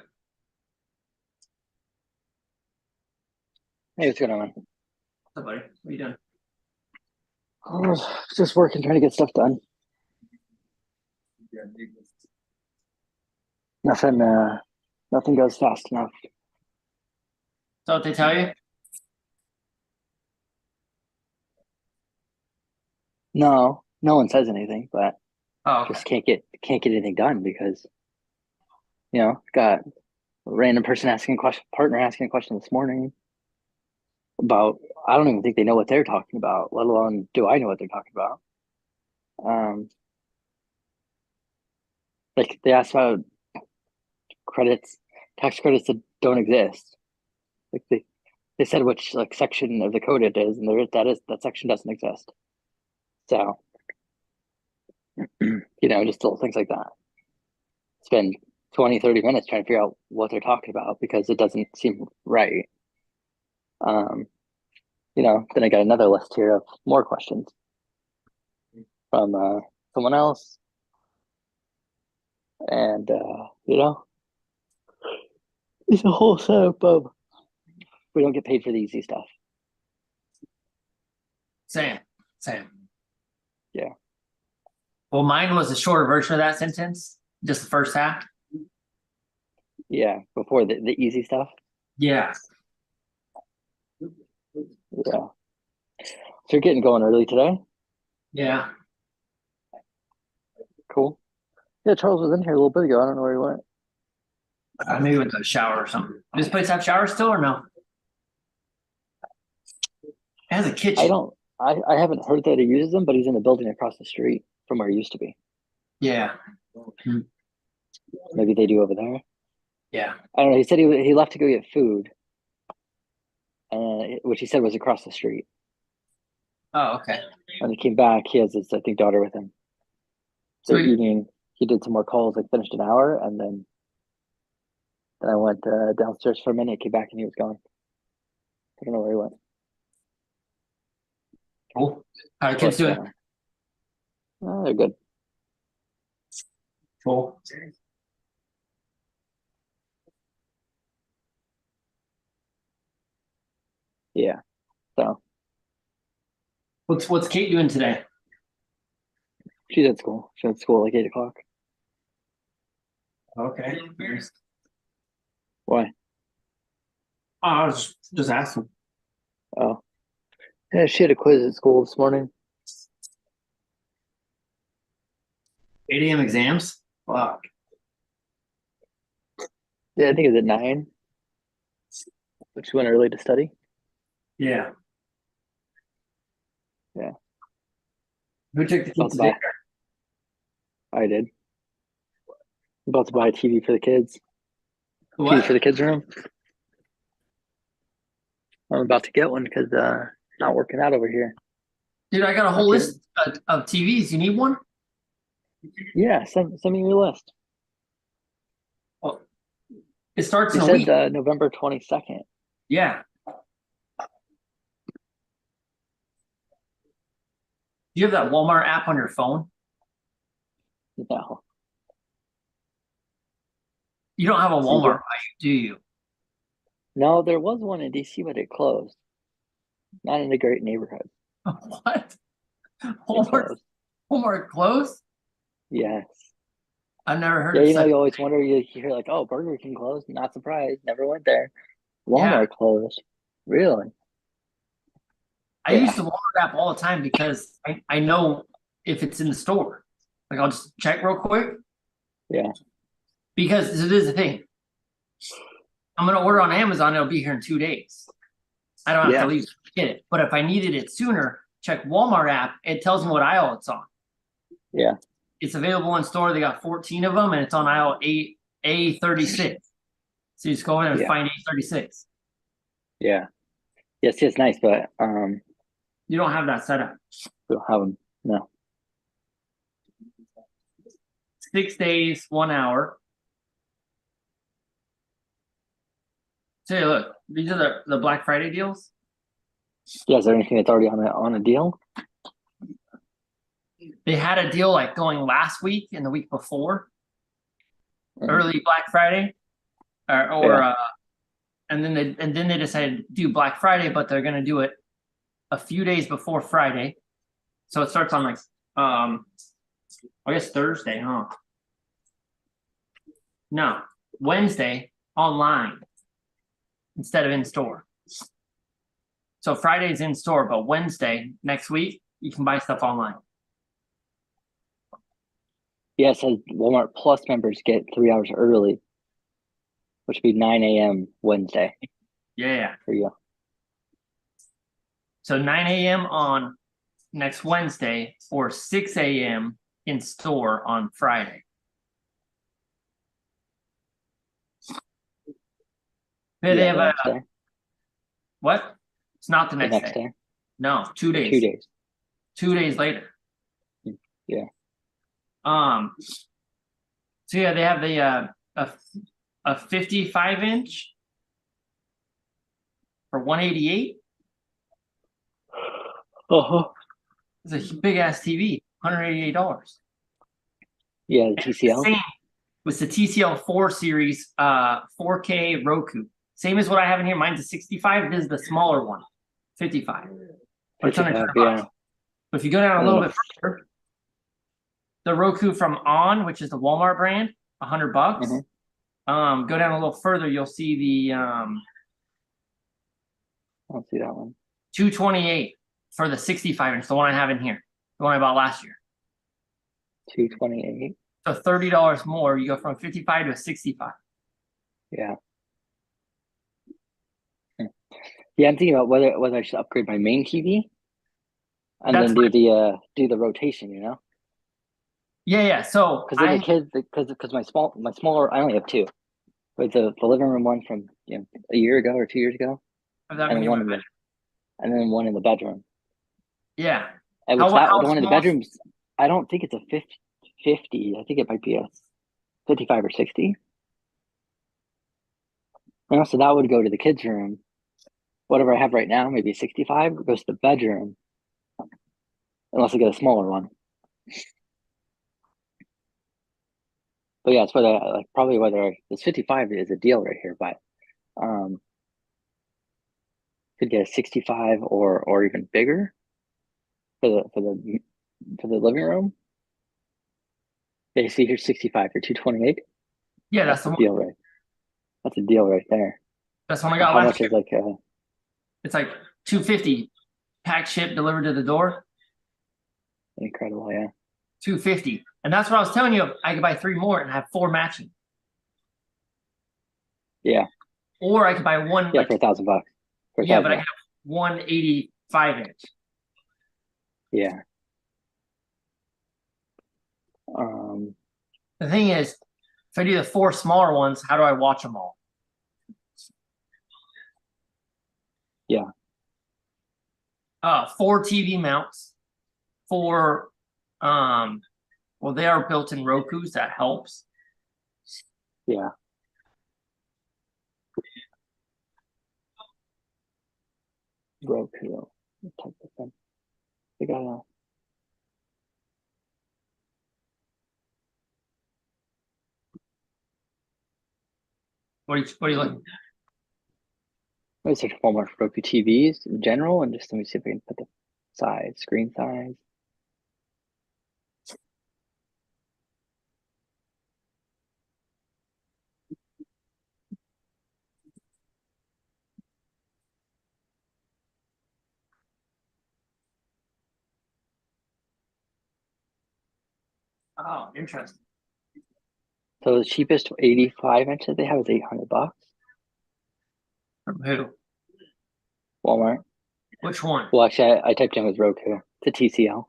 S2: Hey, what's going on?
S3: What's up, buddy? What are you doing?
S2: Oh, just working, trying to get stuff done. Nothing goes fast enough.
S3: So what they tell you?
S2: No one says anything, but
S3: Oh, okay.
S2: just can't get anything done because got a random person partner asking a question this morning about, I don't even think they know what they're talking about, let alone do I know what they're talking about. Like they asked about tax credits that don't exist. Like they said which like section of the code it is, and that section doesn't exist. So just little things like that. Spend 20, 30 minutes trying to figure out what they're talking about because it doesn't seem right. Then I got another list here of more questions from someone else. And it's a whole setup of we don't get paid for the easy stuff.
S3: Same.
S2: Yeah.
S3: Well, mine was a shorter version of that sentence, just the first half.
S2: Yeah, before the easy stuff.
S3: Yeah.
S2: Yeah. So you're getting going early today.
S3: Yeah.
S2: Cool. Yeah, Charles was in here a little bit ago. I don't know where he went.
S3: Maybe with the shower or something. Does this place have showers still or no? It has a kitchen.
S2: I haven't heard that he uses them, but he's in a building across the street from where he used to be.
S3: Yeah.
S2: Maybe they do over there.
S3: Yeah.
S2: I don't know. He said he left to go get food, which he said was across the street.
S3: Oh, okay.
S2: When he came back, he has his, I think, daughter with him. So evening, he did some more calls, like finished an hour, and then I went downstairs for a minute, came back, and he was gone. I don't know where he went.
S3: Cool. How are the kids doing?
S2: Oh, they're good.
S3: Cool.
S2: Yeah. So
S3: What's Kate doing today?
S2: she's at school. She's at school like 8:00.
S3: Okay.
S2: Why?
S3: Oh, I was just asking.
S2: Oh, yeah. She had a quiz at school this morning.
S3: 8 a.m. exams? Wow.
S2: Yeah, I think it was at 9. But she went early to study.
S3: Yeah.
S2: Yeah.
S3: Who took the kids today?
S2: I did. I'm about to buy a TV for the kids.
S3: What?
S2: TV for the kids' room. I'm about to get one because not working out over here.
S3: Dude, I got a whole list of TVs. You need one?
S2: Yeah, send me your list.
S3: Oh, it starts
S2: You
S3: in a
S2: said
S3: week.
S2: November 22nd.
S3: Yeah. Do you have that Walmart app on your phone?
S2: No.
S3: You don't have a Walmart, do you?
S2: No, there was one in DC, but it closed. Not in a great neighborhood.
S3: What?
S2: Walmart
S3: closed?
S2: Yes.
S3: I've never heard
S2: of
S3: of
S2: you always wonder, you hear like, oh, Burger King closed. Not surprised. Never went there. Walmart closed. Really?
S3: I use the Walmart app all the time because I know if it's in the store. Like I'll just check real quick.
S2: Yeah.
S3: Because this is the thing. I'm gonna order on Amazon, it'll be here in 2 days. I don't have to leave to get it. But if I needed it sooner, check Walmart app, it tells me what aisle it's on.
S2: Yeah.
S3: It's available in store. They got 14 of them and it's on aisle A36. So you just go in and find A36.
S2: Yeah. Yes, it's nice, but
S3: you don't have that set up.
S2: We don't have them. No.
S3: 6 days, 1 hour. So look, these are the Black Friday deals.
S2: Yeah, is there anything that's already on a deal?
S3: They had a deal like going last week and the week before. Early Black Friday. or and then they decided to do Black Friday, but they're gonna do it a few days before Friday. So it starts on like I guess Thursday, huh? No, Wednesday online instead of in store. So Friday's in store, but Wednesday next week you can buy stuff online.
S2: Yeah, it says Walmart Plus members get 3 hours early, which would be 9 a.m. Wednesday.
S3: Yeah.
S2: For you.
S3: So 9 a.m. on next Wednesday or 6 a.m. in store on Friday. They have
S2: next day.
S3: What? It's not the next
S2: day.
S3: No, 2 days.
S2: 2 days.
S3: 2 days later.
S2: Yeah.
S3: So yeah, they have the a 55-inch for 188. It's a big ass TV, $188.
S2: Yeah, the TCL.
S3: Same with the TCL 4 series 4K Roku. Same as what I have in here. Mine's a 65. This is the smaller one, 55. But it's under $200.
S2: Yeah.
S3: But if you go down a little bit further, the Roku from On, which is the Walmart brand, $100. Go down a little further, you'll see the
S2: I don't see that one.
S3: 228 for the 65-inch, the one I have in here, the one I bought last year.
S2: 228.
S3: So $30 more. You go from 55 to a 65.
S2: Yeah. Yeah, I'm thinking about whether I should upgrade my main TV and then do the rotation, you know?
S3: Yeah. So
S2: because the kids, because my smaller, I only have two, but the living room one from a year ago or 2 years ago, and then one in the bedroom.
S3: Yeah.
S2: And the one in the bedrooms, I don't think it's a 50. I think it might be a 55 or 60. And so that would go to the kids' room. Whatever I have right now, maybe 65, goes to the bedroom. Unless I get a smaller one. But yeah, it's probably whether this 55 is a deal right here, but could get a 65 or even bigger for the living room. They see here 65 for 228.
S3: Yeah, that's the
S2: deal, right? That's a deal right there.
S3: That's one I got last year.
S2: How much is
S3: it's like $250, pack ship delivered to the door.
S2: Incredible, yeah.
S3: $250, and that's what I was telling you. I could buy 3 more and have 4 matching.
S2: Yeah.
S3: Or I could buy one.
S2: Yeah, for $1,000.
S3: Yeah, but I have 185-inch.
S2: Yeah.
S3: The thing is, if I do the 4 smaller ones, how do I watch them all?
S2: Yeah.
S3: 4 TV mounts, 4 well, they are built-in Rokus. That helps.
S2: Yeah. Roku. Type this in. They got a.
S3: What are you looking?
S2: Let me search for Walmart Roku TVs in general, and just let me see if we can put the screen size.
S3: Oh, interesting.
S2: So the cheapest 85-inch that they have is $800.
S3: From who?
S2: Walmart.
S3: Which one?
S2: Well, actually, I typed in with Roku. It's a TCL.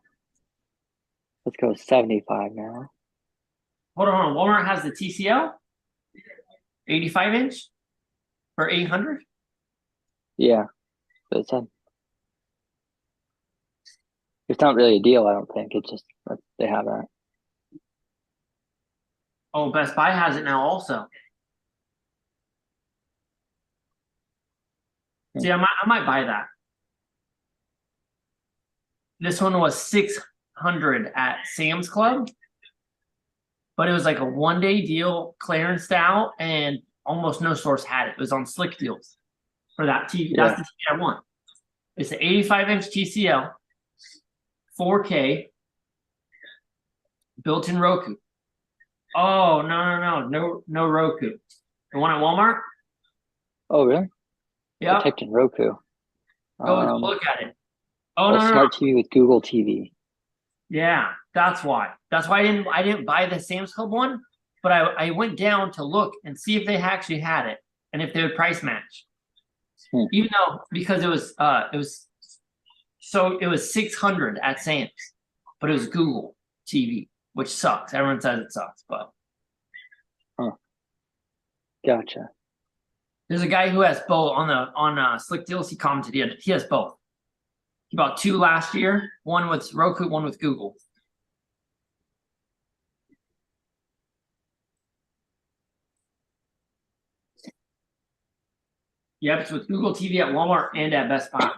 S2: Let's go with 75 now.
S3: Hold on. Walmart has the TCL 85-inch for $800.
S2: Yeah, but it's not really a deal. I don't think it's just they have that.
S3: Oh, Best Buy has it now also. See, I might buy that. This one was $600 at Sam's Club, but it was like a 1-day deal, clearance out, and almost no stores had it. It was on Slick Deals for that TV.
S2: Yeah.
S3: That's the TV I want. It's an 85-inch TCL, 4K, built-in Roku. Oh no Roku. The one at Walmart.
S2: Oh, really? I
S3: Yeah,
S2: typed in Roku.
S3: go look at it. Oh no,
S2: smart TV with Google TV.
S3: Yeah, that's why. That's why I didn't buy the Sam's Club one, but I went down to look and see if they actually had it and if they would price match. Even though because it was 600 at Sam's, but it was Google TV, which sucks. Everyone says it sucks, but
S2: Gotcha.
S3: there's a guy who has both on Slick Deals. He commented he has both. He bought 2 last year, one with Roku, one with Google. Yep, it's with Google TV at Walmart and at Best Buy.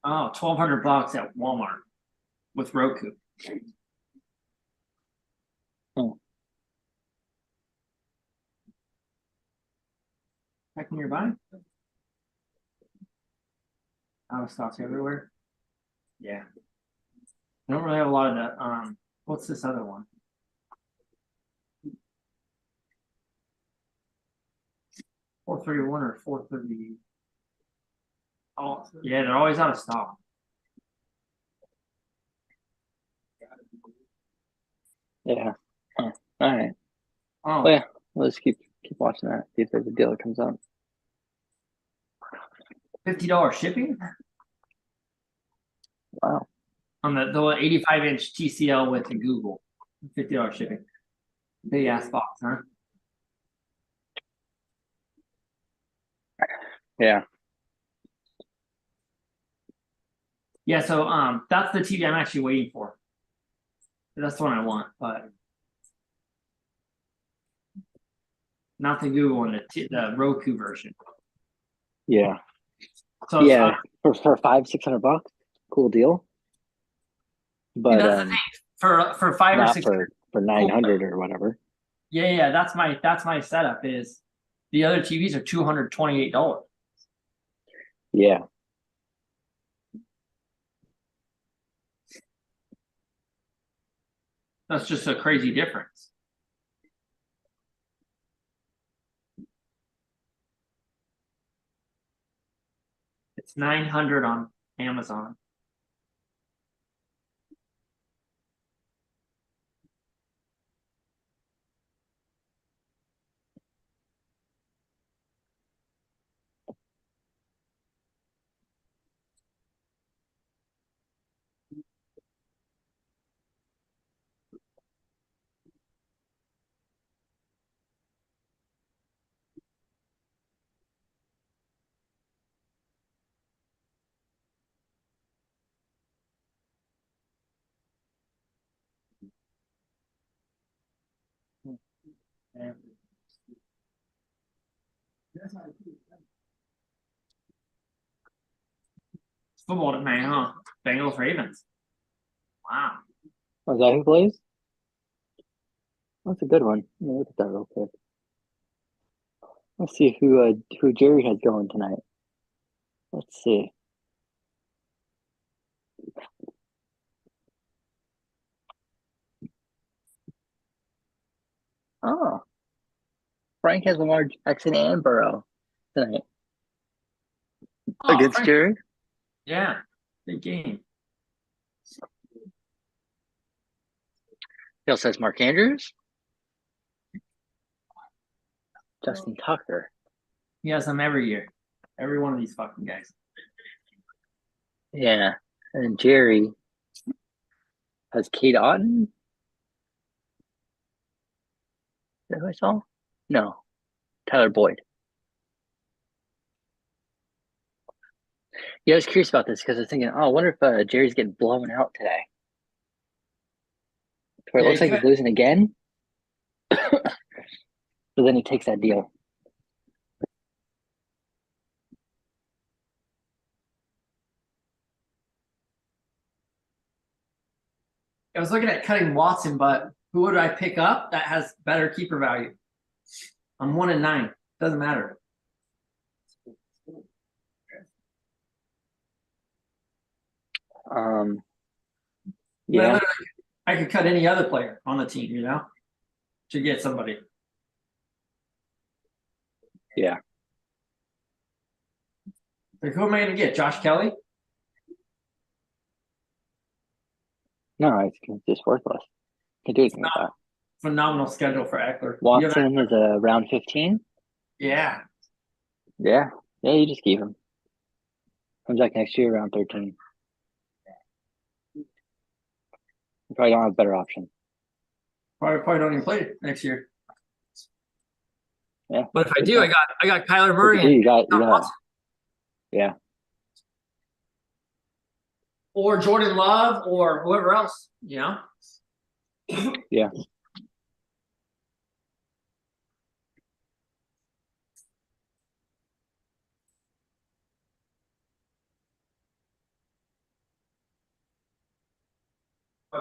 S3: Oh, $1,200 at Walmart with Roku. Back nearby. Out of stocks everywhere. Yeah. I don't really have a lot of that. What's this other one? $431 or $430. Oh, yeah, they're always out of stock.
S2: Yeah. All right.
S3: Oh,
S2: Well, yeah. Let's keep watching that. See if there's a deal that comes up.
S3: $50 shipping
S2: Wow.
S3: on the 85-inch TCL with the Google. $50 shipping. Big ass box, huh?
S2: Yeah.
S3: Yeah, so that's the TV I'm actually waiting for. That's the one I want, but not the Google one, the Roku version.
S2: Yeah.
S3: So
S2: yeah, for $500-600, cool deal. But
S3: that's the thing. For 5 or
S2: not
S3: 6
S2: for 900 or whatever.
S3: Yeah, that's my setup. Is the other TVs are $228.
S2: Yeah.
S3: That's just a crazy difference. It's 900 on Amazon. It's football tonight, huh? Bengals Ravens. Wow.
S2: Was that who plays? That's a good one. Let me look at that real quick. Let's see who Jerry has going tonight. Let's see. Oh, Frank has Lamar Jackson and Burrow tonight against
S3: Frank.
S2: Jerry.
S3: Yeah, big game.
S2: He also has Mark Andrews, Justin Tucker.
S3: He has them every year. Every one of these fucking guys.
S2: Yeah, and Jerry has Kate Otten. Is that who I saw? No, Tyler Boyd. Yeah, I was curious about this because I was thinking, I wonder if Jerry's getting blown out today. Where it looks like he's losing again. So then he takes that deal.
S3: I was looking at cutting Watson, but who would I pick up that has better keeper value? I'm 1-9. Doesn't matter.
S2: Yeah.
S3: I could cut any other player on the team, to get somebody.
S2: Yeah.
S3: Like, who am I going to get? Josh Kelly?
S2: No, it's just worthless. Can't do anything with that.
S3: Phenomenal schedule for Eckler.
S2: Watson is a round 15.
S3: Yeah.
S2: Yeah. Yeah, you just keep him. Comes back next year around 13. You probably don't have a better option.
S3: Probably don't even play it next year.
S2: Yeah.
S3: But if I do, I got Kyler Murray
S2: You
S3: and
S2: got
S3: Watson.
S2: Yeah.
S3: Or Jordan Love or whoever else,
S2: Yeah.
S3: But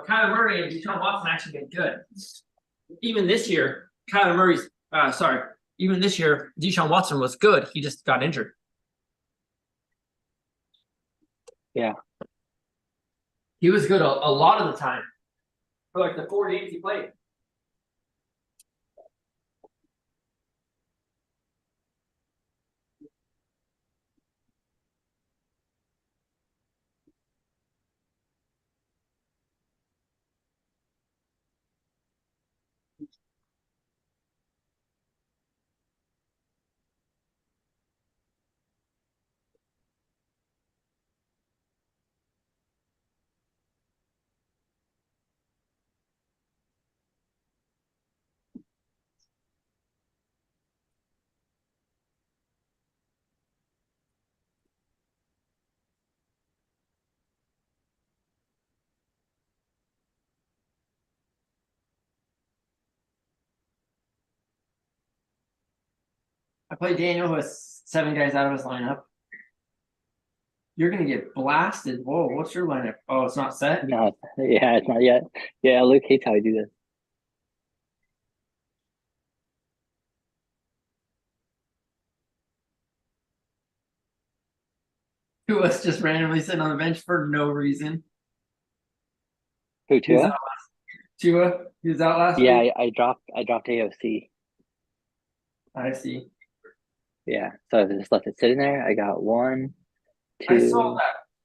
S3: Kyler Murray and Deshaun Watson actually been good. Even this year, Kyler Murray's even this year, Deshaun Watson was good. He just got injured.
S2: Yeah.
S3: He was good a lot of the time. For like the 4 games he played. I played Daniel who has 7 guys out of his lineup. You're gonna get blasted. Whoa, what's your lineup? Oh, it's not set?
S2: No, yeah, it's not yet. Yeah, Luke hates how I do this.
S3: Who was just randomly sitting on the bench for no reason.
S2: Who, Tua?
S3: Tua, he was out last
S2: Yeah,
S3: week.
S2: I dropped AOC.
S3: I see.
S2: Yeah, so I just left it sitting there. I got 1,
S3: I
S2: 2,
S3: saw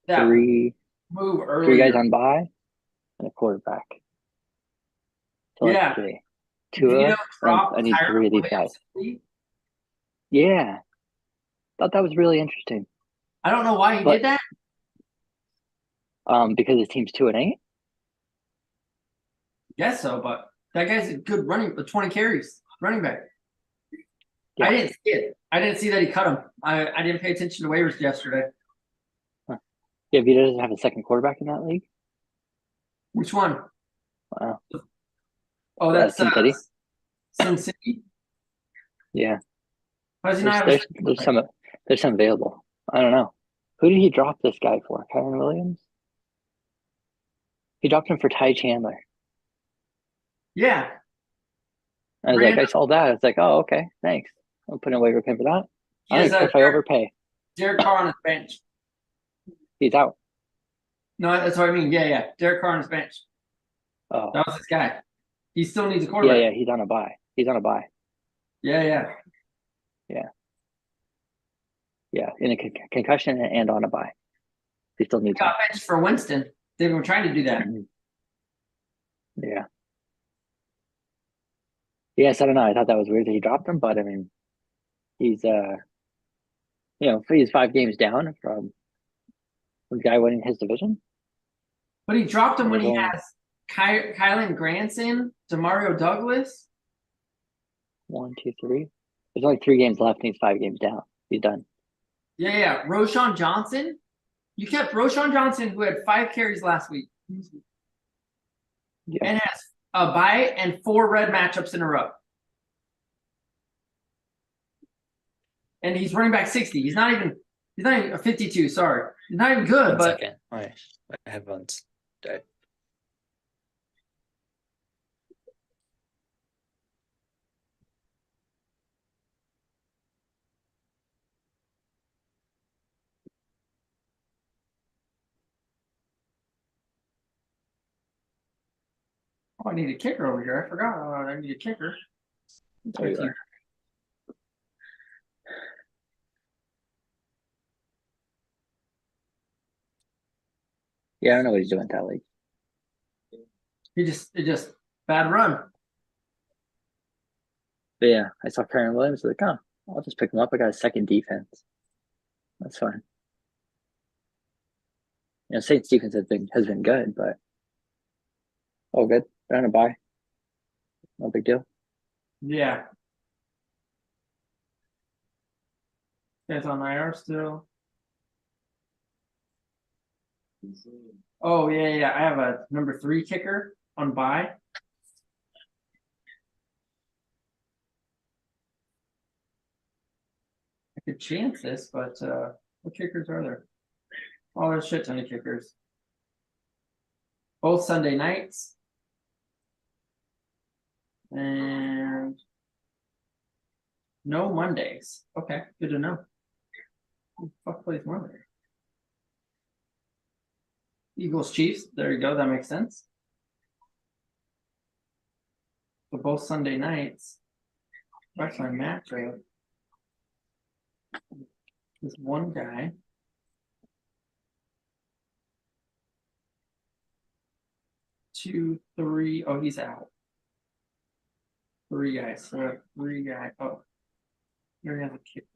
S3: that
S2: 3,
S3: move
S2: 3
S3: earlier.
S2: guys on bye, and a quarterback. So
S3: Yeah.
S2: 3. Tua, I need 3 of these guys. Yeah, thought that was really interesting.
S3: I don't know why he did that.
S2: Because his team's 2-8.
S3: Guess so, but that guy's a good running with 20 carries, running back.
S2: Yeah.
S3: I didn't see it. I didn't see that he cut him. I didn't pay attention to waivers yesterday.
S2: Yeah, Vito doesn't have a second quarterback in that league.
S3: Which one?
S2: Wow.
S3: Oh, that's
S2: Sin City.
S3: Sin City.
S2: Yeah.
S3: Why does he not have
S2: there's some available. I don't know. Who did he drop this guy for? Kyron Williams? He dropped him for Ty Chandler.
S3: Yeah.
S2: I was like, I saw that. It's like, oh, okay, thanks. I'm putting a waiver claim for that. I don't care if I overpay.
S3: Derek Carr on his bench.
S2: He's out.
S3: No, that's what I mean. Yeah. Derek Carr on his bench.
S2: Oh.
S3: That was this guy. He still needs a quarterback.
S2: Yeah, he's on a bye.
S3: Yeah.
S2: Yeah, in a concussion and on a bye. He still needs.
S3: He got benched for Winston. They've been trying to do that.
S2: Yeah. Yes, I don't know. I thought that was weird that he dropped him, but I mean, he's he's 5 games down from the guy winning his division.
S3: But he dropped him when he has Kylan Granson, Demario Douglas.
S2: 1, 2, 3. There's only 3 games left, and he's 5 games down. He's done.
S3: Yeah. Roshan Johnson. You kept Roshan Johnson, who had 5 carries last week.
S2: Yeah.
S3: And has a bye and 4 red matchups in a row. And he's running back 60. He's not even a 52. Sorry. He's not even good, but
S4: Second. My headphones died.
S3: I need a kicker over here. I forgot. I need a kicker.
S2: There you are. Yeah, I don't know what he's doing at that league.
S3: It just bad run.
S2: But yeah, I saw Karen Williams. Like, oh, I'll just pick him up. I got a second defense. That's fine. You know, Saints defense has been good, but oh, good. They're on a bye. No big deal.
S3: Yeah. Guys on IR still. Oh yeah. I have a number 3 kicker on bye. I could chance this, but what kickers are there? Oh, there's a shit ton of kickers. Both Sunday nights. And no Mondays. Okay, good to know. Who the fuck plays Monday? Eagles Chiefs. There you go. That makes sense. So both Sunday nights. That's my matchup. This one guy. Two, three. Oh, he's out. 3 guys. So 3 guys. Oh, here we have a kicker.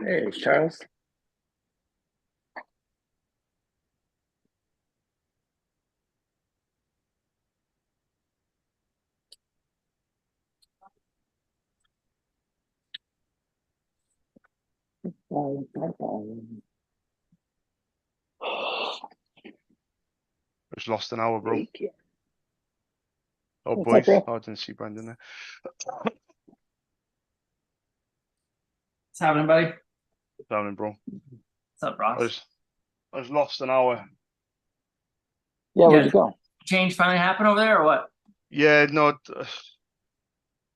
S2: Hey, Charles.
S1: I just lost an hour, bro. Oh,
S2: What's
S1: boys.
S2: up, bro?
S1: Oh, I didn't see Brandon there.
S3: What's happening, buddy?
S1: Down in, bro.
S3: What's up,
S1: I
S3: Ross?
S1: just lost an hour.
S2: Yeah, where'd
S3: Yeah.
S2: you go?
S3: Change finally happened over there, or what?
S1: Yeah, no, I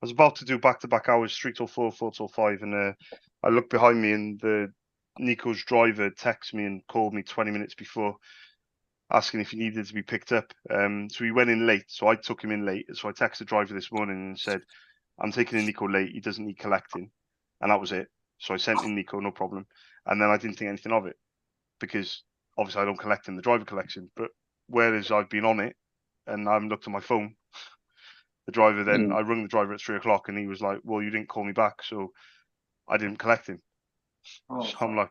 S1: was about to do back-to-back hours, 3 till 4, 4 till 5, and I looked behind me, and Nico's driver texted me and called me 20 minutes before, asking if he needed to be picked up. So he went in late, so I took him in late. So I texted the driver this morning and said, I'm taking in Nico late, he doesn't need collecting. And that was it. So I sent in Nico, no problem. And then I didn't think anything of it, because obviously I don't collect him, the driver collects him. But whereas I've been on it and I haven't looked at my phone, the driver then, I rung the driver at 3 o'clock and he was like, well, you didn't call me back, so I didn't collect him.
S3: Oh,
S1: So I'm like,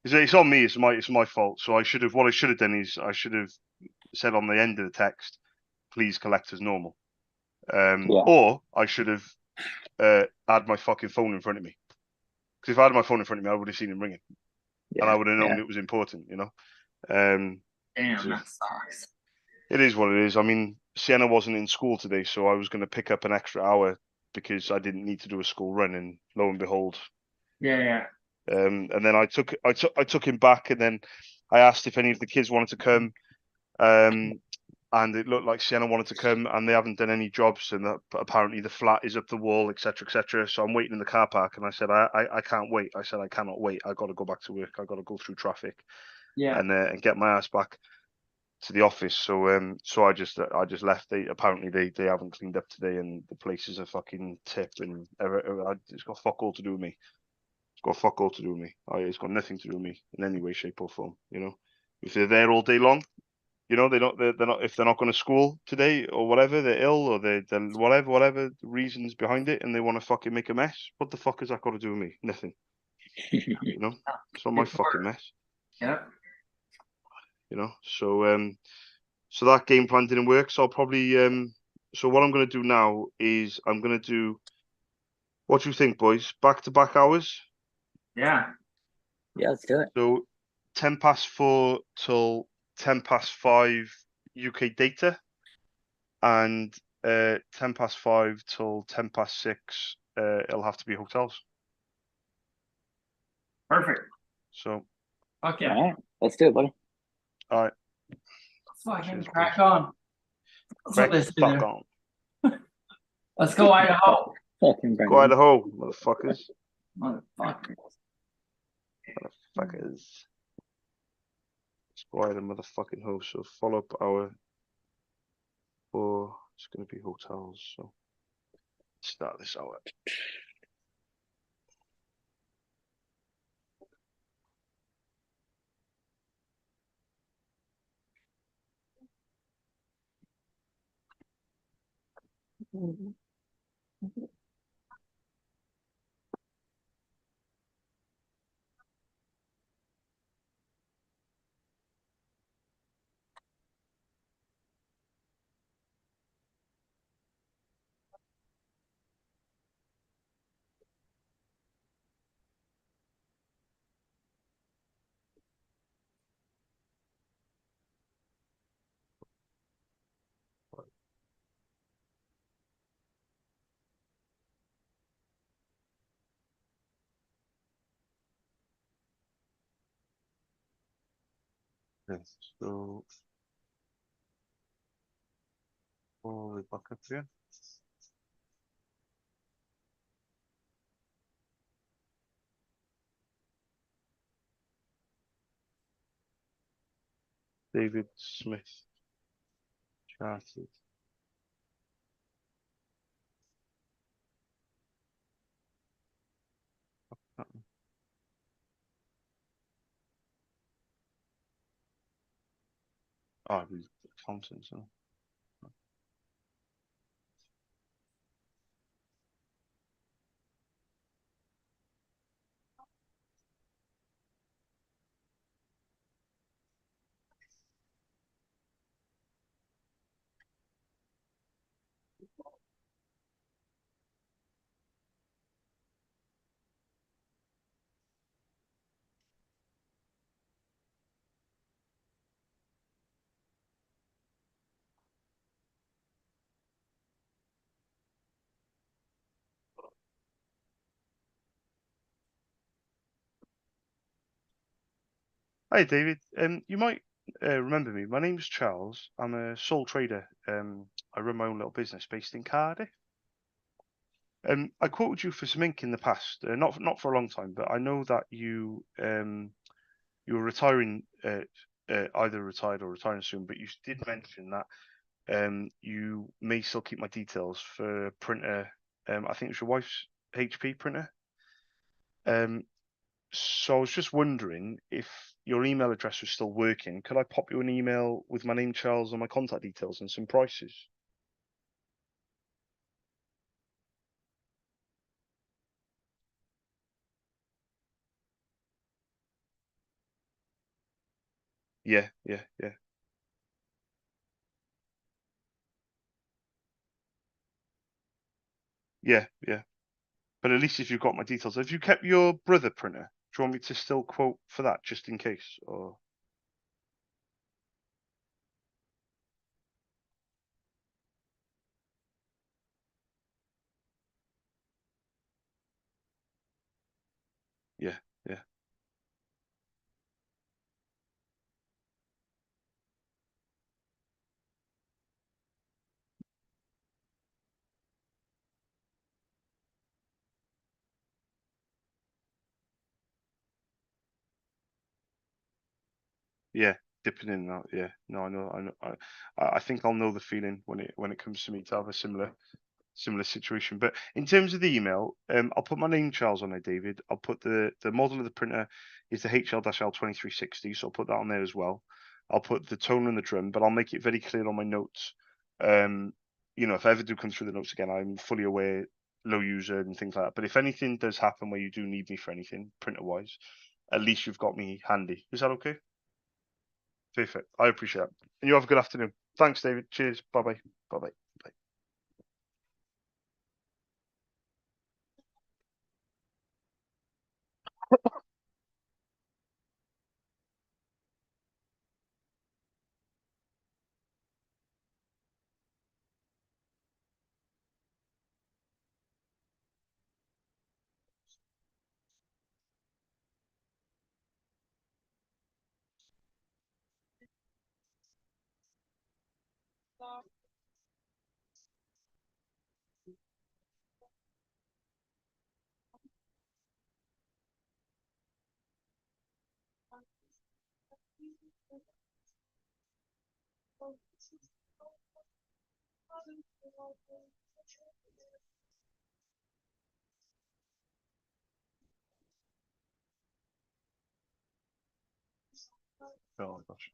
S1: it's on me, it's my fault. So what I should have done is I should have said on the end of the text, please collect as normal. Or I should have had my fucking phone in front of me. Because if I had my phone in front of me, I would have seen him ringing. And I would have known it was important, you know.
S3: damn,
S1: so
S3: that sucks.
S1: It is what it is. I mean, Sienna wasn't in school today, so I was going to pick up an extra hour because I didn't need to do a school run, and lo and behold.
S3: Yeah.
S1: And then I took him back, and then I asked if any of the kids wanted to come. And it looked like Sienna wanted to come, and they haven't done any jobs, and apparently the flat is up the wall, etc., etc. So I'm waiting in the car park, and I said, I can't wait. I said, I cannot wait. I got to go back to work. I got to go through traffic, and get my ass back to the office. So I just left. Apparently they haven't cleaned up today, and the place is a fucking tip, and it's got fuck all to do with me. It's got fuck all to do with me. It's got nothing to do with me in any way, shape, or form. You know, if they're there all day long, you know, they're not, if they're not going to school today or whatever, they're ill or they're whatever the reasons behind it, and they want to fucking make a mess. What the fuck has that got to do with me? Nothing. You know, it's not my fucking mess.
S3: Yeah.
S1: You know, so that game plan didn't work. So I'll probably so what I'm going to do now is I'm going to do. What do you think, boys? Back-to-back hours.
S3: Yeah,
S2: let's do it.
S1: So 4:10 till 5:10 UK data, and 5:10 till 6:10 it'll have to be hotels.
S3: perfect.
S1: So
S3: Fuck yeah.
S2: All right, let's do it, buddy.
S1: all right,
S3: Fucking
S1: cheers,
S3: crack
S1: boys.
S3: on. That's what
S1: Crack
S3: they
S1: the
S3: say
S1: fuck
S3: there.
S1: on.
S3: Let's go, Idaho.
S2: Fucking
S1: Go
S2: Brendan.
S1: Idaho, motherfuckers.
S3: Motherfucker.
S1: Motherfuckers. Let's go Idaho, motherfucking ho. So follow up our it's going to be hotels. So start this hour. Yes. So all the way back up here. David Smith charted. Oh, the fountains. So. Hi, David. You might remember me. My name's Charles. I'm a sole trader. I run my own little business based in Cardiff. I quoted you for some ink in the past, not for a long time, but I know that you were retiring, either retired or retiring soon. But you did mention that you may still keep my details for a printer. I think it's your wife's HP printer. So I was just wondering if your email address was still working. Could I pop you an email with my name, Charles, and my contact details and some prices? Yeah, yeah, yeah, yeah, yeah. But at least if you've got my details, have you kept your brother printer? Do you want me to still quote for that just in case? Or yeah, yeah, yeah. Dipping in and out. Yeah. No, I know. I know. I think I'll know the feeling when it comes to me to have a similar situation. But in terms of the email, I'll put my name, Charles, on there, David. I'll put the model of the printer is the HL-L2360, so I'll put that on there as well. I'll put the toner and the drum, but I'll make it very clear on my notes. Um, if I ever do come through the notes again, I'm fully aware, low user and things like that. But if anything does happen where you do need me for anything, printer-wise, at least you've got me handy. Is that okay? Perfect. I appreciate it. And you have a good afternoon. Thanks, David. Cheers. Bye-bye. Bye-bye. Bye. Oh, gosh.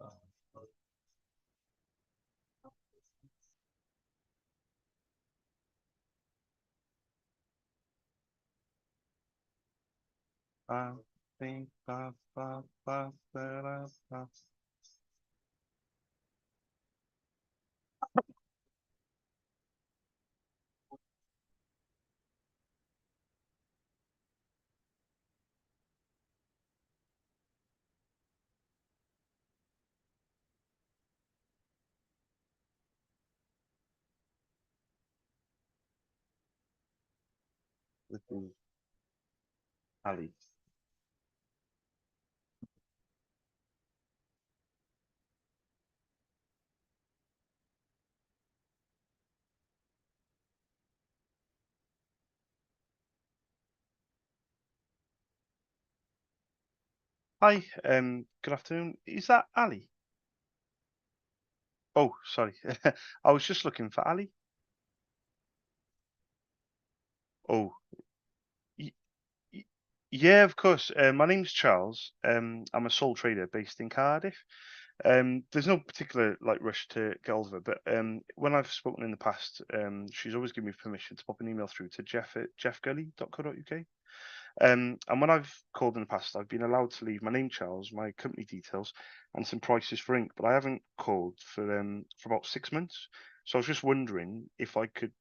S1: Think this is Ali. Hi, good afternoon. Is that Ali? Oh, sorry. I was just looking for Ali. Oh, y y yeah, of course. My name's Charles. I'm a sole trader based in Cardiff. There's no particular like rush to get hold of her, but when I've spoken in the past, she's always given me permission to pop an email through to jeff@jeffgully.co.uk. And when I've called in the past, I've been allowed to leave my name, Charles, my company details, and some prices for ink, but I haven't called for about 6 months. So I was just wondering if I could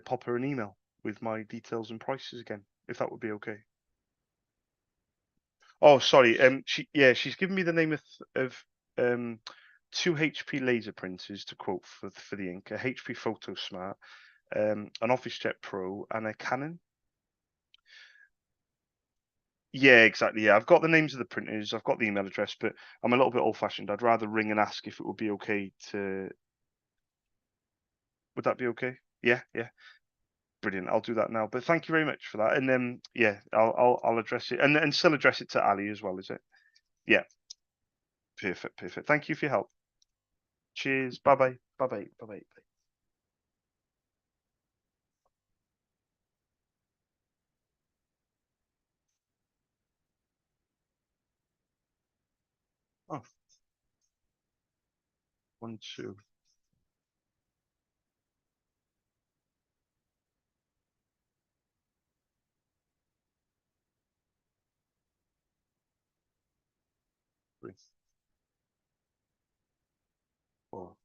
S1: pop her an email with my details and prices again, if that would be okay. Oh, sorry. She's given me the name of two HP laser printers to quote for the ink, a HP Photo Smart, an OfficeJet Pro, and a Canon. Yeah, exactly. Yeah, I've got the names of the printers, I've got the email address, but I'm a little bit old-fashioned. I'd rather ring and ask if it would be okay to. Would that be okay? Yeah, yeah. Brilliant. I'll do that now. But thank you very much for that. And then yeah, I'll address it and still address it to Ali as well, is it? Yeah. Perfect. Perfect. Thank you for your help. Cheers. Bye bye. Bye bye. Bye bye. Oh, 1, 2. Three, 4.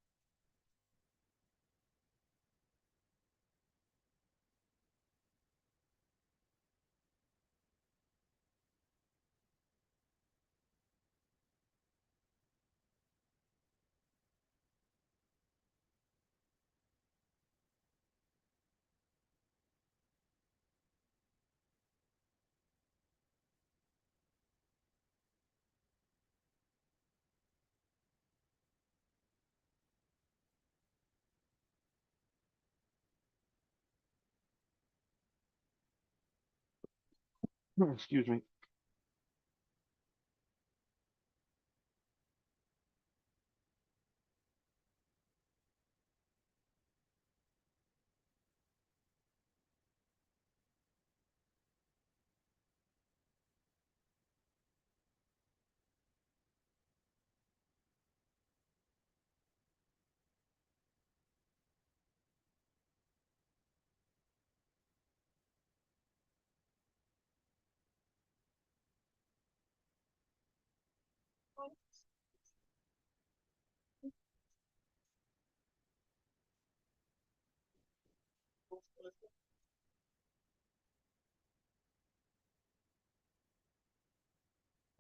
S1: Excuse me.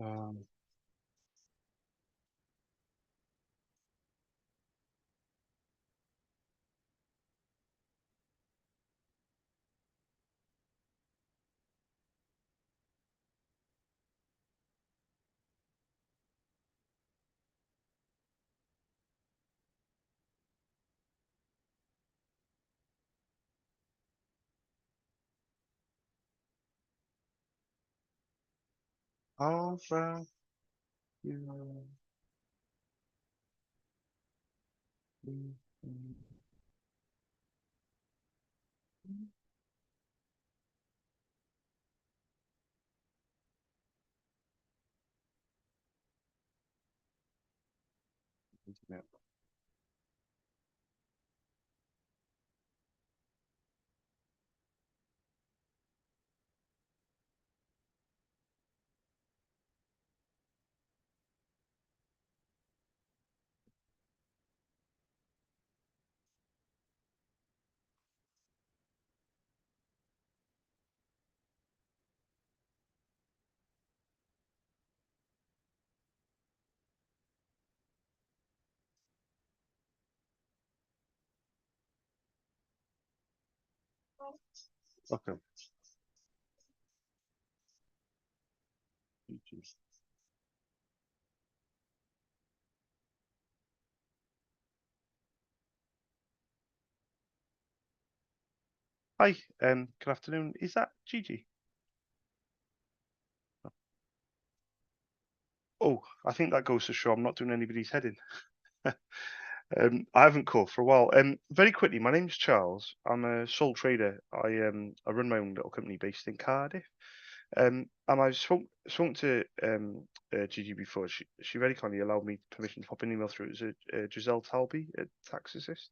S1: Um, how far you internet. Okay. Hi, good afternoon. Is that Gigi? Oh, I think that goes to show I'm not doing anybody's head in. I haven't called for a while. Very quickly, my name's Charles. I'm a sole trader. I run my own little company based in Cardiff. And I spoke to Gigi before. She very kindly allowed me permission to pop an email through. It was a Giselle Talby, a tax assist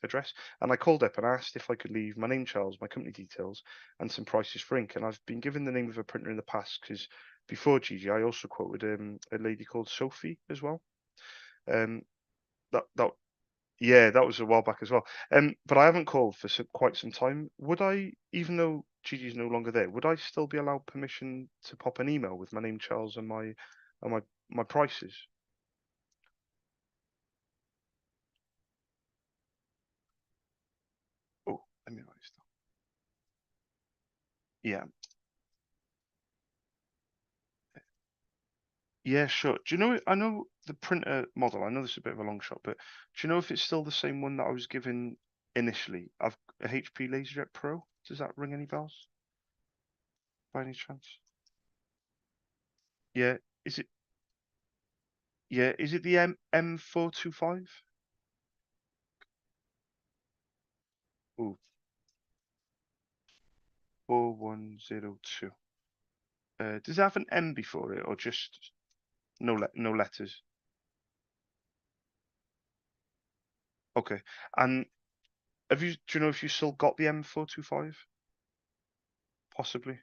S1: address. And I called up and asked if I could leave my name, Charles, my company details, and some prices for ink. And I've been given the name of a printer in the past because before Gigi, I also quoted a lady called Sophie as well. Um, that yeah, that was a while back as well. But I haven't called for quite some time. Would I, even though Gigi's no longer there, would I still be allowed permission to pop an email with my name, Charles, and my prices? Oh, let me write this down. Yeah, Yeah, sure. Do you know? I know the printer model. I know this is a bit of a long shot, but do you know if it's still the same one that I was given initially? I've a HP LaserJet Pro. Does that ring any bells by any chance? Yeah. Is it? Yeah. Is it the M425? Oh, 4102. Does it have an M before it, or just no letters? Okay. And do you know if you still got the M425? Possibly.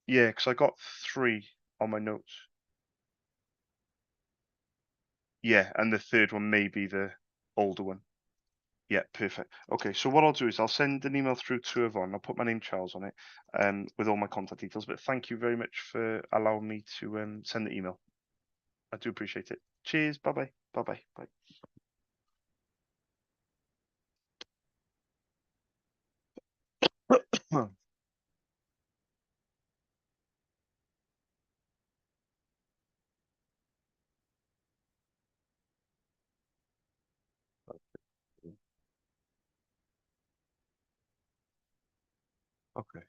S1: Yeah, because I got three on my notes. Yeah, and the third one may be the older one. Yeah, perfect. Okay, so what I'll do is I'll send an email through to Yvonne. I'll put my name Charles on it, with all my contact details. But thank you very much for allowing me to send the email. I do appreciate it. Cheers. Bye bye. Bye bye. Bye. Okay.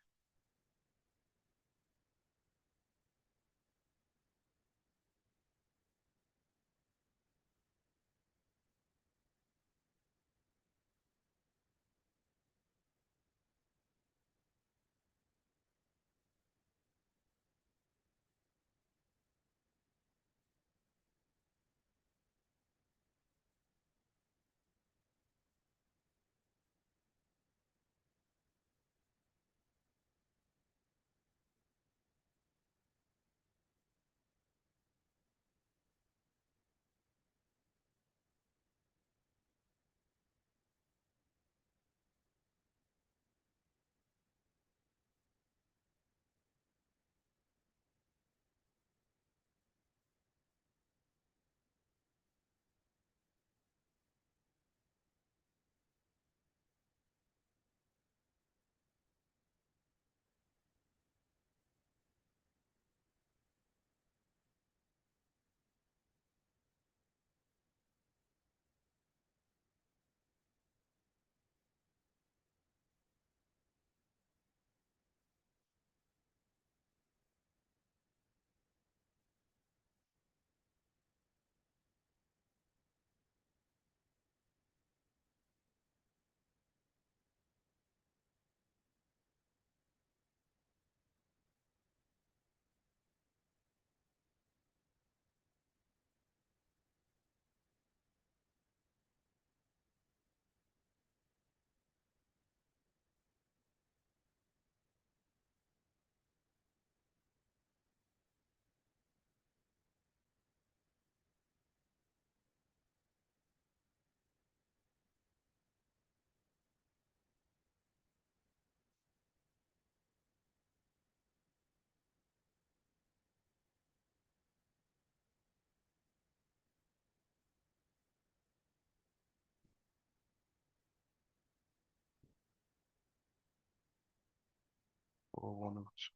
S1: Or one of two.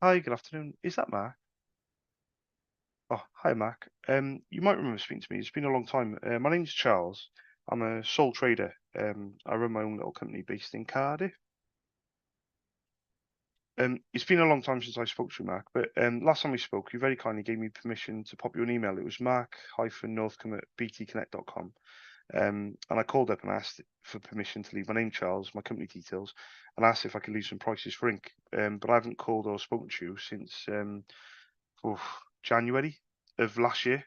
S1: Hi, good afternoon. Is that Mark? Oh, hi, Mark. You might remember speaking to me. It's been a long time. My name's Charles. I'm a sole trader. I run my own little company based in Cardiff. It's been a long time since I spoke to you, Mark, but last time we spoke, you very kindly gave me permission to pop you an email. It was mark-northcombe@btconnect.com. And I called up and asked for permission to leave my name, Charles, my company details, and asked if I could leave some prices for ink. But I haven't called or spoken to you since January of last year.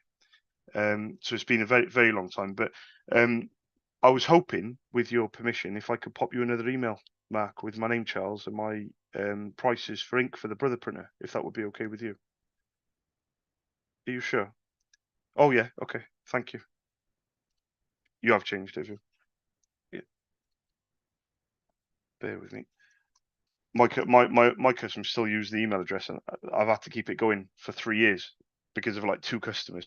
S1: So it's been a very, very long time. But I was hoping, with your permission, if I could pop you another email, Mark, with my name, Charles, and my prices for ink for the brother printer, if that would be okay with you. Are you sure? Oh, yeah. Okay. Thank you. You have changed, have you? Yeah. Bear with me. My customers still use the email address, and I've had to keep it going for 3 years because of like 2 customers.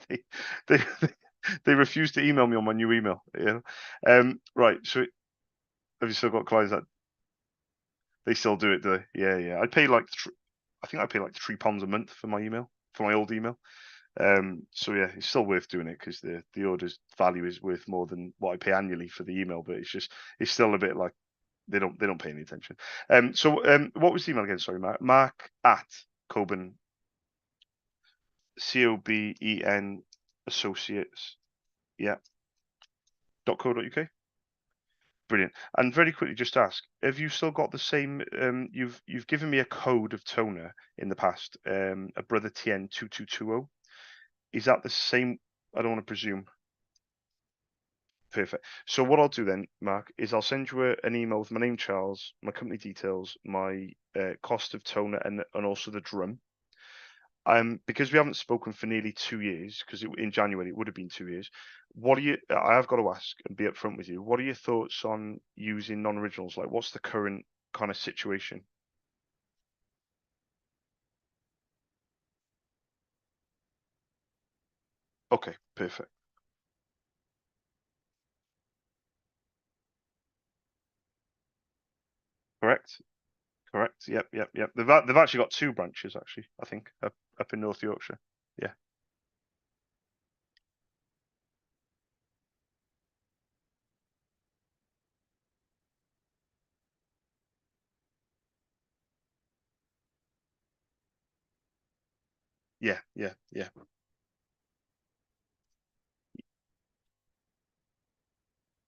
S1: they, they they refuse to email me on my new email. You know? Right. So have you still got clients that they still do it? Do they? Yeah, yeah. I pay like I think I pay like £3 a month for my email, for my old email. So yeah, it's still worth doing it because the order's value is worth more than what I pay annually for the email. But it's still a bit like they don't pay any attention. What was the email again? Sorry, Mark. Mark at Coben, COBEN Associates, yeah, .co.uk. Brilliant. And very quickly, just ask: have you still got the same? You've given me a code of toner in the past, a Brother TN 2220. Is that the same? I don't want to presume. Perfect. So what I'll do then, Mark, is I'll send you an email with my name, Charles, my company details, my cost of toner, and also the drum. Because we haven't spoken for nearly 2 years, because in January it would have been 2 years. I have got to ask and be upfront with you. What are your thoughts on using non-originals? Like, what's the current kind of situation? Okay, perfect. Correct. Correct. Yep, yep, yep. They've actually got 2 branches, actually, I think, up in North Yorkshire. Yeah. Yeah, yeah, yeah.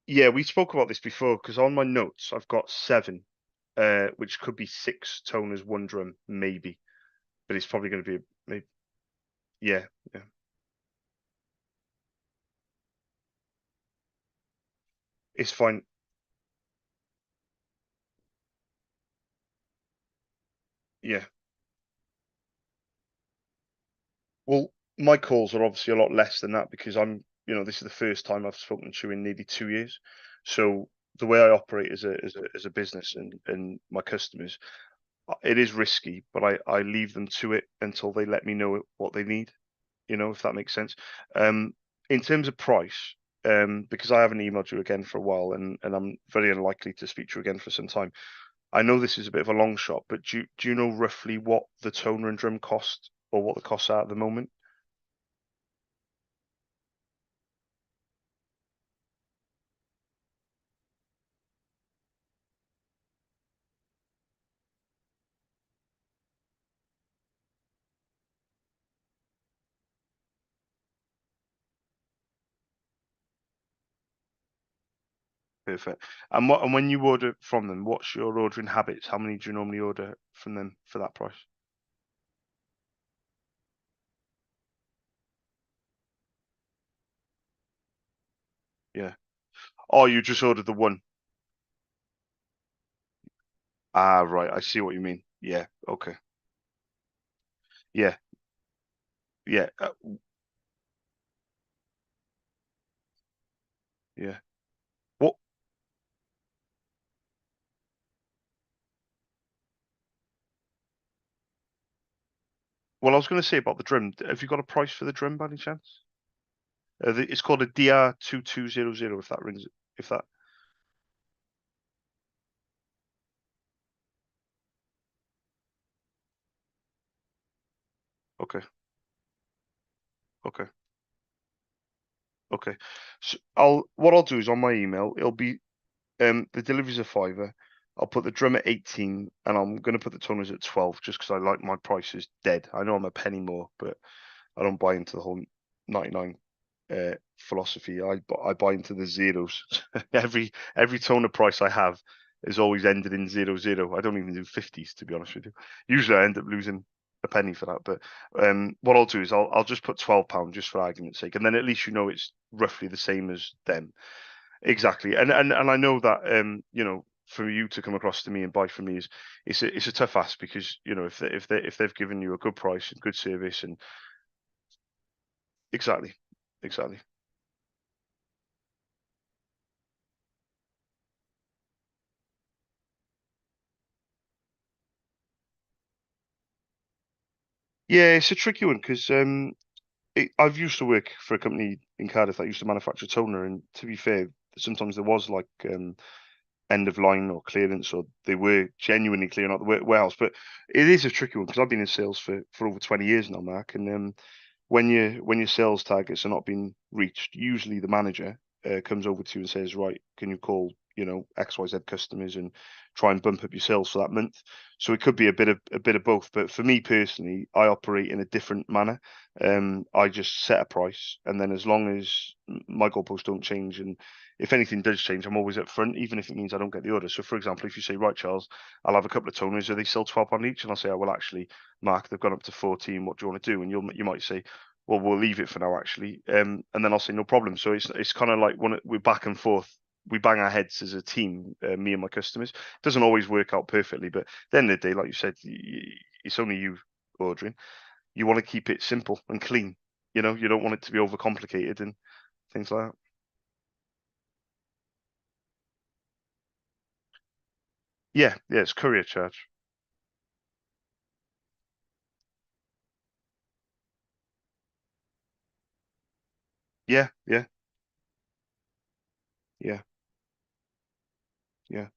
S1: Yeah, we spoke about this before because on my notes I've got 7, which could be 6 toners, 1 drum, maybe, but it's probably going to be maybe. Yeah, yeah, it's fine. Yeah. Well, my calls are obviously a lot less than that because this is the first time I've spoken to you in nearly 2 years. So the way I operate as a business and my customers, it is risky, but I leave them to it until they let me know what they need. If that makes sense. In terms of price, because I haven't emailed you again for a while, and I'm very unlikely to speak to you again for some time. I know this is a bit of a long shot, but do you know roughly what the toner and drum cost, or what the costs are at the moment? Perfect. And when you order from them, what's your ordering habits? How many do you normally order from them for that price? Yeah. Oh, you just ordered the one. Ah, right. I see what you mean. Yeah. Okay. Yeah. Yeah. Yeah. What? Well, I was going to say about the drum. Have you got a price for the drum by any chance? It's called a DR2200. If that rings, if that. Okay. Okay. Okay. So what I'll do is on my email, it'll be the delivery's a fiver. I'll put the drum at 18 and I'm gonna put the toners at 12 just because I like my prices dead. I know I'm a penny more, but I don't buy into the whole 99 philosophy. I buy into the zeros. every toner price I have is always ended in 00. I don't even do 50s to be honest with you. Usually I end up losing a penny for that. But what I'll do is I'll just put £12 just for argument's sake, and then at least you know it's roughly the same as them. Exactly, and I know that you know, for you to come across to me and buy from me is it's a tough ask because you know if they've given you a good price and good service and exactly, exactly. Yeah, it's a tricky one because I've used to work for a company in Cardiff that used to manufacture toner, and to be fair, sometimes there was like end of line or clearance, or they were genuinely clearing out the warehouse. But it is a tricky one because I've been in sales for over 20 years now, Mark, and when your sales targets are not being reached, usually the manager comes over to you and says, right, can you call, you know, XYZ customers and try and bump up your sales for that month? So it could be a bit of both. But for me personally, I operate in a different manner. I just set a price, and then as long as my goalposts don't change, and if anything does change, I'm always up front, even if it means I don't get the order. So for example, if you say, right, Charles, I'll have a couple of toners, are they still £12 each? And I'll say, oh, well, actually, Mark, they've gone up to 14. What do you want to do? And you might say, well, we'll leave it for now, actually. And then I'll say, no problem. So it's kind of like when we're back and forth, we bang our heads as a team, me and my customers. It doesn't always work out perfectly, but at the end of the day, like you said, it's only you ordering. You want to keep it simple and clean. You know, you don't want it to be overcomplicated and things like that. Yeah, yeah, it's courier charge. Yeah, yeah, yeah, yeah.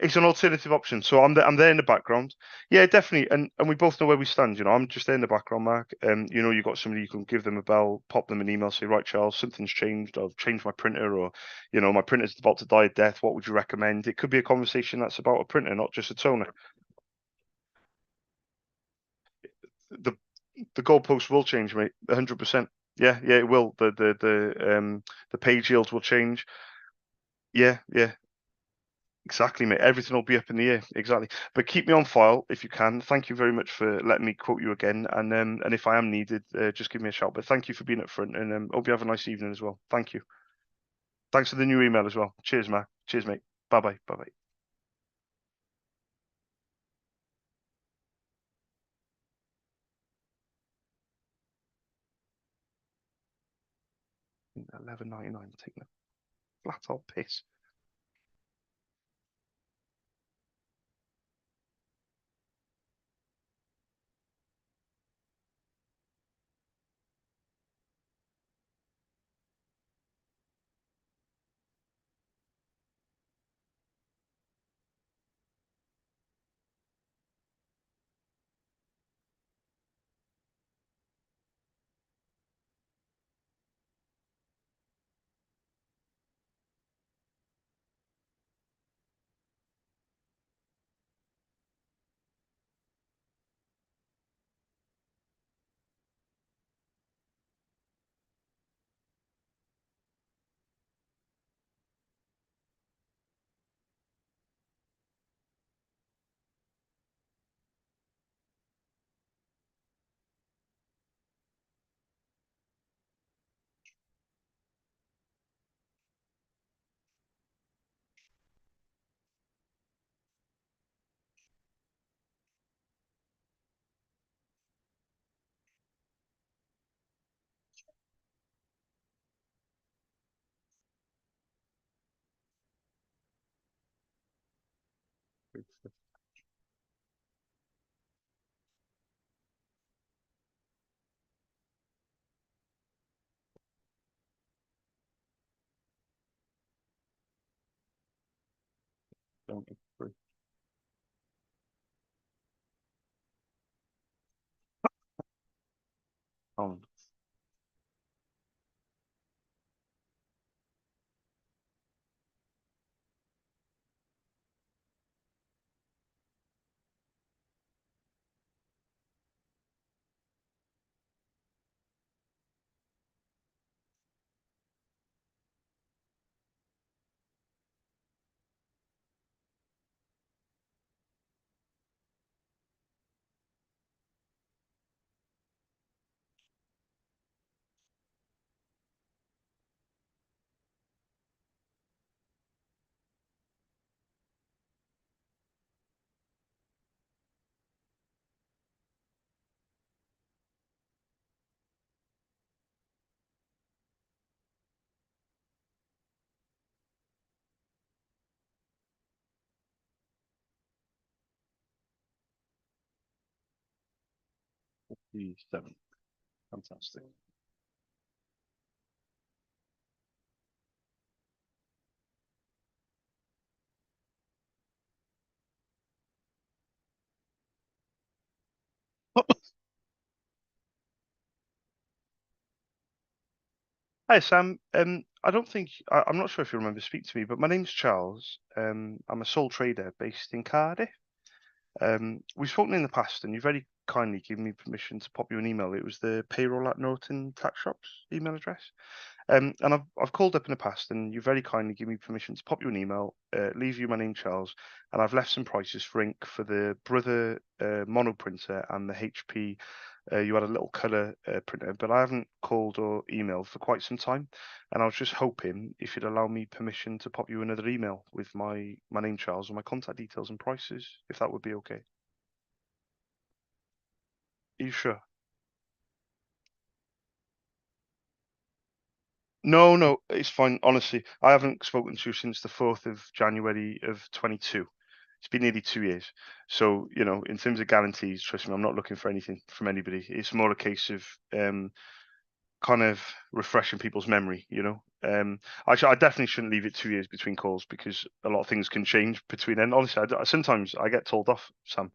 S1: It's an alternative option. So I'm there in the background. Yeah, definitely. And we both know where we stand. You know, I'm just there in the background, Mark. You know, you've got somebody you can give them a bell, pop them an email, say, right, Charles, something's changed. I've changed my printer, or you know, my printer's about to die a death. What would you recommend? It could be a conversation that's about a printer, not just a toner. The the goalpost will change, mate. 100%. Yeah, yeah, it will. The page yields will change. Yeah, yeah. Exactly, mate. Everything will be up in the air. Exactly. But keep me on file if you can. Thank you very much for letting me quote you again. And if I am needed, just give me a shout. But thank you for being up front, and hope you have a nice evening as well. Thank you. Thanks for the new email as well. Cheers, Matt. Cheers, mate. Bye bye. Bye bye. 11.99. Taking a flat out piss. Y2023. Oh. D7. Fantastic. Hi, Sam. I don't think I'm not sure if you remember speaking to me, but my name's Charles. I'm a sole trader based in Cardiff. We've spoken in the past, and you very kindly gave me permission to pop you an email. It was the payroll at Norton Tax Shops email address. And I've called up in the past, and you very kindly give me permission to pop you an email, leave you my name Charles, and I've left some prices for ink for the Brother mono printer and the HP. You had a little colour printer, but I haven't called or emailed for quite some time, and I was just hoping if you'd allow me permission to pop you another email with my name Charles and my contact details and prices, if that would be okay. Are you sure? No, no, it's fine. Honestly, I haven't spoken to you since the 4th of January of 22. It's been nearly 2 years. So, in terms of guarantees, trust me, I'm not looking for anything from anybody. It's more a case of kind of refreshing people's memory. I definitely shouldn't leave it 2 years between calls because a lot of things can change between. And honestly, sometimes I get told off, Sam,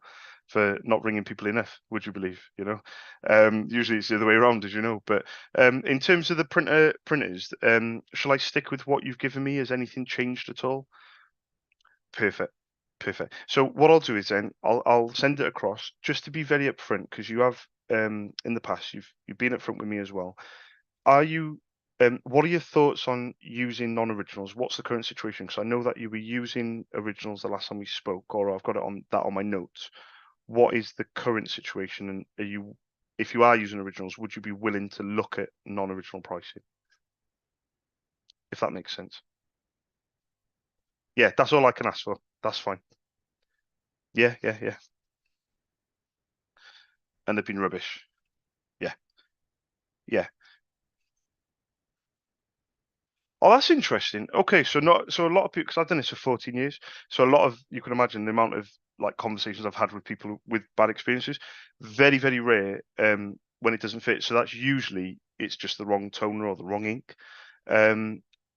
S1: for not ringing people enough. Would you believe? Usually it's the other way around, as you know. But in terms of the printers, shall I stick with what you've given me? Has anything changed at all? Perfect. Perfect. So what I'll do is then I'll send it across just to be very upfront because you have in the past you've been upfront with me as well. Are you what are your thoughts on using non-originals? What's the current situation? Because I know that you were using originals the last time we spoke, or I've got it on my notes. What is the current situation, and if you are using originals, would you be willing to look at non-original pricing? If that makes sense. Yeah, that's all I can ask for. That's fine. Yeah, yeah, yeah. And they've been rubbish. Yeah, yeah. Oh, that's interesting. Okay, so a lot of people, because I've done this for 14 years, so a lot of you can imagine the amount of like conversations I've had with people with bad experiences. Very, very rare when it doesn't fit. So that's usually it's just the wrong toner or the wrong ink.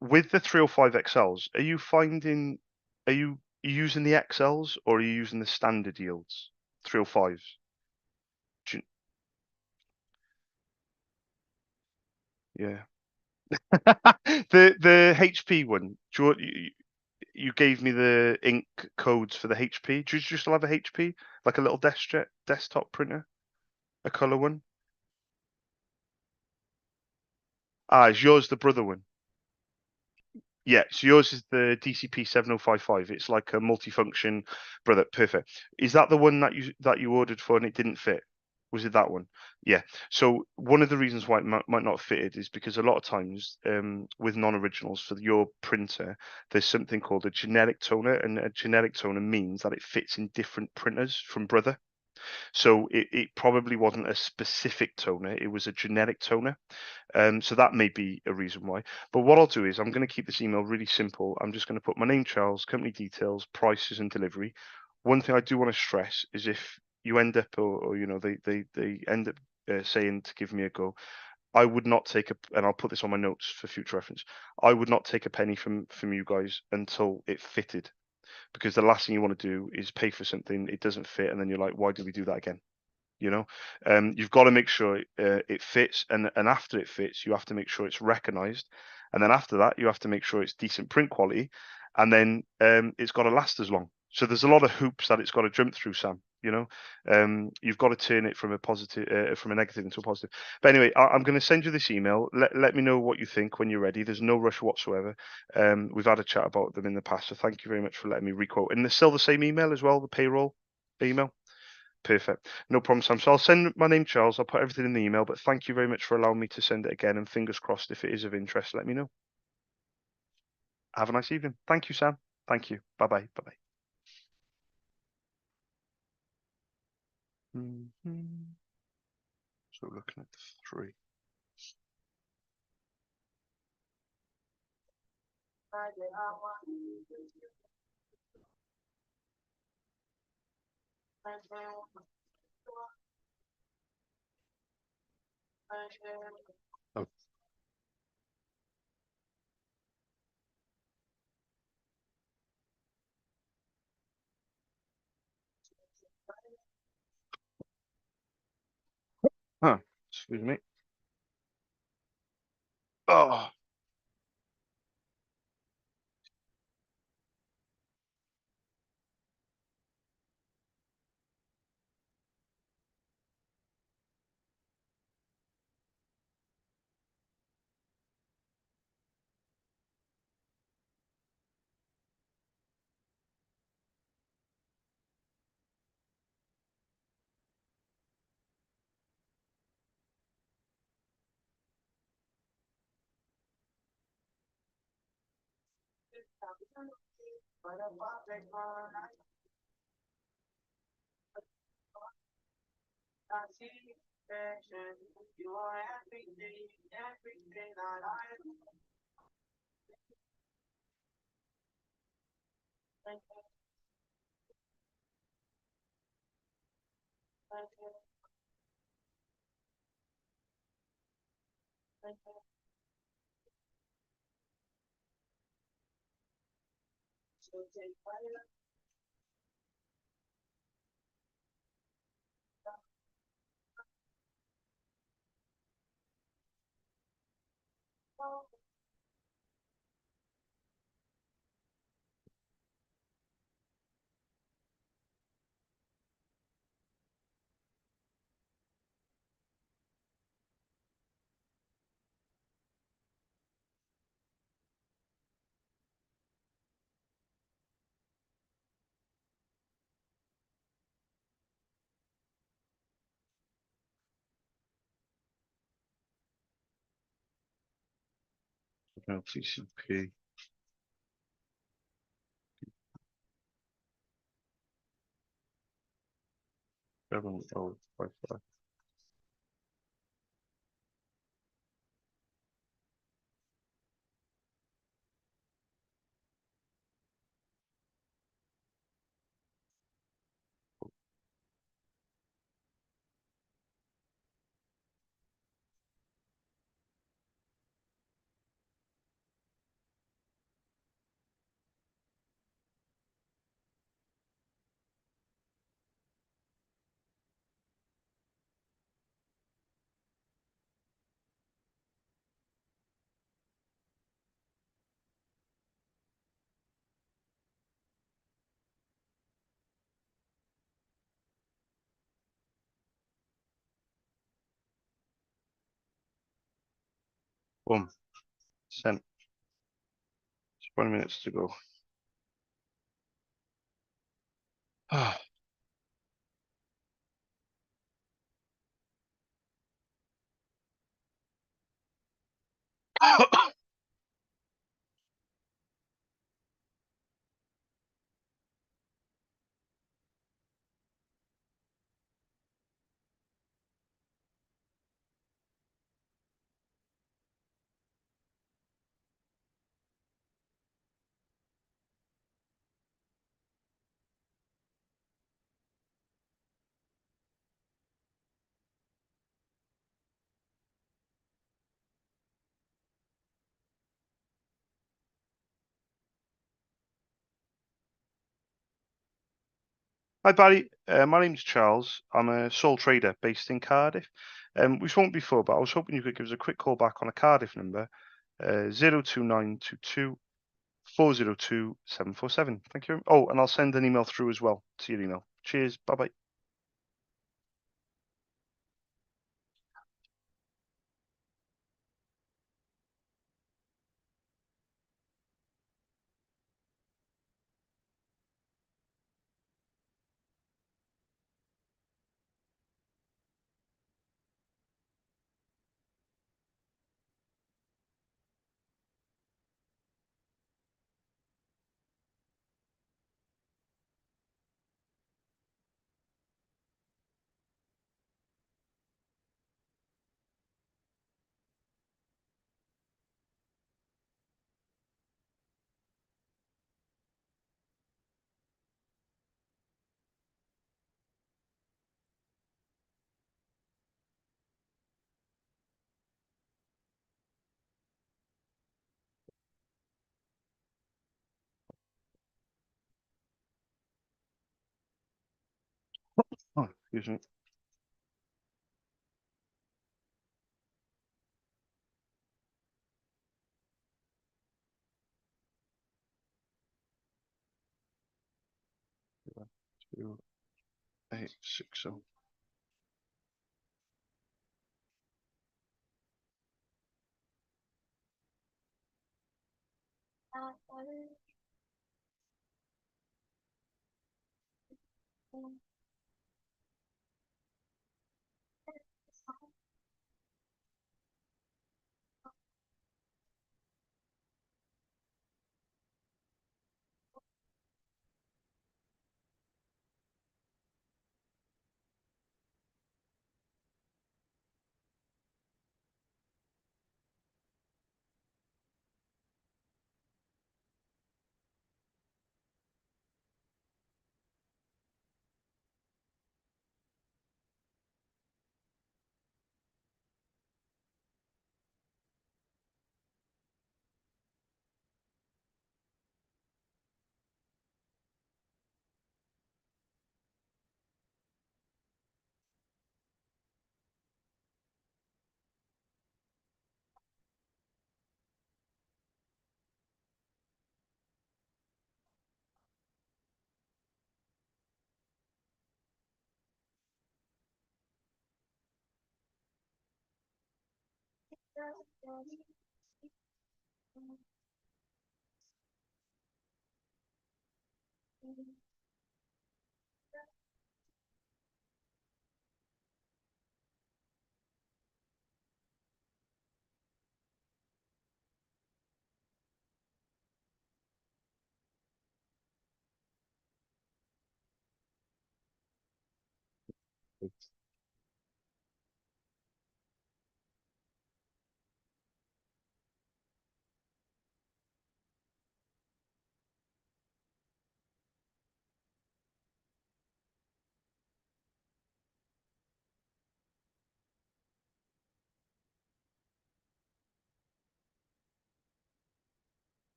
S1: With the 305 XLs, are you using the XLs or are you using the standard yields 305s? Do Yeah. The HP one. You gave me the ink codes for the HP. Do you still have a HP? Like a little desktop printer? A color one? Ah, is yours the brother one? Yeah, so yours is the DCP 7055. It's like a multifunction brother. Perfect. Is that the one that you ordered for and it didn't fit? Was it that one? Yeah. So one of the reasons why it might not fit it is because a lot of times with non-originals for your printer, there's something called a generic toner, and a generic toner means that it fits in different printers from brother. So it probably wasn't a specific toner, it was a generic toner. So that may be a reason why. But what I'll do is I'm going to keep this email really simple. I'm just going to put my name, Charles, company details, prices, and delivery. One thing I do want to stress is if you end up, or they end up saying to give me a go, I would not take and I'll put this on my notes for future reference. I would not take a penny from you guys until it fitted. because the last thing you want to do is pay for something, it doesn't fit, and then you're like, why did we do that again? You know, you've got to make sure it fits, and after it fits, you have to make sure it's recognized, and then after that, you have to make sure it's decent print quality, and then it's got to last as long. So there's a lot of hoops that it's got to jump through, Sam. You know, you've got to turn it from a negative into a positive. But anyway, I'm going to send you this email. Let me know what you think when you're ready. There's no rush whatsoever. We've had a chat about them in the past, so thank you very much for letting me requote. And there's still the same email as well, the payroll email. Perfect. No problem, Sam. So I'll send my name, Charles. I'll put everything in the email, but thank you very much for allowing me to send it again. And fingers crossed, if it is of interest, let me know. Have a nice evening. Thank you, Sam. Thank you. Bye bye. Bye bye. So looking at the 3. Oh. Huh. Excuse me. Oh. No, TCP. Y5. Boom. Sent. 20 minutes to go. Hi, Barry. My name's Charles. I'm a sole trader based in Cardiff. We've spoken before, but I was hoping you could give us a quick call back on a Cardiff number, 02922 402 747. Thank you. Oh, and I'll send an email through as well to your email. Cheers. Bye bye. Oh, excuse me. One, 2, 8, 6, 7.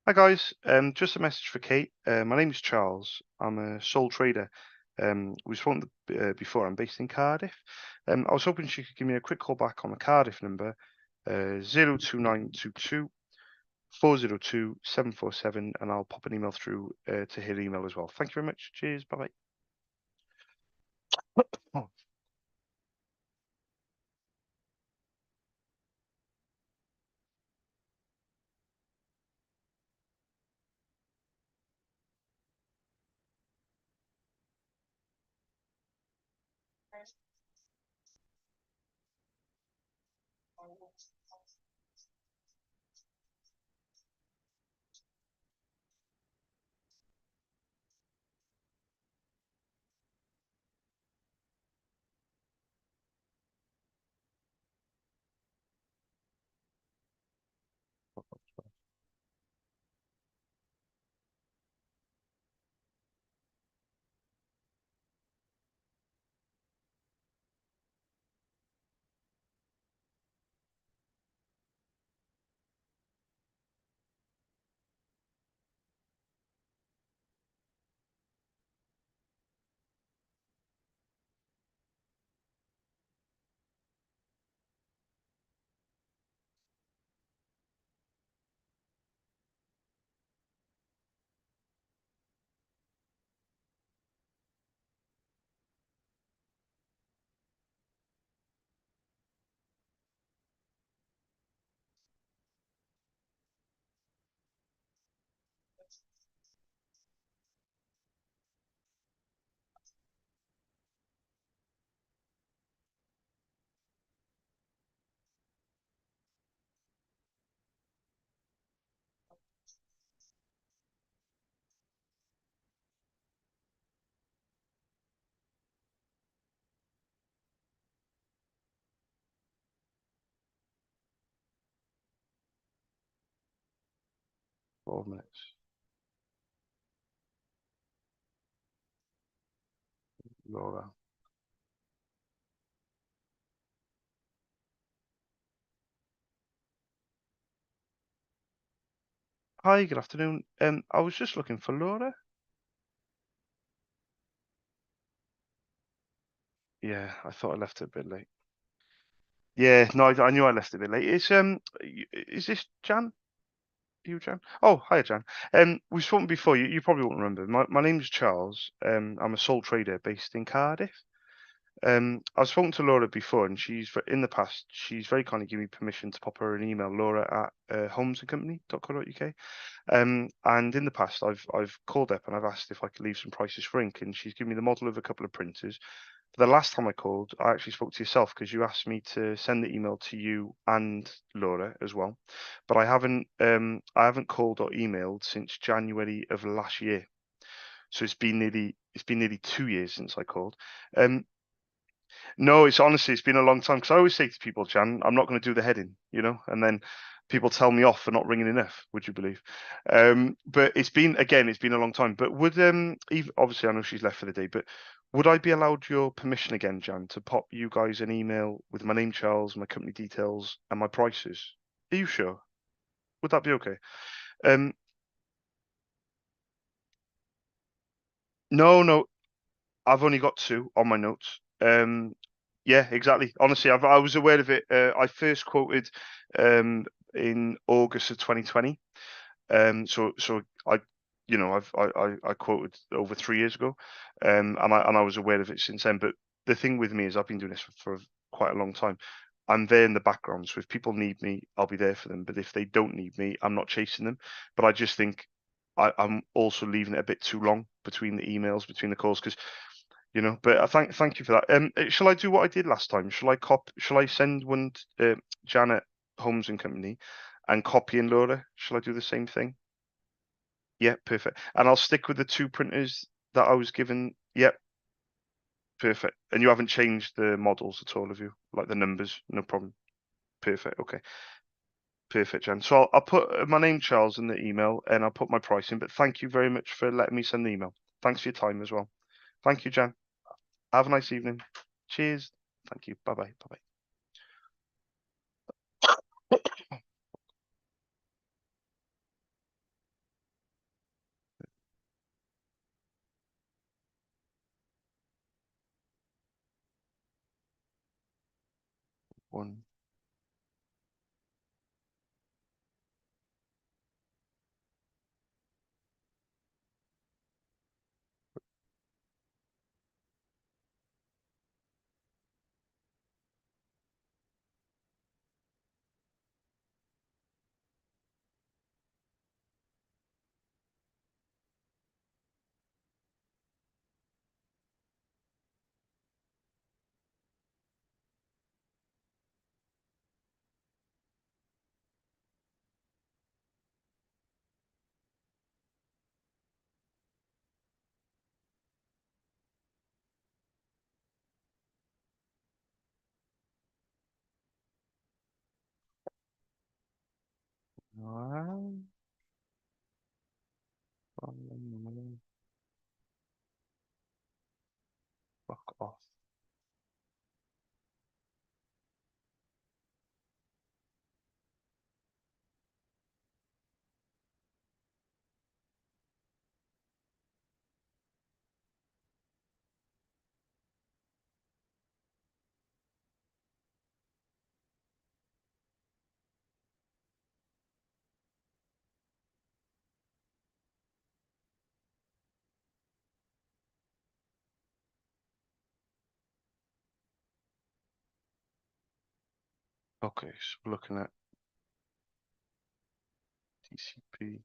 S1: Hi guys, just a message for Kate. My name is Charles. I'm a sole trader. We've spoken before. I'm based in Cardiff. I was hoping she could give me a quick call back on the Cardiff number, 02922 402 747, and I'll pop an email through to her email as well. Thank you very much. Cheers. Bye bye. 12 minutes. Laura. Hi, good afternoon. I was just looking for Laura. Yeah, I thought I left it a bit late. Yeah, no, I knew I left it a bit late. Is this Jan? You, Jan? Oh, hi, Jan. We've spoken before. You probably won't remember. My name's Charles. I'm a sole trader based in Cardiff. I've spoken to Laura before, and in the past, she's very kindly given me permission to pop her an email, Laura at homesandcompany.co.uk. And in the past, I've called up and I've asked if I could leave some prices for ink, and she's given me the model of a couple of printers. The last time I called, I actually spoke to yourself because you asked me to send the email to you and Laura as well. But I haven't called or emailed since January of last year. So it's been nearly 2 years since I called. Um, no, it's been a long time because I always say to people, Jan, I'm not going to do the heading, and then people tell me off for not ringing enough. Would you believe? But it's been a long time. But would Eve, obviously I know she's left for the day, but would I be allowed your permission again, Jan, to pop you guys an email with my name, Charles, my company details, and my prices? Are you sure? Would that be okay? Um, no, no, I've only got two on my notes. Yeah, exactly. Honestly, I was aware of it. I first quoted in August of 2020. So I quoted over 3 years ago, and I was aware of it since then. But the thing with me is I've been doing this for quite a long time. I'm there in the background, so if people need me, I'll be there for them. But if they don't need me, I'm not chasing them. But I just think I'm also leaving it a bit too long between the emails, between the calls, because But I thank you for that. Shall I do what I did last time? Shall I send one to Janet Holmes and Company, and copy in Laura? Shall I do the same thing? Yeah, perfect. And I'll stick with the two printers that I was given. Yep, perfect. And you haven't changed the models at all, have you? Like the numbers? No problem. Perfect. Okay. Perfect, Jan. So I'll put my name, Charles, in the email, and I'll put my price in. But thank you very much for letting me send the email. Thanks for your time as well. Thank you, Jan. Have a nice evening. Cheers. Thank you. Bye bye. Bye bye. One. Fuck off. Okay, so we're looking at TCP.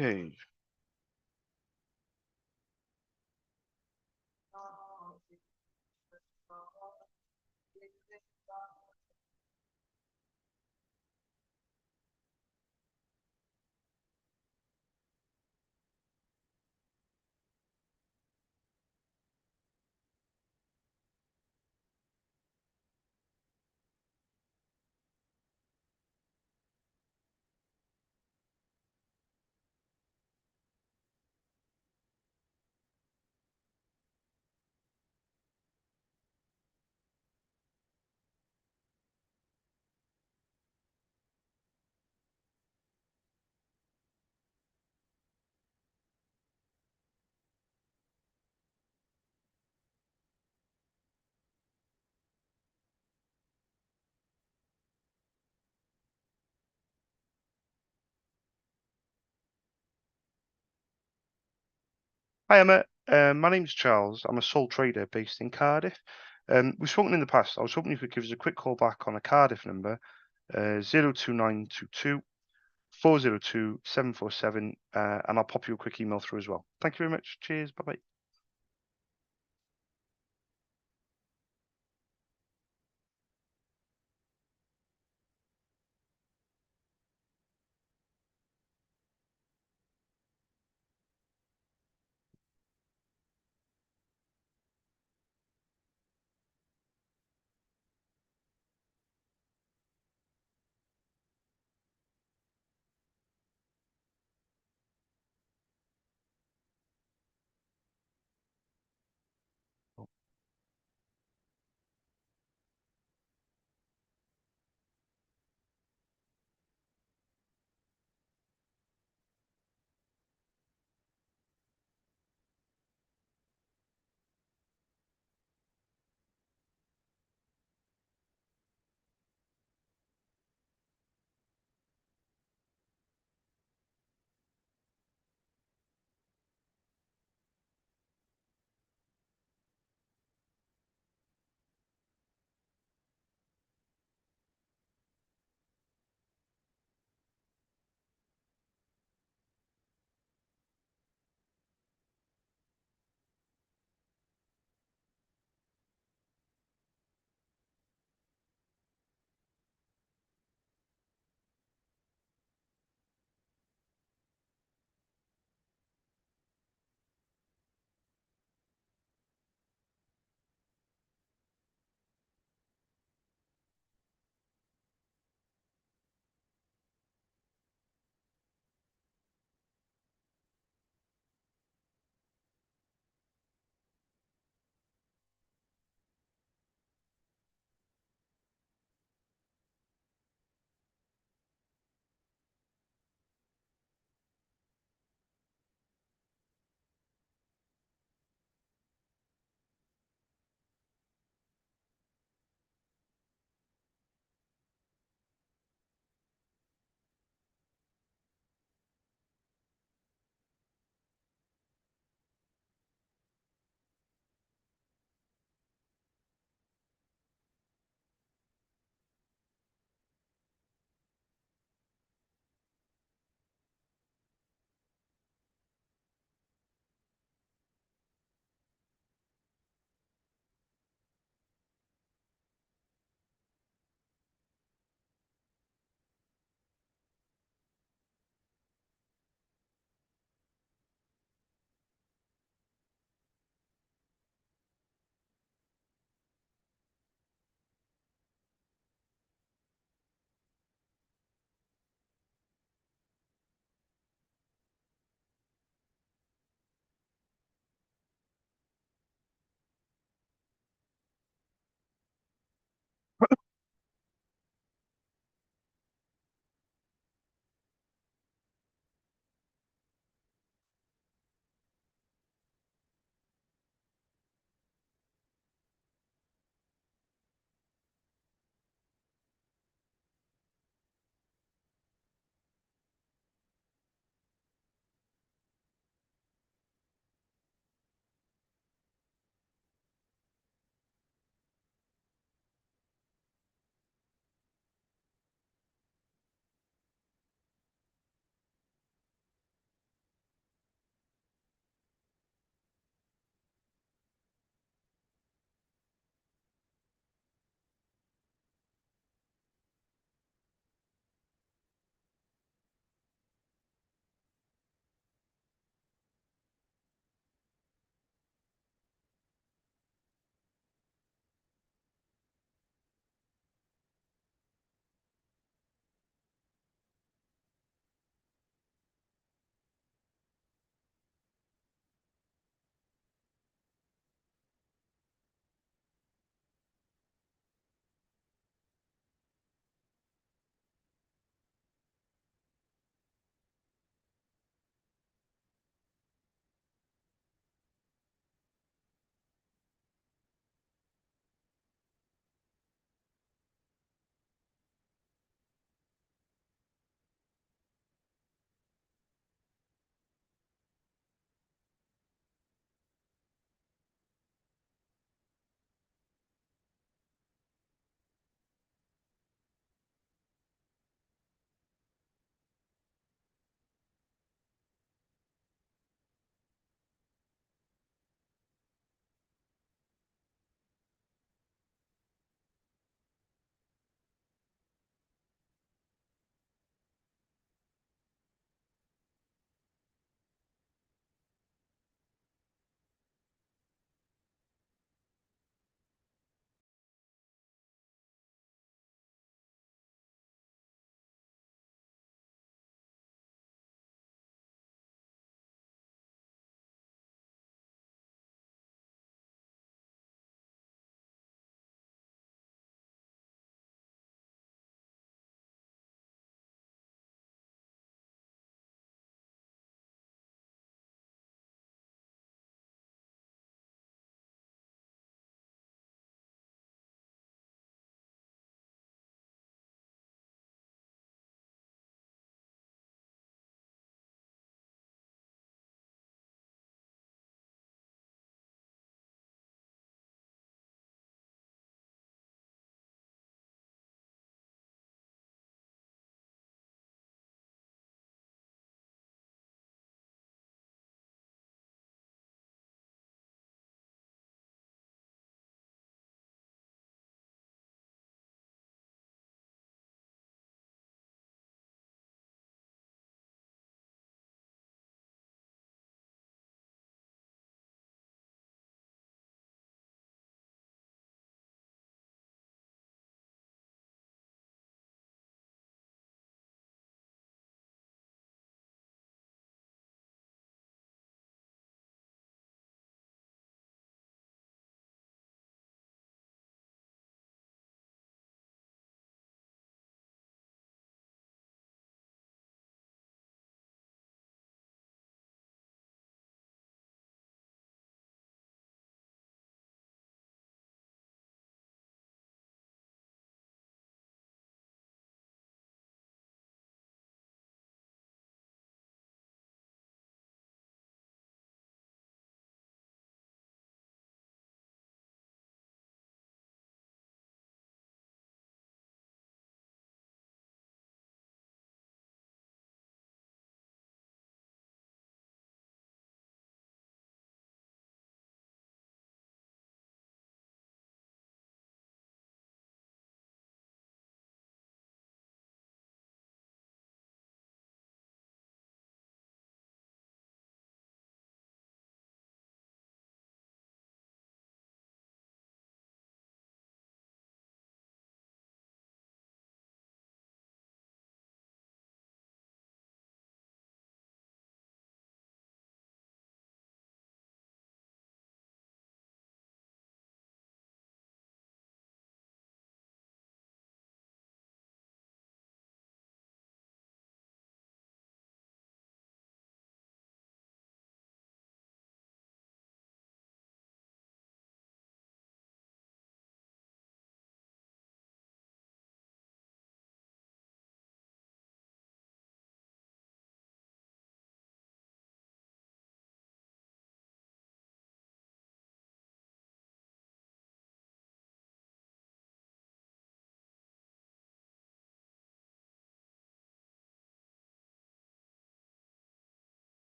S1: Okay. Hi, Emma. My name's Charles. I'm a sole trader based in Cardiff. We've spoken in the past. I was hoping you could give us a quick call back on a Cardiff number, 02922 402 747, and I'll pop you a quick email through as well. Thank you very much. Cheers. Bye bye.